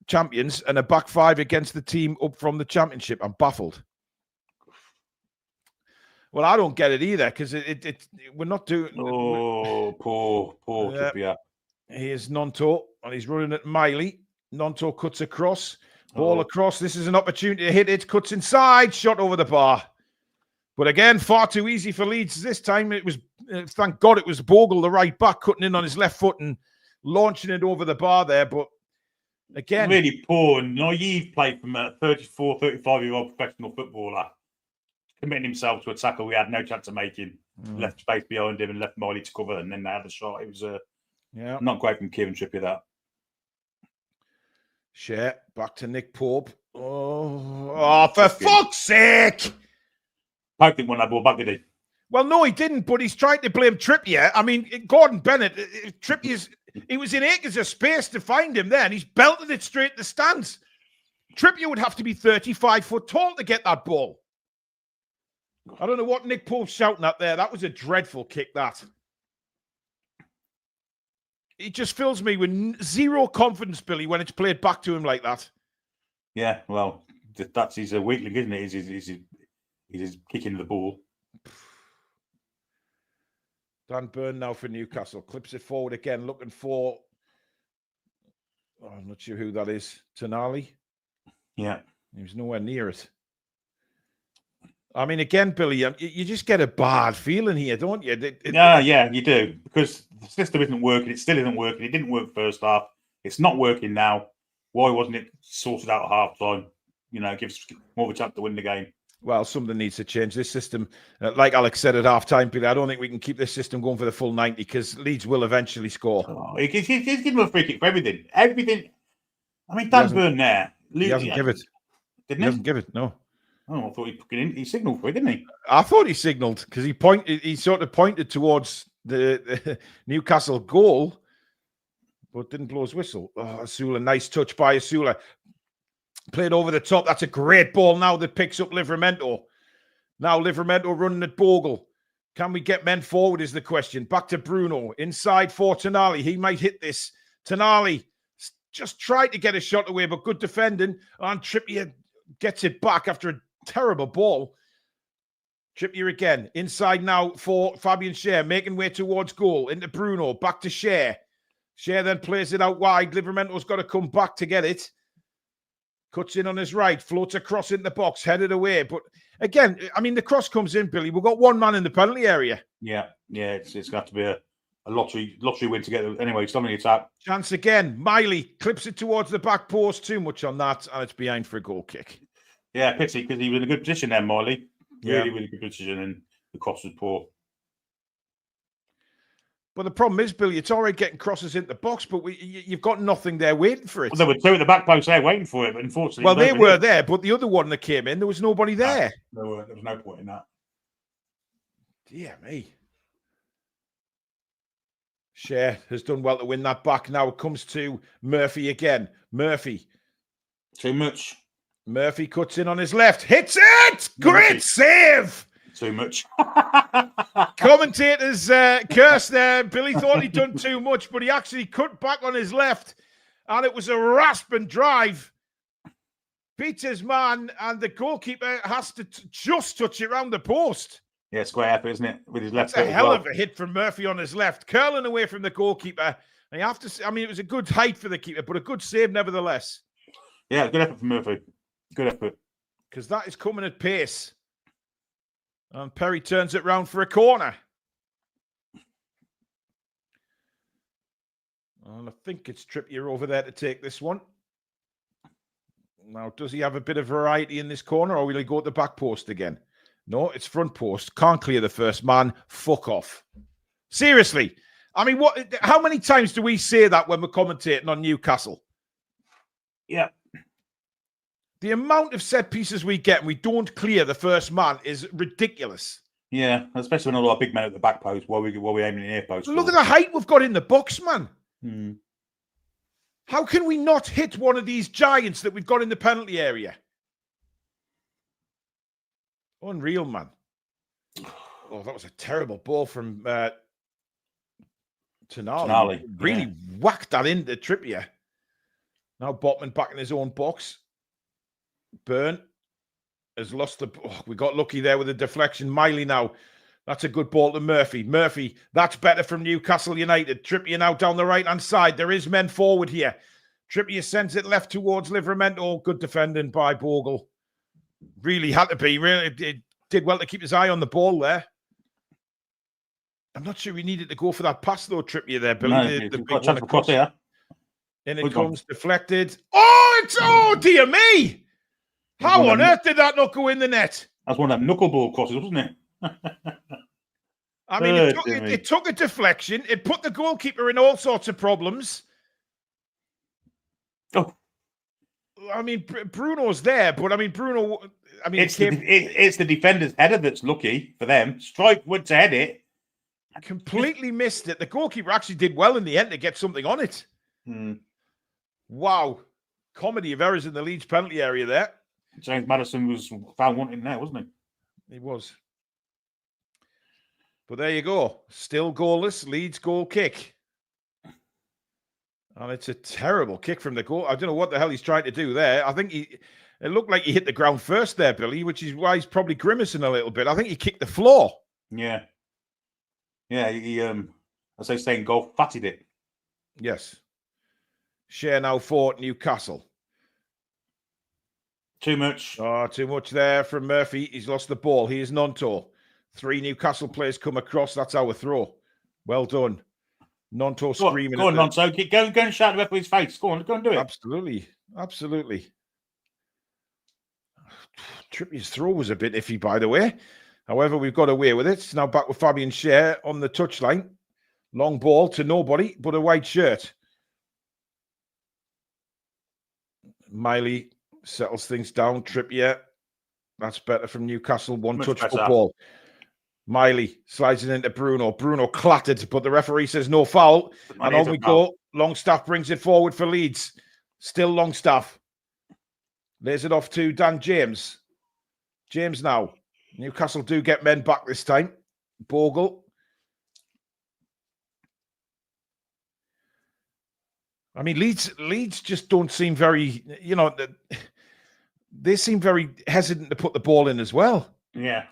S1: champions and a back five against the team up from the championship. I'm baffled. Well, I don't get it either because we're not doing.
S2: Oh, poor Trippier.
S1: Here's Nonto and he's running at Miley. Nonto cuts across. Ball across. This is an opportunity to hit it. Cuts inside. Shot over the bar. But again, far too easy for Leeds. This time it was, thank God it was Bogle, the right back, cutting in on his left foot and launching it over the bar there. But again,
S2: really poor and naive play from a 34, 35-year-old professional footballer. Committing himself to a tackle we had no chance of making. Left space behind him and left Miley to cover, and then they had a shot. It was not great from Kieran Trippier, that.
S1: Share back to Nick Pope. Oh, for fuck's sake!
S2: Pope didn't want that ball back, did he?
S1: Well, no, he didn't, but he's trying to blame Trippier. I mean, Gordon Bennett, he was in acres of space to find him there, and he's belted it straight to the stands. Trippier would have to be 35 foot tall to get that ball. I don't know what Nick Pope's shouting at there. That was a dreadful kick, that. It just fills me with zero confidence, Billy, when it's played back to him like that.
S2: Yeah, well, he's a weakling, isn't it? He's kicking the ball.
S1: Dan Burn now for Newcastle. Clips it forward again, looking for... Oh, I'm not sure who that is. Tonali?
S2: Yeah.
S1: He was nowhere near it. I mean, again, Billy, you just get a bad feeling here, don't you?
S2: Yeah, you do. Because the system isn't working. It still isn't working. It didn't work first half. It's not working now. Why wasn't it sorted out at half time? You know, it gives more of a chance to win the game. Well,
S1: something needs to change. This system, like Alex said at half time, Billy, I don't think we can keep this system going for the full 90 because Leeds will eventually score.
S2: He's giving him a free kick for everything. Everything. I mean, Dan Burn there.
S1: He hasn't give it.
S2: Didn't he?
S1: He hasn't give it, no.
S2: Oh, I thought he signalled for it, didn't he?
S1: I thought he signalled because he sort of pointed towards the Newcastle goal, but didn't blow his whistle. Oh, Asula, nice touch by Asula. Played over the top. That's a great ball now that picks up Livramento. Now Livramento running at Bogle. Can we get men forward is the question. Back to Bruno. Inside for Tonali. He might hit this. Tonali just tried to get a shot away, but good defending. And Trippier gets it back after a terrible ball. Trippier again. Inside now for Fabian Schär. Making way towards goal. Into Bruno. Back to Schär. Schär then plays it out wide. Livramento's got to come back to get it. Cuts in on his right. Floats across in the box. Headed away. But again, I mean, the cross comes in, Billy. We've got one man in the penalty area.
S2: Yeah. It's got to be a lottery win to get it. Anyway, still on the attack.
S1: Chance again. Miley clips it towards the back post. Too much on that. And it's behind for a goal kick.
S2: Yeah, pity because he was in a good position there, Miley. Really good position, and the cross was poor.
S1: But the problem is, Billy, it's all right getting crosses into the box, but you've got nothing there waiting for it.
S2: Well, there were two at the back post there waiting for it, but unfortunately...
S1: Well, they were there, but the other one that came in, there was nobody there.
S2: There was no point in that.
S1: Dear me. Schär has done well to win that back. Now it comes to Murphy again. Murphy.
S2: Too much.
S1: Murphy cuts in on his left. Hits it! Great save!
S2: Too much.
S1: Commentators cursed there. Billy thought he'd done too much, but he actually cut back on his left, and it was a rasping drive. Beats his man, and the goalkeeper has to just touch it round the post.
S2: Yeah, square effort, isn't it? With his left
S1: foot. That's a hell of a hit from Murphy on his left, curling away from the goalkeeper. And you have to say, I mean, it was a good height for the keeper, but a good save nevertheless.
S2: Yeah, good effort from Murphy. Good effort.
S1: Because that is coming at pace. And Perry turns it round for a corner. And I think it's Trippier over there to take this one. Now, does he have a bit of variety in this corner, or will he go at the back post again? No, it's front post. Can't clear the first man. Fuck off. Seriously. I mean, how many times do we say that when we're commentating on Newcastle?
S2: Yeah.
S1: The amount of set pieces we get and we don't clear the first man is ridiculous.
S2: Yeah, especially when all our big men at the back post while we're aiming in near post.
S1: Look at the height we've got in the box, man.
S2: Hmm.
S1: How can we not hit one of these giants that we've got in the penalty area? Unreal, man. Oh, that was a terrible ball from Tonali. Really whacked that into Trippier. Now Botman back in his own box. Burn has lost the... Oh, we got lucky there with the deflection. Miley now. That's a good ball to Murphy. Murphy, that's better from Newcastle United. Trippier now down the right-hand side. There is men forward here. Trippier sends it left towards Livramento. Good defending by Bogle. Really had to be. Really it did well to keep his eye on the ball there. I'm not sure we needed to go for that pass, though, Trippier there, Billy.
S2: No,
S1: the big one
S2: across here.
S1: And it comes deflected. Oh, dear me. How on earth did that not go in the net?
S2: That's one of them knuckleball crosses, wasn't it?
S1: I mean, it took a deflection. It put the goalkeeper in all sorts of problems.
S2: Oh.
S1: I mean, Bruno's there, but I mean, Bruno... I mean,
S2: it's the defender's header that's lucky for them. Strike went to head it.
S1: Completely missed it. The goalkeeper actually did well in the end to get something on it. Wow. Comedy of errors in the Leeds penalty area there.
S2: James Maddison was found wanting there, wasn't he?
S1: He was. But there you go. Still goalless. Leeds goal kick. And it's a terrible kick from the goal. I don't know what the hell he's trying to do there. I think it looked like he hit the ground first there, Billy, which is why he's probably grimacing a little bit. I think he kicked the floor.
S2: Yeah. Yeah, he as they say in golf, fatted it.
S1: Yes. Share now for Newcastle.
S2: Too much.
S1: Oh, too much there from Murphy. He's lost the ball. He is Nonto. 3 Newcastle players come across. That's our throw. Well done. Nonto screaming.
S2: Go on, Nonto. Go and shout the referee's face. Go on and do it.
S1: Absolutely. Absolutely. Trippier's throw was a bit iffy, by the way. However, we've got away with it. It's now back with Fabian Schär on the touchline. Long ball to nobody but a white shirt. Miley settles things down. Trippier. That's better from Newcastle. One touch football. Miley slides it into Bruno. Bruno clattered, but the referee says no foul. And on we go. Longstaff brings it forward for Leeds. Still Longstaff. Lays it off to Dan James. James now. Newcastle do get men back this time. Bogle. I mean, Leeds just don't seem very, they seem very hesitant to put the ball in as well.
S2: Yeah.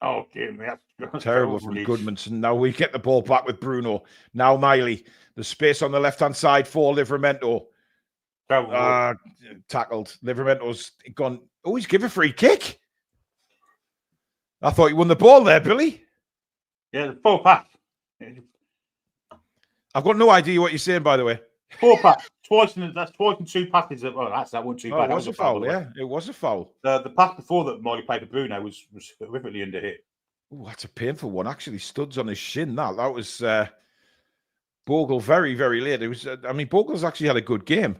S2: Oh, give me that's
S1: terrible from Goodmanson. Now we get the ball back with Bruno. Now Miley. The space on the left-hand side for Livramento. Tackled. Livramento's gone. Oh, he's given a free kick. I thought he won the ball there, Billy.
S2: Yeah, the full pass.
S1: I've got no idea what you're saying, by the way.
S2: 4 pass. That's twice in 2 passes. Well, that one 2
S1: pass. It was a foul, yeah. It was a foul.
S2: The pass before that Miley played to Bruno was horrifically under hit.
S1: Oh, that's a painful one. Actually, studs on his shin. That was Bogle very, very late. It was. I mean, Bogle's actually had a good game.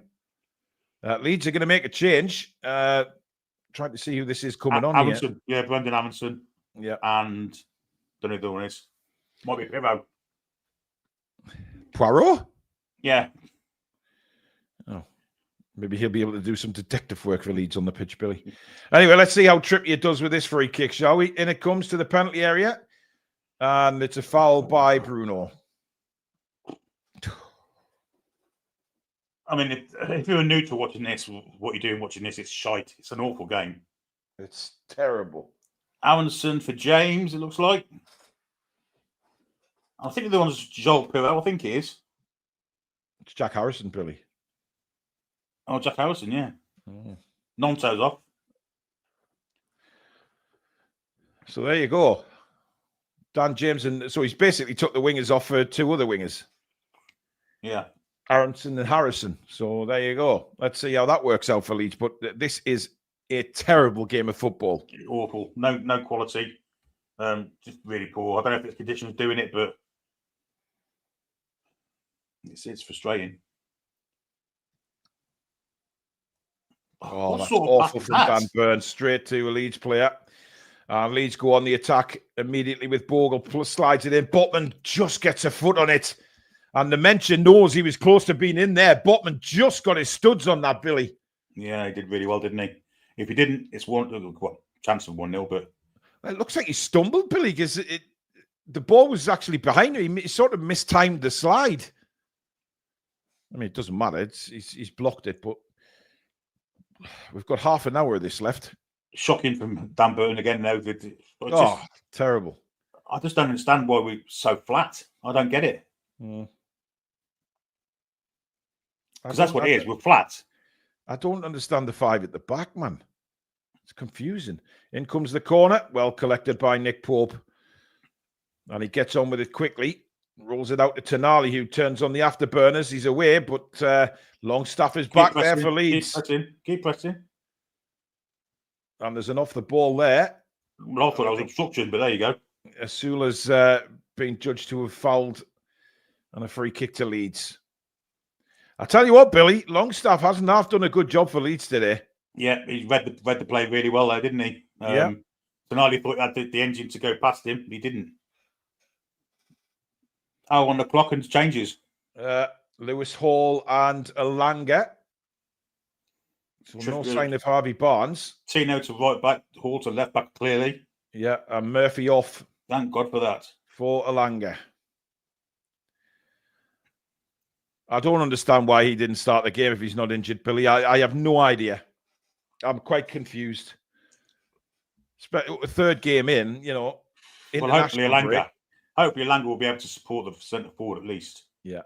S1: Leeds are going to make a change. Trying to see who this is coming on
S2: Amundsen.
S1: here.
S2: Yeah, Brendan Amundsen.
S1: Yeah.
S2: And don't know who the one is. Might be Pirro.
S1: Poirot?
S2: Yeah.
S1: Oh. Maybe he'll be able to do some detective work for Leeds on the pitch, Billy. Anyway, let's see how Trippier does with this free kick, shall we? In it comes to the penalty area. And it's a foul by Bruno.
S2: I mean, if you're new to watching this, what you're doing watching this, it's shite. It's an awful game.
S1: It's terrible.
S2: Amundsen for James, it looks like. I think the one's Joel Pirro, I think it is.
S1: It's Jack Harrison, Billy.
S2: Oh, Jack Harrison, yeah. Nonto's off.
S1: So there you go. Dan James, and so he's basically took the wingers off for 2 other wingers.
S2: Yeah.
S1: Aronson and Harrison. So there you go. Let's see how that works out for Leeds. But this is a terrible game of football.
S2: Awful. No quality. Just really poor. I don't know if it's conditions doing it, but it's frustrating.
S1: Oh,
S2: what
S1: that's
S2: sort of
S1: awful
S2: pass
S1: from
S2: is
S1: Dan
S2: that?
S1: Burn, straight to a Leeds player. Leeds go on the attack immediately with Bogle, plus slides it in. Botman just gets a foot on it. And the mention knows he was close to being in there. Botman just got his studs on that, Billy.
S2: Yeah, he did really well, didn't he? If he didn't, it's chance of 1-0, but
S1: It looks like he stumbled, Billy, because the ball was actually behind him. He sort of mistimed the slide. I mean, it doesn't matter. He's blocked it, but we've got half an hour of this left.
S2: shocking from Dan Burton again, though.
S1: Terrible.
S2: I just don't understand why we're so flat. I don't get it. Because that's what it is. We're flat.
S1: I don't understand the 5 at the back, man. It's confusing. In comes the corner. Well collected by Nick Pope. And he gets on with it quickly. Rolls it out to Tonali, who turns on the afterburners. He's away, but Longstaff is back there for Leeds.
S2: Keep pressing.
S1: And there's an off the ball there.
S2: Well, I thought I was obstruction, but there you go.
S1: Asula's been judged to have fouled and a free kick to Leeds. I tell you what, Billy, Longstaff hasn't half done a good job for Leeds today.
S2: Yeah, he read the play really well there, didn't he?
S1: Yeah.
S2: Tonali thought he had the engine to go past him, but he didn't. Oh, on the clock and changes.
S1: Lewis Hall and Elanga. So no sign of Harvey Barnes.
S2: Tino to right back, Hall to left back clearly.
S1: Yeah, and Murphy off.
S2: Thank God for that.
S1: For Elanga. I don't understand why he didn't start the game if he's not injured, Billy. I have no idea. I'm quite confused. Third game in, you know.
S2: Well, hopefully Elanga will be able to support the centre forward at least.
S1: Yeah.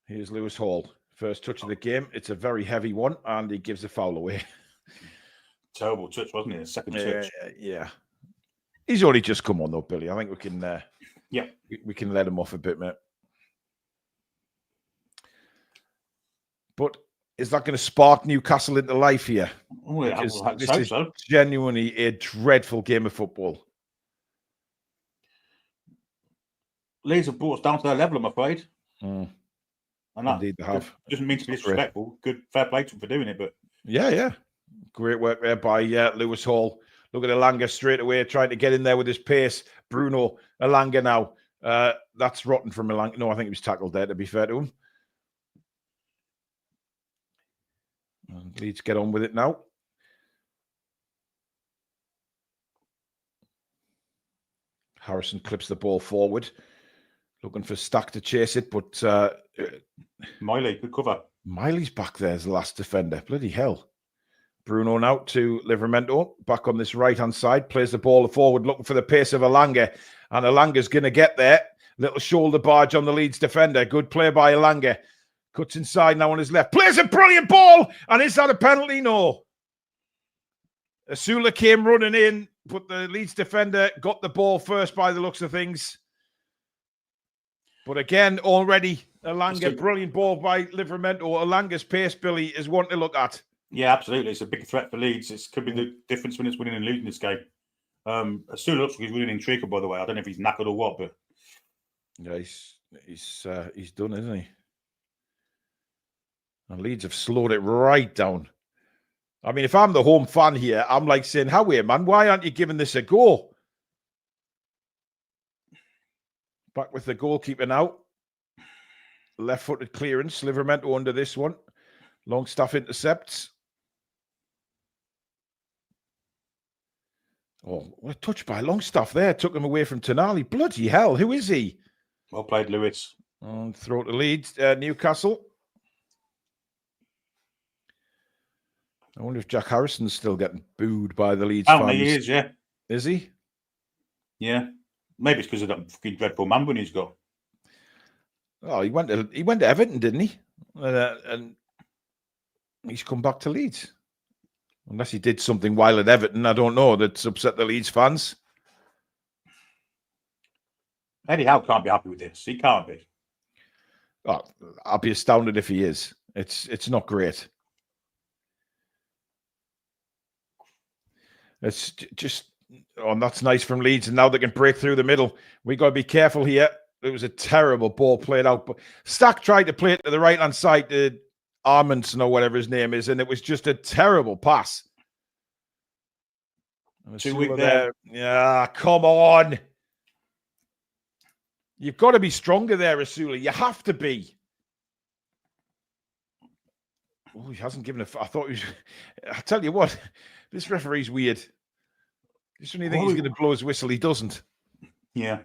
S1: Here's Lewis Hall. First touch of the game. It's a very heavy one, and he gives a foul away.
S2: Terrible touch, wasn't it? A second touch.
S1: Yeah. He's only just come on, though, Billy. I think we can...
S2: yeah,
S1: we can let him off a bit, mate. But is that going to spark Newcastle into life here?
S2: Oh, yeah,
S1: this is genuinely a dreadful game of football.
S2: Leeds have brought us down to their level, I'm afraid.
S1: And
S2: indeed, they have. Doesn't mean to be disrespectful. Good, fair play to them for doing it, but
S1: yeah, great work there by Lewis Hall. Look at Elanga straight away, trying to get in there with his pace. Bruno Elanga now. That's rotten from Elanga. No, I think he was tackled there, to be fair to him. And Leeds get on with it now. Harrison clips the ball forward. Looking for Stack to chase it, but...
S2: Miley, good cover.
S1: Miley's back there as the last defender. Bloody hell. Bruno now to Livramento, back on this right-hand side, plays the ball forward, looking for the pace of Elanga, and Elanga's going to get there. Little shoulder barge on the Leeds defender. Good play by Elanga. Cuts inside now on his left. Plays a brilliant ball, and is that a penalty? No. Asula came running in, but the Leeds defender got the ball first by the looks of things. But again, already, Elanga, brilliant ball by Livramento. Elanga's pace, Billy, is one to look at.
S2: Yeah, absolutely. It's a big threat for Leeds. It could be the difference when it's winning and losing this game. Asula looks like he's really intrigued, by the way. I don't know if he's knackered or what, but
S1: yeah, he's done, isn't he? And Leeds have slowed it right down. I mean, if I'm the home fan here, I'm like saying, "Howie, man, why aren't you giving this a go?" Back with the goalkeeper now. Left-footed clearance. Livramento under this one. Longstaff intercepts. Oh, what a touch by Longstaff there. Took him away from Tonali. Bloody hell, who is he?
S2: Well played, Lewis.
S1: And throw to Leeds, Newcastle. I wonder if Jack Harrison's still getting booed by the Leeds fans.
S2: He is, yeah.
S1: Is he?
S2: Yeah. Maybe it's because of that fucking dreadful man when he's got.
S1: Oh, he went to Everton, didn't he? And he's come back to Leeds. Unless he did something while at Everton, I don't know, that's upset the Leeds fans.
S2: Eddie Howe can't be happy with this. He can't be.
S1: Oh, I'll be astounded if he is. It's not great. It's just, and that's nice from Leeds. And now they can break through the middle. We got to be careful here. It was a terrible ball played out. But Stack tried to play it to the right-hand side to Armandson or whatever his name is, and it was just a terrible pass.
S2: Too weak there.
S1: Yeah, come on. You've got to be stronger there, Asula. You have to be. Oh, he hasn't given I thought he was. I tell you what, this referee's weird. Just when you think he's going to blow his whistle, he doesn't.
S2: Yeah.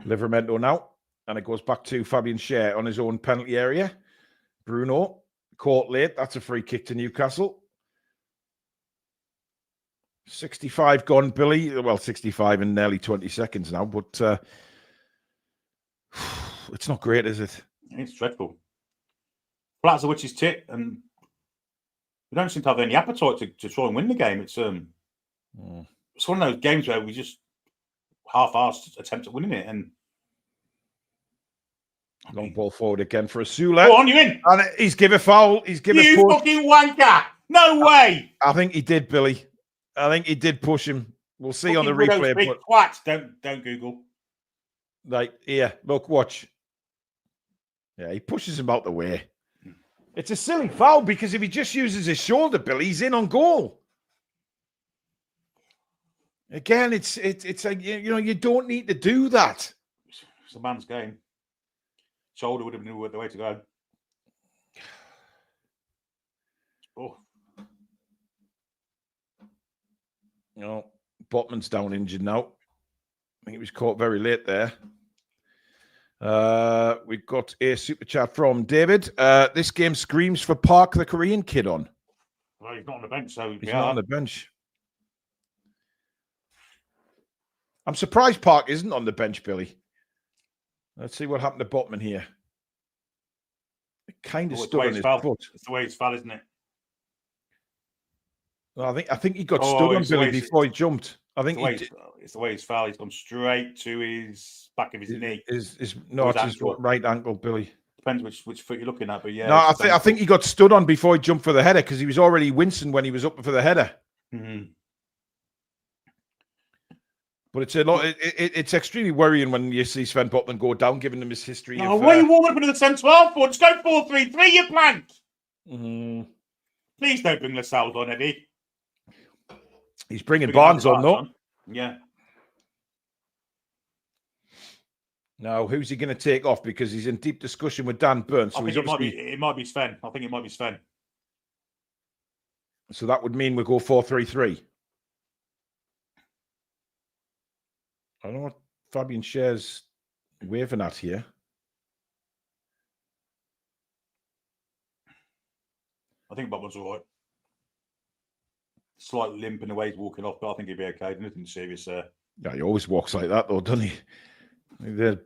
S1: Livramento now. And it goes back to Fabian Schär on his own penalty area. Bruno caught late. That's a free kick to Newcastle. 65 gone, Billy. Well, 65 in nearly 20 seconds now, but it's not great, is it?
S2: It's dreadful. Flat as a witch's tit, and we don't seem to have any appetite to try and win the game. It's it's one of those games where we just half-assed attempt at winning it, and
S1: long ball forward again for Asula.
S2: Go on, you're in.
S1: And he's given a foul. He's given
S2: you fucking wanker! No way!
S1: I think he did, Billy. I think he did push him. We'll see on the replay.
S2: Big twat. Don't Google.
S1: Like, yeah, look, watch. Yeah, he pushes him out the way. It's a silly foul because if he just uses his shoulder, Billy, he's in on goal. Again, it's like, you know, you don't need to do that.
S2: It's a man's game. Shoulder would have been the way to go. Oh.
S1: No, Botman's down injured now. I think he was caught very late there. We've got a super chat from David. This game screams for Park the Korean kid on.
S2: Well, he's not on the bench, so
S1: he's not on the bench. I'm surprised Park isn't on the bench, Billy. Let's see what happened to Botman here. It kind of stood on his foot.
S2: It's the way it's fell, isn't it?
S1: Well, I think he got stood on Billy before he jumped. I think
S2: it's the way he's foul. He's gone straight to his back of his knee.
S1: It's his right ankle, Billy.
S2: Depends which foot you're looking at, but yeah.
S1: No, I think he got stood on before he jumped for the header because he was already wincing when he was up for the header.
S2: Mm-hmm.
S1: But it's a lot. It's extremely worrying when you see Sven Botman go down, given him his history.
S2: Oh, what are you warming up into the centre half for? Just go 4-3-3, you plank.
S1: Mm-hmm.
S2: Please don't bring Lascelles on, Eddie.
S1: He's bringing Barnes on, though.
S2: Yeah.
S1: Now, who's he going to take off? Because he's in deep discussion with Dan Burns. So
S2: it might be Sven. I think it might be Sven.
S1: So that would mean we go 4-3-3. I don't know what Fabian Schär's waving at here.
S2: I think Botman's all right. Slight limp in the way he's walking off, but I think he'll be okay. Nothing serious there.
S1: Yeah, he always walks like that, though, doesn't he? They're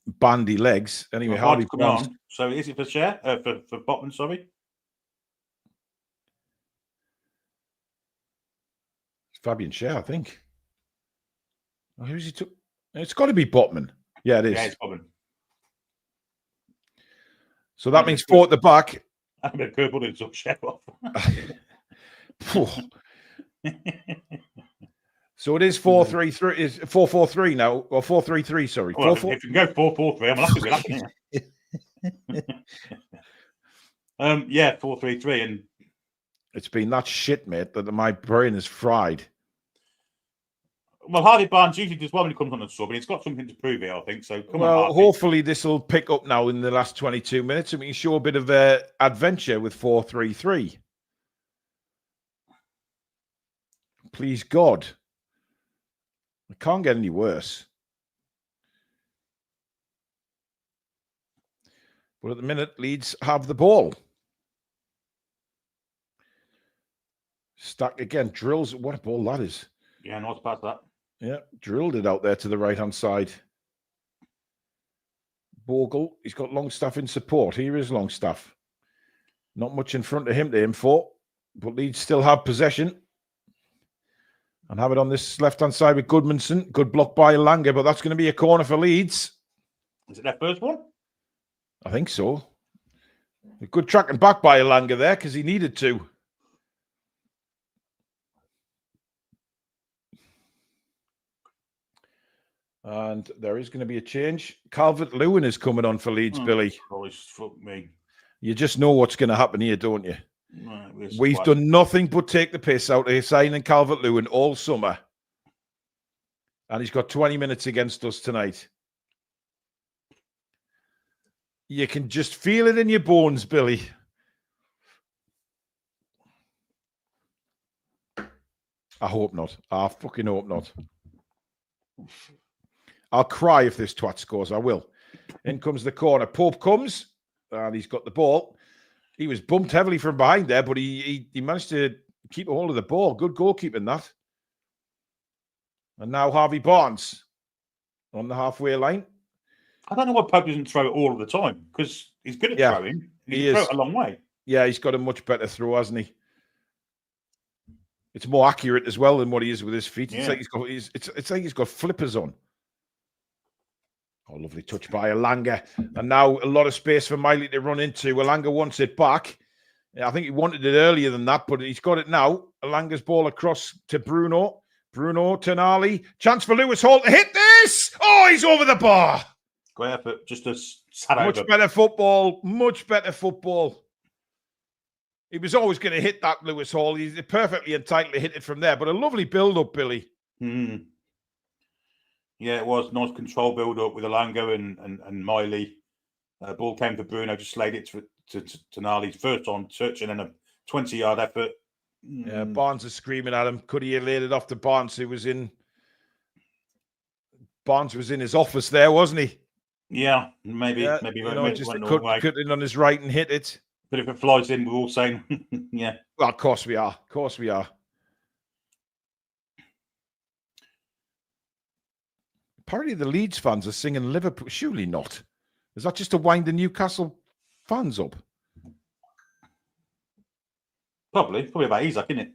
S1: bandy legs. Anyway,
S2: well,
S1: Harvey
S2: come on. So is it for Schär? For Botman, sorry?
S1: It's Fabian Schär, I think. Oh, who's he took? It's got to be Botman. Yeah, it is.
S2: Yeah, it's Botman.
S1: So that means 4 at the back.
S2: I'm a good one who took Schär off.
S1: So it is 4-3-3. Is 4-4-3 now, or 4-3-3? Sorry,
S2: well, if you can go 4-4-3, I'm happy with that. Yeah, 4-3-3, and
S1: it's been that shit, mate, that my brain is fried.
S2: Well, Hardy Barnes usually does well when he comes on the sub, and he's got something to prove here, I think. So,
S1: hopefully this will pick up now in the last 22 minutes, and we can show a bit of adventure with 4-3-3. Please God. It can't get any worse. But at the minute, Leeds have the ball. Stack again, drills. What a ball that is.
S2: Yeah, nice pass that.
S1: Yeah, drilled it out there to the right-hand side. Bogle, he's got Longstaff in support. Here is Longstaff. Not much in front of him to aim for, but Leeds still have possession. And have it on this left-hand side with Goodmanson. Good block by Elanga, but that's going to be a corner for Leeds.
S2: Is it their first one?
S1: I think so. A good tracking back by Elanga there because he needed to. And there is going to be a change. Calvert-Lewin is coming on for Leeds, Billy.
S2: Christ, fuck me.
S1: You just know what's going to happen here, don't you?
S2: Right,
S1: We've done nothing but take the piss out of signing Calvert-Lewin all summer. And he's got 20 minutes against us tonight. You can just feel it in your bones, Billy. I hope not. I fucking hope not. I'll cry if this twat scores. I will. In comes the corner. Pope comes, and he's got the ball. He was bumped heavily from behind there, but he managed to keep a hold of the ball. Good goalkeeping, that. And now Harvey Barnes on the halfway line.
S2: I don't know why Pope doesn't throw it all of the time, because he's good at throwing. He can throw it a long way. Yeah, he's got a much better throw, hasn't he? It's more accurate as well than what he is with his feet. It's like it's like he's got flippers on. Oh, lovely touch by Elanga. And now a lot of space for Miley to run into. Elanga wants it back. I think he wanted it earlier than that, but he's got it now. Elanga's ball across to Bruno. Bruno, Tonali. Chance for Lewis Hall to hit this. Oh, he's over the bar. Great effort. Just a
S1: much better football. Much better football. He was always going to hit that, Lewis Hall. He's perfectly entitled to hit it from there. But a lovely build-up, Billy.
S2: Mm. Yeah, it was. Nice control build-up with Elanga and Miley. Ball came for Bruno, just laid it to Tonali's first on touch, and then a 20-yard effort.
S1: Yeah, Barnes is screaming at him. Could he have laid it off to Barnes, who was in... Barnes was in his office there, wasn't he?
S2: Yeah, maybe.
S1: Yeah,
S2: maybe
S1: just cut in on his right and hit it.
S2: But if it flies in, we're all saying, yeah.
S1: Well, of course we are. Of course we are. Apparently the Leeds fans are singing Liverpool. Surely not. Is that just to wind the Newcastle fans up?
S2: Probably about Isaac, isn't it?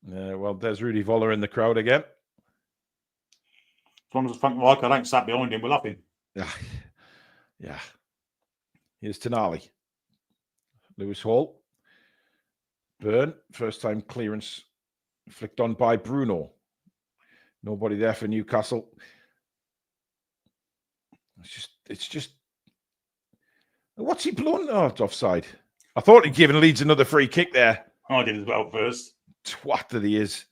S1: Yeah, well, there's Rudy Voller in the crowd again.
S2: As long as Frank Rijkaard ain't sat behind him, we're laughing.
S1: Yeah. Here's Tonali. Lewis Hall. Burn. First time clearance flicked on by Bruno. Nobody there for Newcastle. It's just. What's he blown? Oh, it's offside. I thought he'd given Leeds another free kick there.
S2: I did as well first.
S1: Twat that he is.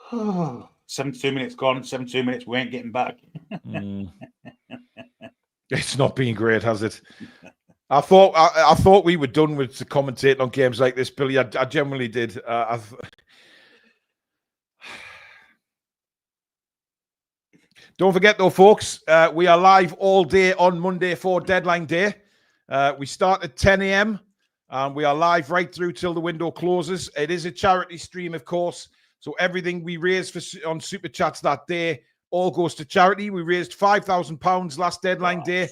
S2: Oh, 72 minutes gone, 72 minutes, we ain't getting back.
S1: It's not been great, has it? I thought we were done with commentating on games like this, Billy. I genuinely did. Don't forget, though, folks, we are live all day on Monday for Deadline Day. We start at 10 a.m. and we are live right through till the window closes. It is a charity stream, of course. So everything we raise on Super Chats that day all goes to charity. We raised £5,000 last Deadline Day.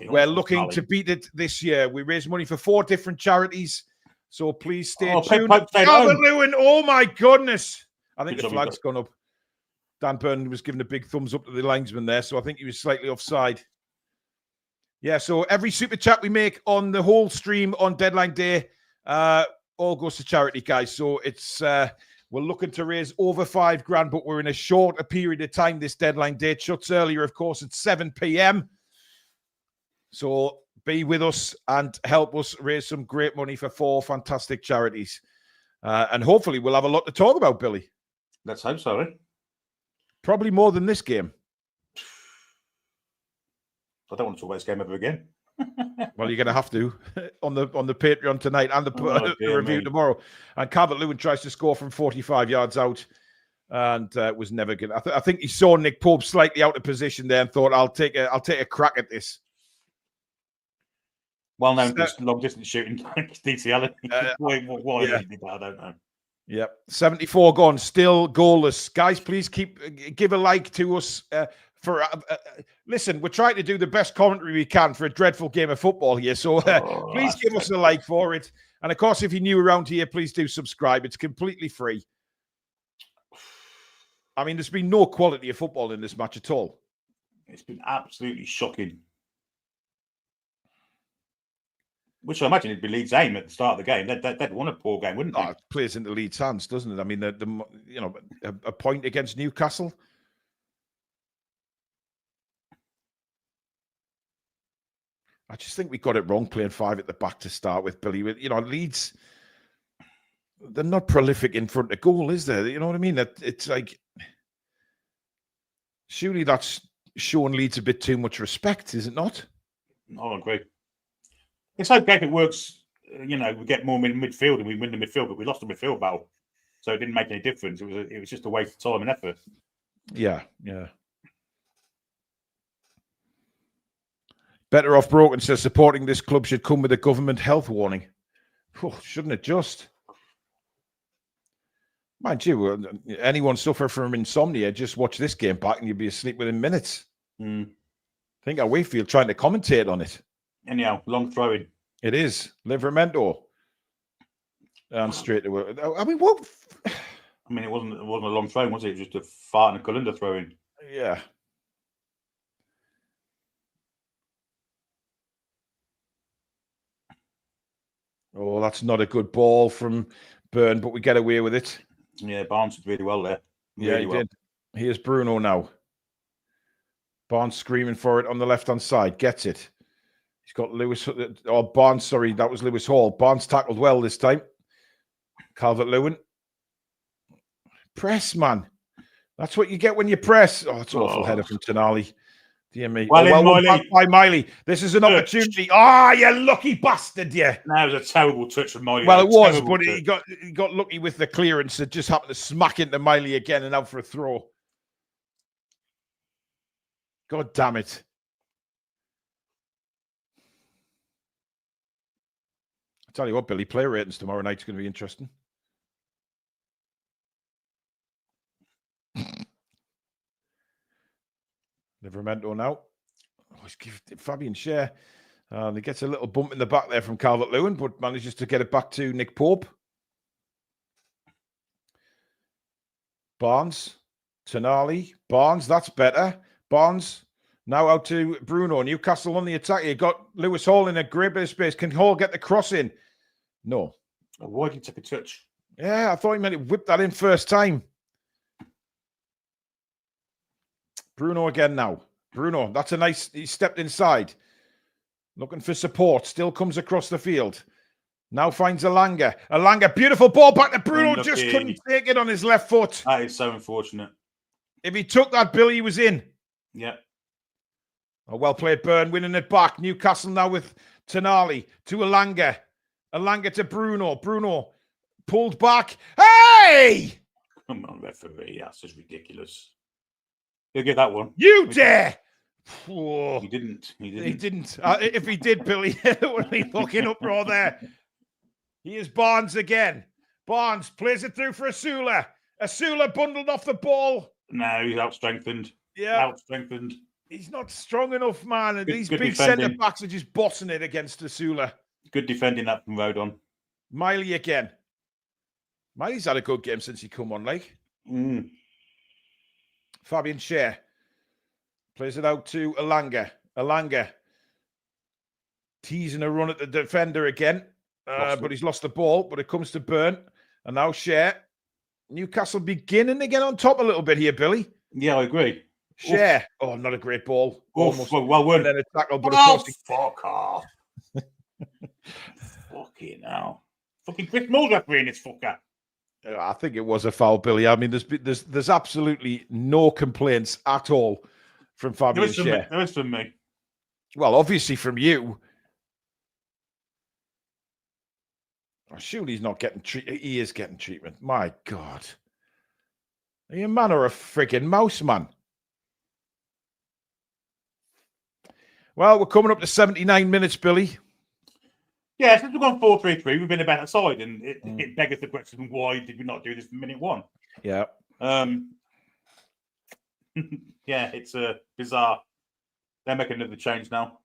S1: We're looking to beat it this year. We raised money for 4 different charities. So please stay tuned. Calvert-Lewin, oh my goodness. I think the flag's gone up. Dan Burn was giving a big thumbs up to the linesman there, so I think he was slightly offside. Yeah, so every Super Chat we make on the whole stream on Deadline Day all goes to charity, guys. So it's... we're looking to raise over $5,000, but we're in a shorter period of time. This Deadline Day shuts earlier, of course, at 7 p.m. So be with us and help us raise some great money for 4 fantastic charities. And hopefully we'll have a lot to talk about, Billy.
S2: Let's hope so, eh?
S1: Probably more than this game.
S2: I don't want to talk about this game ever again.
S1: Well, you're going to have to on the Patreon tonight and the review tomorrow. And Calvert-Lewin tries to score from 45 yards out and was never good. I think he saw Nick Pope slightly out of position there and thought, I'll take a crack at this.
S2: Well known long distance shooting, DCL. Why did he do that? I don't know.
S1: Yep, 74 gone, still goalless. Guys, please give a like to us. Listen, we're trying to do the best commentary we can for a dreadful game of football here. So please give us a like for it. And of course, if you're new around here, please do subscribe. It's completely free. I mean, there's been no quality of football in this match at all.
S2: It's been absolutely shocking. Which I imagine it'd be Leeds' aim at the start of the game. They'd want a poor game, wouldn't they?
S1: Oh, it plays into Leeds' hands, doesn't it? I mean, a point against Newcastle. I just think we got it wrong playing 5 at the back to start with, Billy. Leeds, they're not prolific in front of goal, is there? You know what I mean? It's like, surely that's showing Leeds a bit too much respect, is it not?
S2: I agree. It's okay if it works. We get more in midfield and we win the midfield, but we lost the midfield battle, so it didn't make any difference. It was just a waste of time and effort.
S1: Yeah. Better Off Broken says supporting this club should come with a government health warning. Oh, shouldn't it just? Mind you, anyone suffer from insomnia, just watch this game back and you'll be asleep within minutes. Think how we feel trying to commentate on it.
S2: Anyhow, long throwing.
S1: It is. Livermento. And straight away. I mean, what?
S2: I mean, it wasn't a long throw, was it? It was just a fart and a colander throwing.
S1: Yeah. Oh, that's not a good ball from Byrne, but we get away with it.
S2: Yeah, Barnes did really well there.
S1: He did. Here's Bruno now. Barnes screaming for it on the left-hand side. Gets it. He's got Lewis. Oh, Barnes, sorry, that was Lewis Hall. Barnes tackled well this time. Calvert-Lewin. Press, man. That's what you get when you press. Oh, it's awful header from Tonali. Dear me.
S2: Well,
S1: by Miley. This is an opportunity. Ah, you lucky bastard, yeah.
S2: That was a terrible touch from Miley.
S1: Well, it was, but he got lucky with the clearance. It just happened to smack into Miley again and out for a throw. God damn it. I tell you what, Billy, player ratings tomorrow night's going to be interesting. Livermento now. Oh, he's giving Fabian Schär. He gets a little bump in the back there from Calvert-Lewin, but manages to get it back to Nick Pope. Barnes. Tonali. Barnes, that's better. Barnes now out to Bruno. Newcastle on the attack. You got Lewis Hall in a great bit of space. Can Hall get the cross in? No.
S2: Why did he take a touch?
S1: Yeah, I thought he meant to whip that in first time. Bruno again now. Bruno, that's a nice... He stepped inside. Looking for support. Still comes across the field. Now finds Elanga. Elanga, beautiful ball back to Bruno.
S2: Unlucky.
S1: Just couldn't take it on his left foot.
S2: That is so unfortunate.
S1: If he took that, Billy, he was in.
S2: Yeah.
S1: A well played Byrne winning it back. Newcastle now with Tonali to Elanga. Elanga to Bruno. Bruno pulled back. Hey!
S2: Come on, referee. That's just ridiculous. He'll get that one.
S1: You dare! Whoa.
S2: He didn't.
S1: He didn't. If he did, Billy, it would be fucking uproar there. Here's Barnes again. Barnes plays it through for Asula. Asula bundled off the ball.
S2: No, he's out-strengthened.
S1: Yeah.
S2: Out-strengthened.
S1: He's not strong enough, man. And these
S2: good
S1: big
S2: defending.
S1: centre-backs are just bossing it against Asula.
S2: Good defending that from Rodon.
S1: Miley again. Miley's had a good game since he come on, like. Fabian Schär plays it out to Elanga. Elanga teasing a run at the defender again, but he's lost the ball. But it comes to Byrne, and now Schär. Newcastle beginning to get on top a little bit here, Billy.
S2: Yeah, I agree.
S1: Schär. Oh, not a great ball.
S2: Almost well won.
S1: And then a tackle, but of course
S2: fuck off. Fucking hell. Fucking Chris Mould refereeing this fucker.
S1: I think it was a foul, Billy. I mean, there's absolutely no complaints at all from Fabian Schär.
S2: There is from me.
S1: Well, obviously from you. Oh, surely he's not getting treatment. He is getting treatment. My God. Are you a man or a friggin' mouse, man? Well, we're coming up to 79 minutes, Billy.
S2: Yeah, since we've gone 4-3-3, we've been a better side, and it beggars the question: why did we not do this from minute one?
S1: Yeah.
S2: Yeah, it's bizarre. They're making another change now.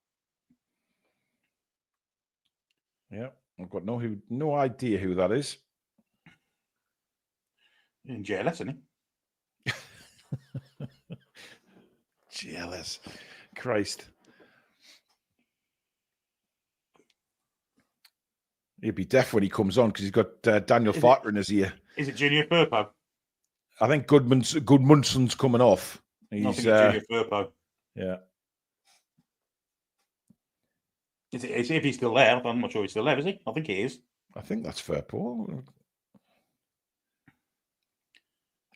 S1: Yeah, I've got no idea who that is.
S2: In JLS, isn't he?
S1: JLS. Christ. He'll be deaf when he comes on because he's got Daniel Farker in his ear.
S2: Is it Junior Firpo?
S1: I think Goodmanson's coming off.
S2: I think
S1: He's
S2: it's Junior Firpo.
S1: yeah.
S2: If he's still there, I'm not sure he's still there, is he? I think he is.
S1: I think that's Firpo.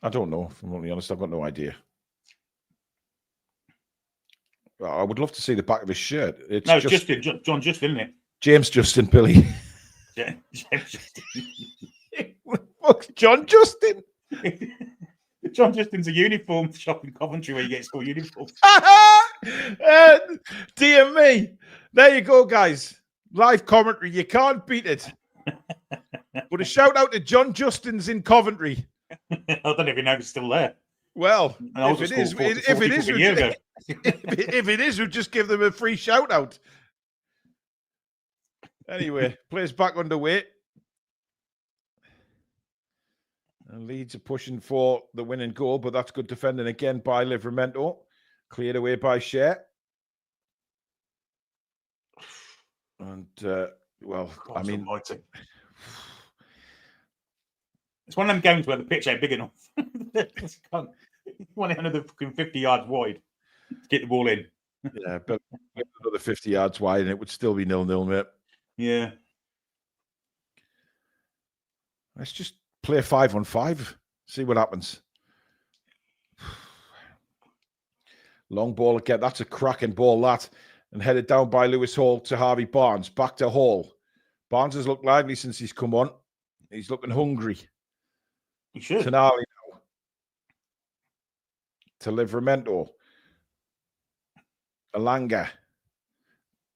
S1: I don't know. If I'm only honest, I've got no idea. I would love to see the back of his shirt. It's
S2: Justin. John Justin, isn't it?
S1: James Justin, Billy.
S2: Yeah, James Justin.
S1: Fuck's John Justin?
S2: John Justin's a uniform shop in Coventry where you get school uniforms.
S1: Dear me. There you go, guys. Live commentary. You can't beat it. But a shout out to John Justin's in Coventry.
S2: I don't even know if he's still there.
S1: Well,
S2: if
S1: it is, we'll just give them a free shout out. Anyway, players back underway. And Leeds are pushing for the winning goal, but that's good defending again by Livramento. Cleared away by Shea. And, well, I mean...
S2: Almighty. It's one of them games where the pitch ain't big enough. You want it another fucking 50 yards wide to get the ball in.
S1: Yeah, but another 50 yards wide and it would still be 0-0, mate.
S2: Yeah.
S1: Let's just play 5-on-5. See what happens. Long ball again. That's a cracking ball, that. And headed down by Lewis Hall to Harvey Barnes. Back to Hall. Barnes has looked lively since he's come on. He's looking hungry.
S2: He should.
S1: Tonali now. To Livramento. Alanga.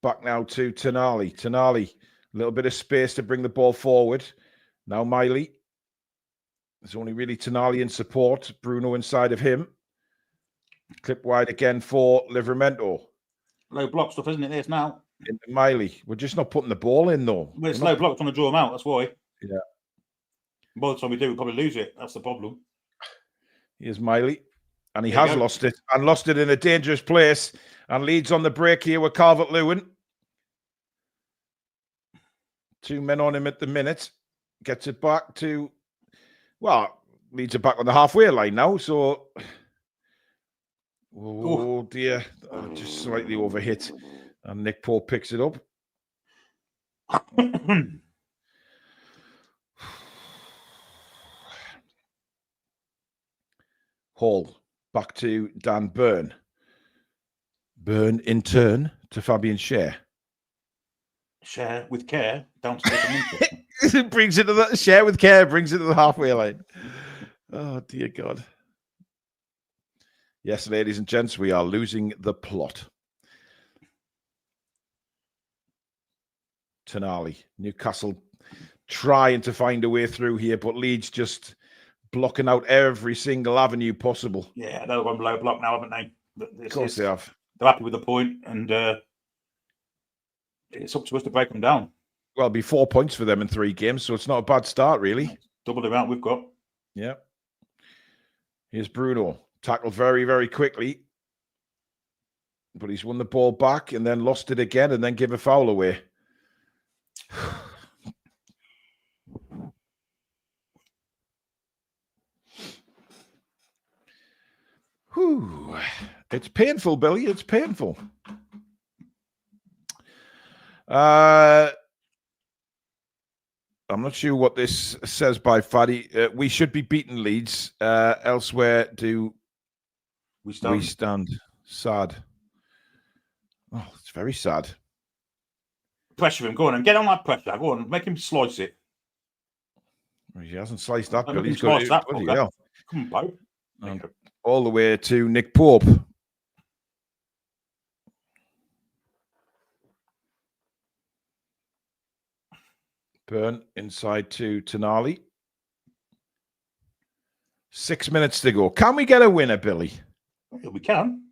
S1: Back now to Tonali. Tonali. A little bit of space to bring the ball forward. Now Miley. There's only really Tonali in support. Bruno inside of him. Clip wide again for Livramento.
S2: Low block stuff, isn't it? There's now.
S1: Into Miley. We're just not putting the ball in, though.
S2: Well, it's low block, trying to draw them out. That's why.
S1: Yeah.
S2: By the time we do, we'll probably lose it. That's the problem.
S1: Here's Miley. And he has lost it. And lost it in a dangerous place. And Leeds on the break here with Calvert-Lewin. 2 men on him at the minute. Gets it back to... Well, Leeds are back on the halfway line now, so... Oh, dear. Just slightly overhit. And Nick Pope picks it up. Hall. Back to Dan Byrne. Byrne in turn to Fabian Schär.
S2: Share with care down to the
S1: It brings it to the Share with care, brings it to the halfway line. Oh, dear God. Yes, ladies and gents, we are losing the plot. Tonali, Newcastle trying to find a way through here, but Leeds just blocking out every single avenue possible.
S2: Yeah, they're one below block now, haven't they?
S1: Of course they have.
S2: They're happy with the point, and it's up to us to break them down.
S1: Well, it'll be 4 points for them in 3 games, so it's not a bad start, really.
S2: Double the amount we've got.
S1: Yeah. Here's Bruno. Tackled very, very quickly. But he's won the ball back and then lost it again and then give a foul away. Whew. It's painful, Billy. It's painful. I'm not sure what this says by Faddy. We should be beating Leeds. Elsewhere, do we stand? Sad. Oh, it's very sad.
S2: Pressure him. Go on and get on that pressure. Go on, make him slice it.
S1: He hasn't sliced that, Billy. He's
S2: got
S1: got
S2: it.
S1: Come
S2: on, Pope.
S1: All the way to Nick Pope. Byrne inside to Tonali. 6 minutes to go. Can we get a winner, Billy?
S2: Yeah, we can.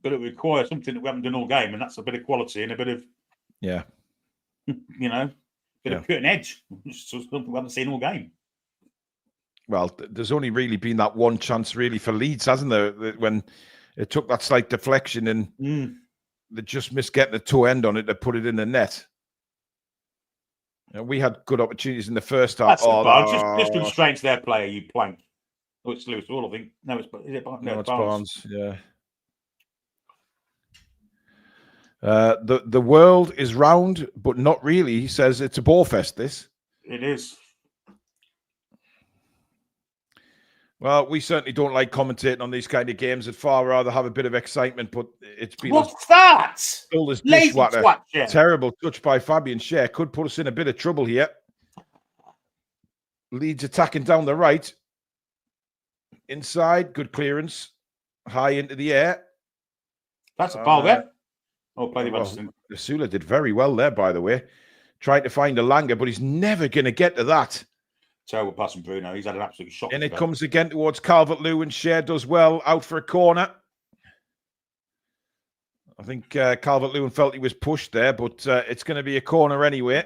S2: But it requires something that we haven't done all game, and that's a bit of quality and a bit of,
S1: yeah,
S2: you know, of cutting edge. Something we haven't seen all game.
S1: Well, there's only really been that one chance really for Leeds, hasn't there? When it took that slight deflection and they just missed getting the toe end on it to put it in the net. We had good opportunities in the first half.
S2: That's the Barnes. Just constraints their player, you plank. Oh, it's Lewis Hall, I think. No, is it Barnes?
S1: No, it's Barnes. Yeah. The world is round, but not really. He says it's a ball fest, this.
S2: It is.
S1: Well, we certainly don't like commentating on these kind of games. I'd far rather have a bit of excitement, but it's been...
S2: What's that?
S1: Lazy twat, yeah. Terrible touch by Fabian Schär. Could put us in a bit of trouble here. Leeds attacking down the right. Inside, good clearance. High into the air.
S2: That's a foul there. Oh, play the
S1: Asula did very well there, by the way. Trying to find a Langer, but he's never going to get to that.
S2: Terrible pass from Bruno. He's had an absolute shock.
S1: And it comes again towards Calvert-Lewin. Schär does well. Out for a corner. I think Calvert-Lewin felt he was pushed there, but it's going to be a corner anyway.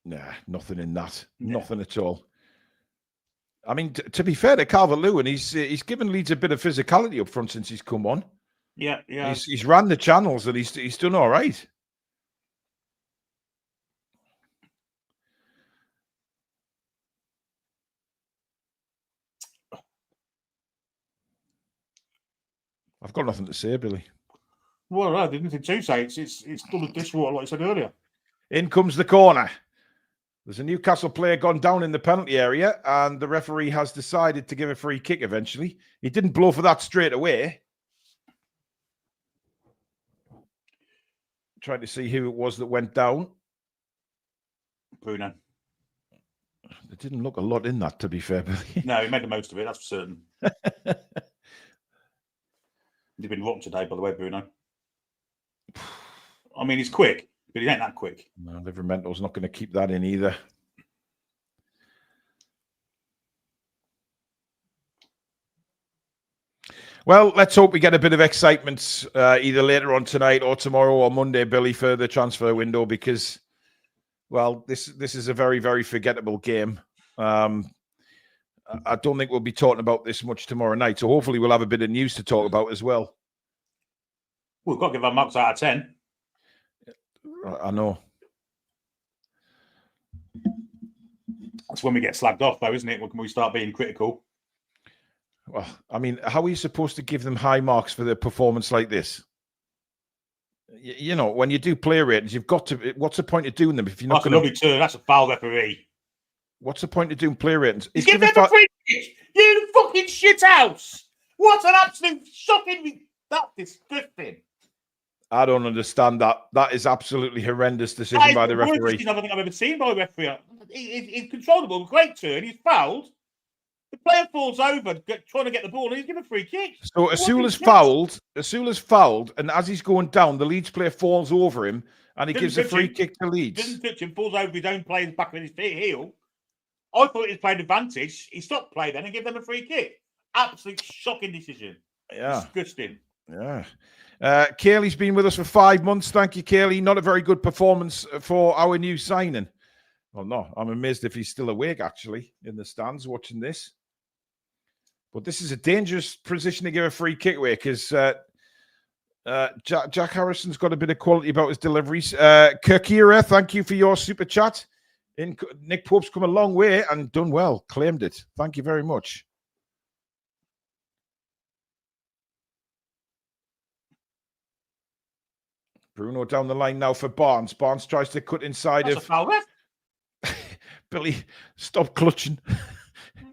S1: Nah, nothing in that. Yeah. Nothing at all. I mean, to be fair to Calvert-Lewin, he's given Leeds a bit of physicality up front since he's come on.
S2: Yeah, yeah.
S1: He's ran the channels and he's done all right. I've got nothing to say, Billy.
S2: Well, I didn't think to say. It's done a dishwater, like I said earlier.
S1: In comes the corner. There's a Newcastle player gone down in the penalty area, and the referee has decided to give a free kick eventually. He didn't blow for that straight away. Trying to see who it was that went down.
S2: Bruno.
S1: There didn't look a lot in that, to be fair, Billy.
S2: No, he made the most of it, that's for certain. He's been rotten today, by the way, Bruno. I mean, he's quick, but he ain't that quick.
S1: No, Livermental's not going to keep that in either. Well, let's hope we get a bit of excitement either later on tonight or tomorrow or Monday, Billy, for the transfer window because, well, this is a very, very forgettable game. I don't think we'll be talking about this much tomorrow night. So hopefully we'll have a bit of news to talk about as well.
S2: We've got to give our marks out of 10.
S1: I know.
S2: That's when we get slagged off, though, isn't it? When we start being critical.
S1: Well, I mean, how are you supposed to give them high marks for their performance like this? You know, when you do player ratings, you've got to... What's the point of doing them if you're not going to...
S2: That's a lovely turn. That's a foul referee.
S1: What's the point of doing player ratings?
S2: He's giving them a free kick. You fucking shithouse. What an absolute shocking... That's disgusting.
S1: I don't understand that. That is absolutely horrendous decision by the referee.
S2: It's nothing I've ever seen by a referee. He's controlled the ball. Great turn. He's fouled. The player falls over trying to get the ball and he's given a free kick.
S1: So Asula's fouled, and as he's going down, the Leeds player falls over him and he gives a free kick to Leeds.
S2: Doesn't touch him, falls over his own player's back with his heel. I thought he was playing advantage. He stopped play then and gave them a free kick. Absolute shocking decision.
S1: Yeah.
S2: Disgusting.
S1: Yeah. Kaylee's been with us for 5 months. Thank you, Kaylee. Not a very good performance for our new signing. Well, no, I'm amazed if he's still awake, actually, in the stands watching this. But this is a dangerous position to give a free kick away because Jack Harrison's got a bit of quality about his deliveries. Kirkira, thank you for your super chat. Nick Pope's come a long way and done well. Claimed it. Thank you very much. Bruno down the line now for Barnes. Barnes tries to cut inside
S2: That's
S1: of...
S2: a foul, ref.
S1: Billy, stop clutching.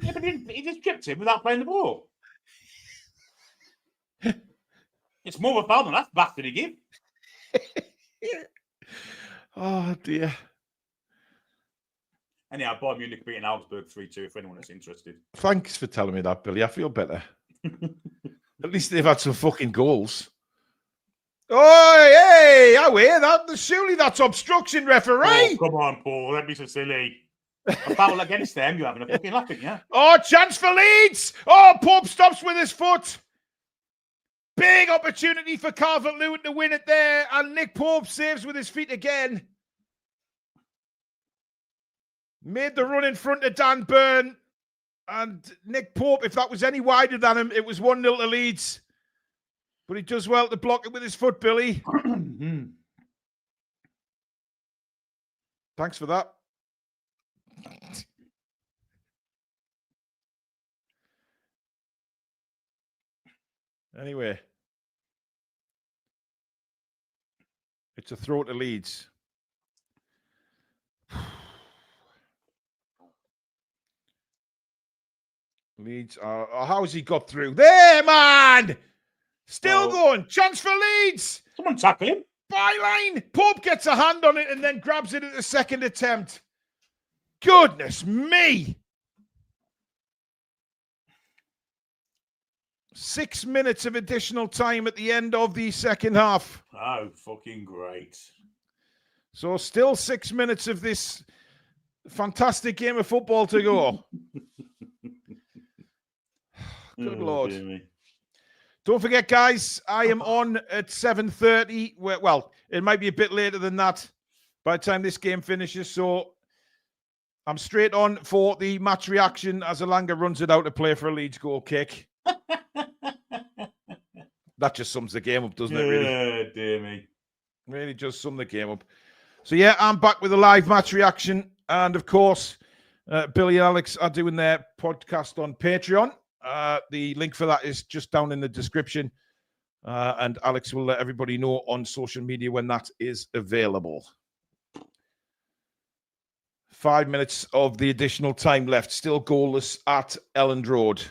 S2: Yeah, but he just tripped him without playing the ball. It's more of a foul than that bastard he give.
S1: Oh, dear.
S2: Anyhow, Bayern Munich beating Augsburg 3-2 if anyone is interested.
S1: Thanks for telling me that, Billy. I feel better. At least they've had some fucking goals. Oh, hey, I wear that. Surely that's obstruction, referee.
S2: Oh, come on, Paul. That'd be so silly. A foul against them, you're having a fucking laugh, yeah?
S1: Oh, chance for Leeds. Oh, Pope stops with his foot. Big opportunity for Calvert-Lewin to win it there. And Nick Pope saves with his feet again. Made the run in front of Dan Burn. And Nick Pope, if that was any wider than him, it was 1-0 to Leeds. But he does well to block it with his foot, Billy. Thanks for that. Anyway, it's a throw to Leeds. Leeds are. Oh, how's he got through? There, man! Still going. Chance for Leeds.
S2: Someone tackle him.
S1: Byline. Pope gets a hand on it and then grabs it at the second attempt. Goodness me. 6 minutes of additional time at the end of the second half.
S2: Oh, fucking great.
S1: So still 6 minutes of this fantastic game of football to go. Good Lord. Don't forget, guys, I am on at 7:30. Well, it might be a bit later than that by the time this game finishes. So I'm straight on for the match reaction as Elanga runs it out to play for a Leeds goal kick. That just sums the game up, doesn't it, really?
S2: Yeah, dear me.
S1: Really just sum the game up. So, yeah, I'm back with a live match reaction. And, of course, Billy and Alex are doing their podcast on Patreon. The link for that is just down in the description. And Alex will let everybody know on social media when that is available. 5 minutes of the additional time left. Still goalless at Elland Road.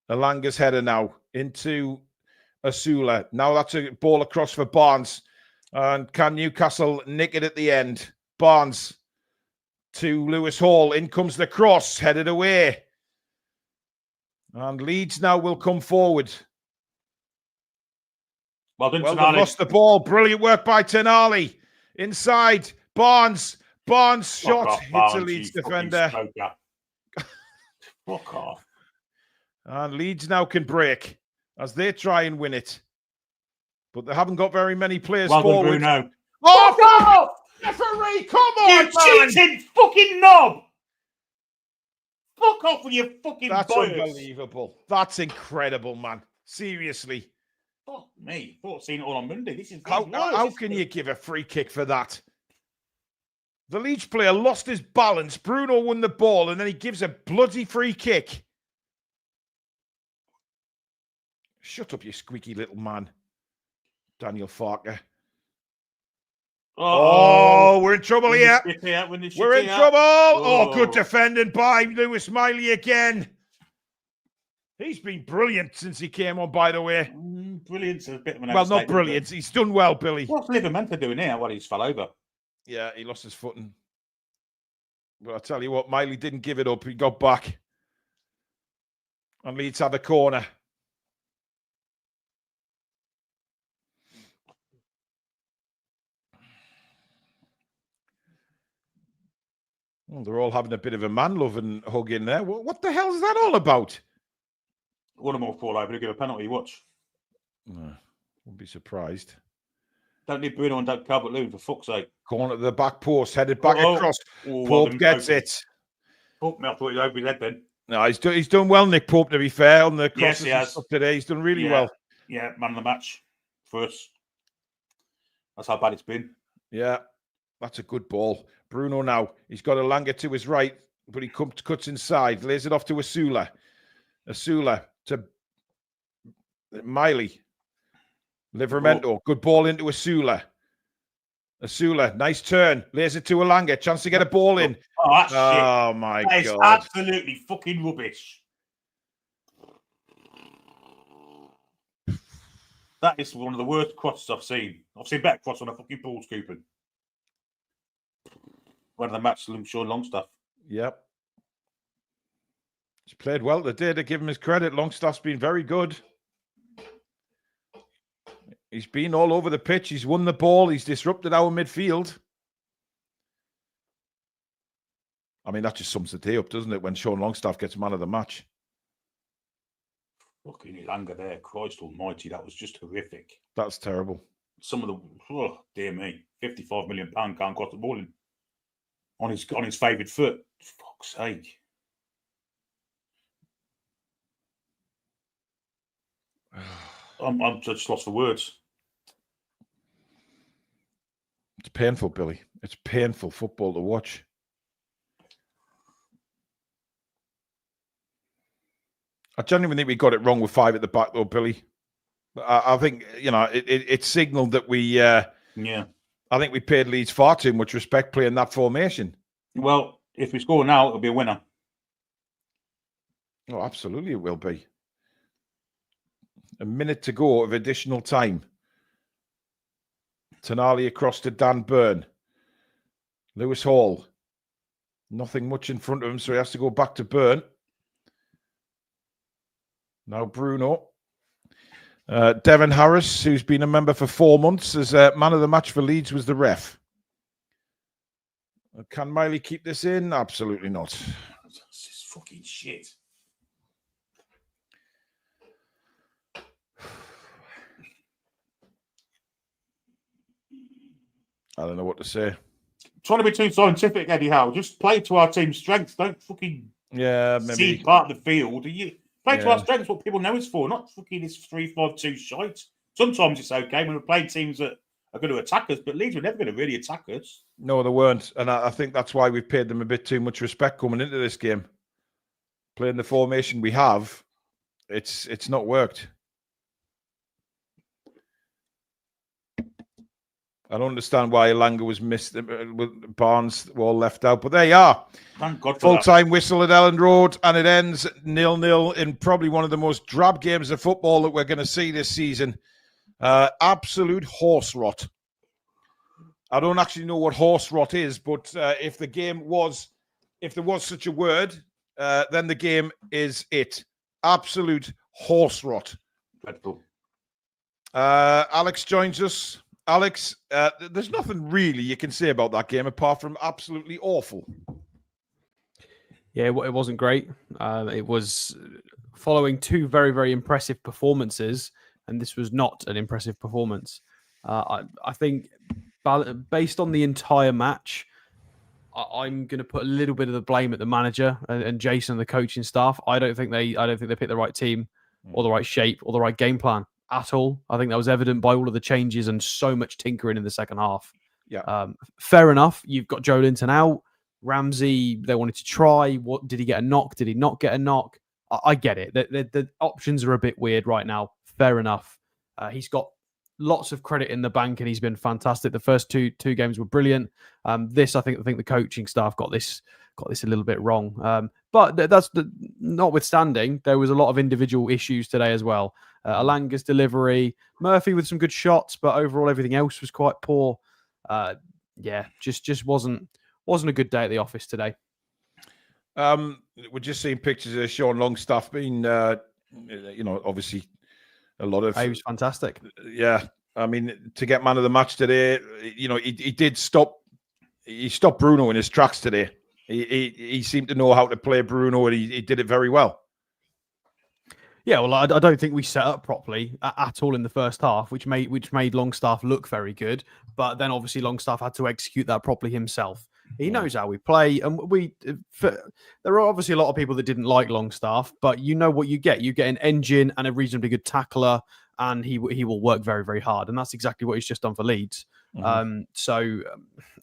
S1: Elanga's header now into Asula. Now that's a ball across for Barnes. And can Newcastle nick it at the end? Barnes to Lewis Hall. In comes the cross, headed away. And Leeds now will come forward.
S2: Well done,
S1: Well,
S2: Tonali.
S1: they lost the ball. Brilliant work by Tonali. Inside. Barnes shot.
S2: Off,
S1: Hits
S2: Barnes,
S1: a Leeds
S2: you fucking
S1: defender.
S2: smoker. Fuck off.
S1: And Leeds now can break as they try and win it. But they haven't got very many players
S2: Well done,
S1: forward.
S2: Bruno.
S1: Oh, referee, come on,
S2: You
S1: man.
S2: cheating fucking knob! Fuck off with your fucking
S1: That's
S2: bias.
S1: unbelievable. That's incredible, man. Seriously.
S2: Fuck me. Thought I'd seen it all on Monday. This is
S1: How can you give a free kick for that? The Leeds player lost his balance. Bruno won the ball, and then he gives a bloody free kick. Shut up, you squeaky little man. Daniel Farker. Oh, we're in trouble here. We're in trouble. Oh, good defending by Lewis Miley again. He's been brilliant since he came on, by the way.
S2: Brilliant's a bit of an
S1: Well, not brilliant. He's done well, Billy.
S2: What's Livermore doing here? Well, he's fell over.
S1: Yeah, he lost his footing. But I tell you what, Miley didn't give it up. He got back. And Leeds had a corner. Well, they're all having a bit of a man-loving hug in there. What the hell is that all about?
S2: One of them will fall over to give a penalty. Watch.
S1: No, wouldn't be surprised.
S2: Don't need Bruno and don't Calvert-Lewin, for fuck's sake.
S1: Corner to the back post, headed back across. Pope gets it.
S2: Pope, I thought he was over his head then.
S1: No, he's done well, Nick Pope, to be fair, on the crosses
S2: Yes, he has.
S1: and stuff today. He's done really well.
S2: Yeah, man of the match for us. That's how bad it's been.
S1: Yeah, that's a good ball. Bruno now. He's got Elanga to his right, but he cuts inside. Lays it off to Asula. Asula to Miley. Livramento. Good ball into Asula. Asula, nice turn. Lays it to Elanga. Chance to get a ball in.
S2: Oh, that's shit.
S1: Oh, my
S2: That is
S1: God.
S2: absolutely fucking rubbish. That is one of the worst crosses I've seen. I've seen better cross on a fucking pool scooping. One of the match, Sean Longstaff.
S1: Yep. He's played well today, to give him his credit. Longstaff's been very good. He's been all over the pitch. He's won the ball. He's disrupted our midfield. I mean, that just sums the day up, doesn't it, when Sean Longstaff gets man of the match?
S2: Fucking Elanga there. Christ almighty, that was just horrific.
S1: That's terrible.
S2: Some of the, oh, dear me, £55 million can't cross the ball in. On his favoured foot. For fuck's sake. I'm just lost for words.
S1: It's painful, Billy. It's painful football to watch. I genuinely think we got it wrong with 5 at the back, though, Billy. I think, it signalled that we...
S2: Yeah.
S1: I think we paid Leeds far too much respect playing that formation.
S2: Well, if we score now, it'll be a winner.
S1: Oh, absolutely it will be. A minute to go of additional time. Tonali across to Dan Burn. Lewis Hall. Nothing much in front of him, so he has to go back to Burn. Now Bruno. Devon Harris, who's been a member for 4 months, as man of the match for Leeds, was the ref. Can Miley keep this in? Absolutely not.
S2: This is fucking shit.
S1: I don't know what to say.
S2: Trying to be too scientific, Eddie Howe. Just play to our team's strengths. Don't fucking see part of the field. Play to our strengths, what people know it's for, not fucking this 3-5-2 shite. Sometimes it's okay when we're playing teams that are going to attack us, but Leeds were never going to really attack us.
S1: No, they weren't. And I think that's why we've paid them a bit too much respect coming into this game. Playing the formation we have, it's not worked. I don't understand why Elanga was missed, Barnes were all left out, but there you are.
S2: Thank God for
S1: Full-time whistle at Elland Road, and it ends 0-0 in probably one of the most drab games of football that we're going to see this season. Absolute horse rot. I don't actually know what horse rot is, but if there was such a word, then the game is it. Absolute horse rot.
S2: Dreadful.
S1: Alex joins us. Alex, there's nothing really you can say about that game apart from absolutely awful.
S4: Yeah, it wasn't great. It was following 2 very, very impressive performances, and this was not an impressive performance. I think based on the entire match, I'm going to put a little bit of the blame at the manager and Jason and the coaching staff. I don't think they picked the right team or the right shape or the right game plan at all. I think that was evident by all of the changes and so much tinkering in the second half.
S1: Yeah.
S4: Fair enough. You've got Joe Linton out. Ramsey, they wanted to try. What did he get a knock? Did he not get a knock? I get it. The options are a bit weird right now. Fair enough. He's got lots of credit in the bank and he's been fantastic. The first two games were brilliant. I think the coaching staff got this a little bit wrong. But that's notwithstanding, there was a lot of individual issues today as well. Alanga's delivery, Murphy with some good shots, but overall everything else was quite poor. Just wasn't a good day at the office today.
S1: We're just seeing pictures of Sean Longstaff being, obviously a lot of.
S4: He was fantastic.
S1: Yeah, I mean, to get man of the match today, he did stop. He stopped Bruno in his tracks today. He seemed to know how to play Bruno, and he did it very well.
S4: Yeah, well, I don't think we set up properly at all in the first half, which made Longstaff look very good. But then obviously Longstaff had to execute that properly himself. He knows how we play, and there are obviously a lot of people that didn't like Longstaff, but you know what you get. You get an engine and a reasonably good tackler, and he will work very, very hard, and that's exactly what he's just done for Leeds.
S1: Mm-hmm.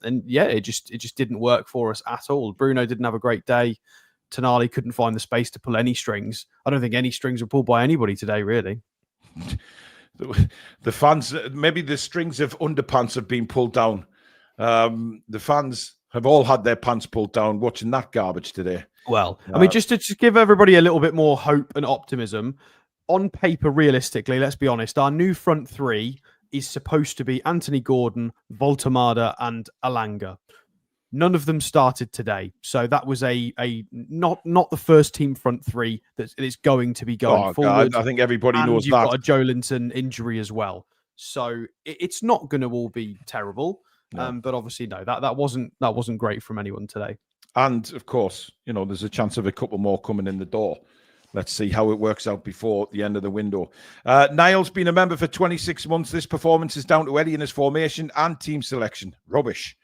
S4: It just didn't work for us at all. Bruno didn't have a great day. Tonali couldn't find the space to pull any strings. I don't think any strings were pulled by anybody today, really.
S1: The fans, maybe the strings of underpants have been pulled down. The fans have all had their pants pulled down watching that garbage today.
S4: Well, I mean, just to give everybody a little bit more hope and optimism, on paper, realistically, let's be honest, our new front three is supposed to be Anthony Gordon, Voltemada, and Elanga. None of them started today, so that was a not the first team front three that is going to be going forward.
S1: I think everybody knows
S4: you've
S1: that.
S4: Got a Joe Linton injury as well, so it's not going to all be terrible. No. But obviously, no, that wasn't great from anyone today.
S1: And of course, there's a chance of a couple more coming in the door. Let's see how it works out before the end of the window. Niall's been a member for 26 months. This performance is down to Eddie and his formation and team selection. Rubbish.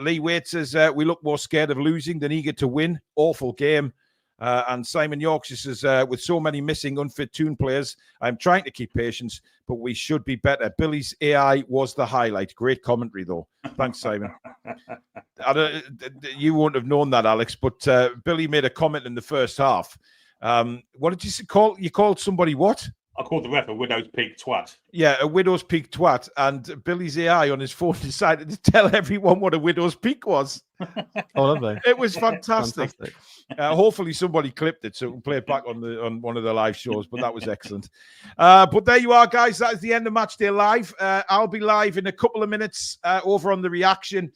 S1: Lee Waite says, we look more scared of losing than eager to win. Awful game. And Simon Yorkshire says, with so many missing unfit Toon players, I'm trying to keep patience, but we should be better. Billy's AI was the highlight. Great commentary, though. Thanks, Simon. You won't have known that, Alex, but Billy made a comment in the first half. What did you call? You called somebody what?
S2: I called the ref a widow's peak twat.
S1: Yeah, a widow's peak twat. And Billy's AI on his phone decided to tell everyone what a widow's peak was.
S4: Oh, lovely.
S1: It was fantastic. Hopefully somebody clipped it so we can play it back on one of the live shows, but that was excellent. But there you are, guys. That is the end of Matchday Live. I'll be live in a couple of minutes over on The Reaction.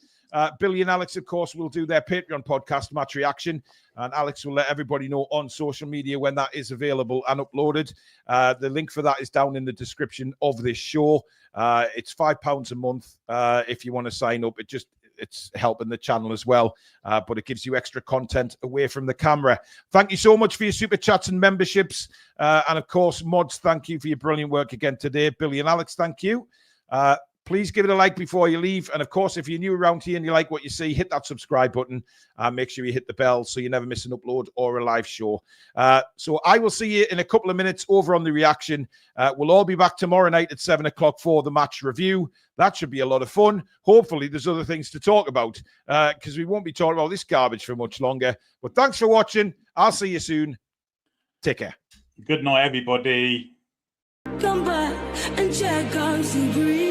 S1: Billy and Alex, of course, will do their Patreon podcast, Match Reaction, and Alex will let everybody know on social media when that is available and uploaded. The link for that is down in the description of this show. It's £5 a month if you want to sign up. It's helping the channel as well, but it gives you extra content away from the camera. Thank you so much for your super chats and memberships. And of course, mods, thank you for your brilliant work again today. Billy and Alex, thank you. Please give it a like before you leave. And of course, if you're new around here and you like what you see, hit that subscribe button and make sure you hit the bell so you never miss an upload or a live show. So I will see you in a couple of minutes over on The Reaction. We'll all be back tomorrow night at 7 o'clock for the match review. That should be a lot of fun. Hopefully, there's other things to talk about because we won't be talking about this garbage for much longer. But thanks for watching. I'll see you soon. Take care.
S2: Good night, everybody.
S5: Come back and check on Sea Breeze.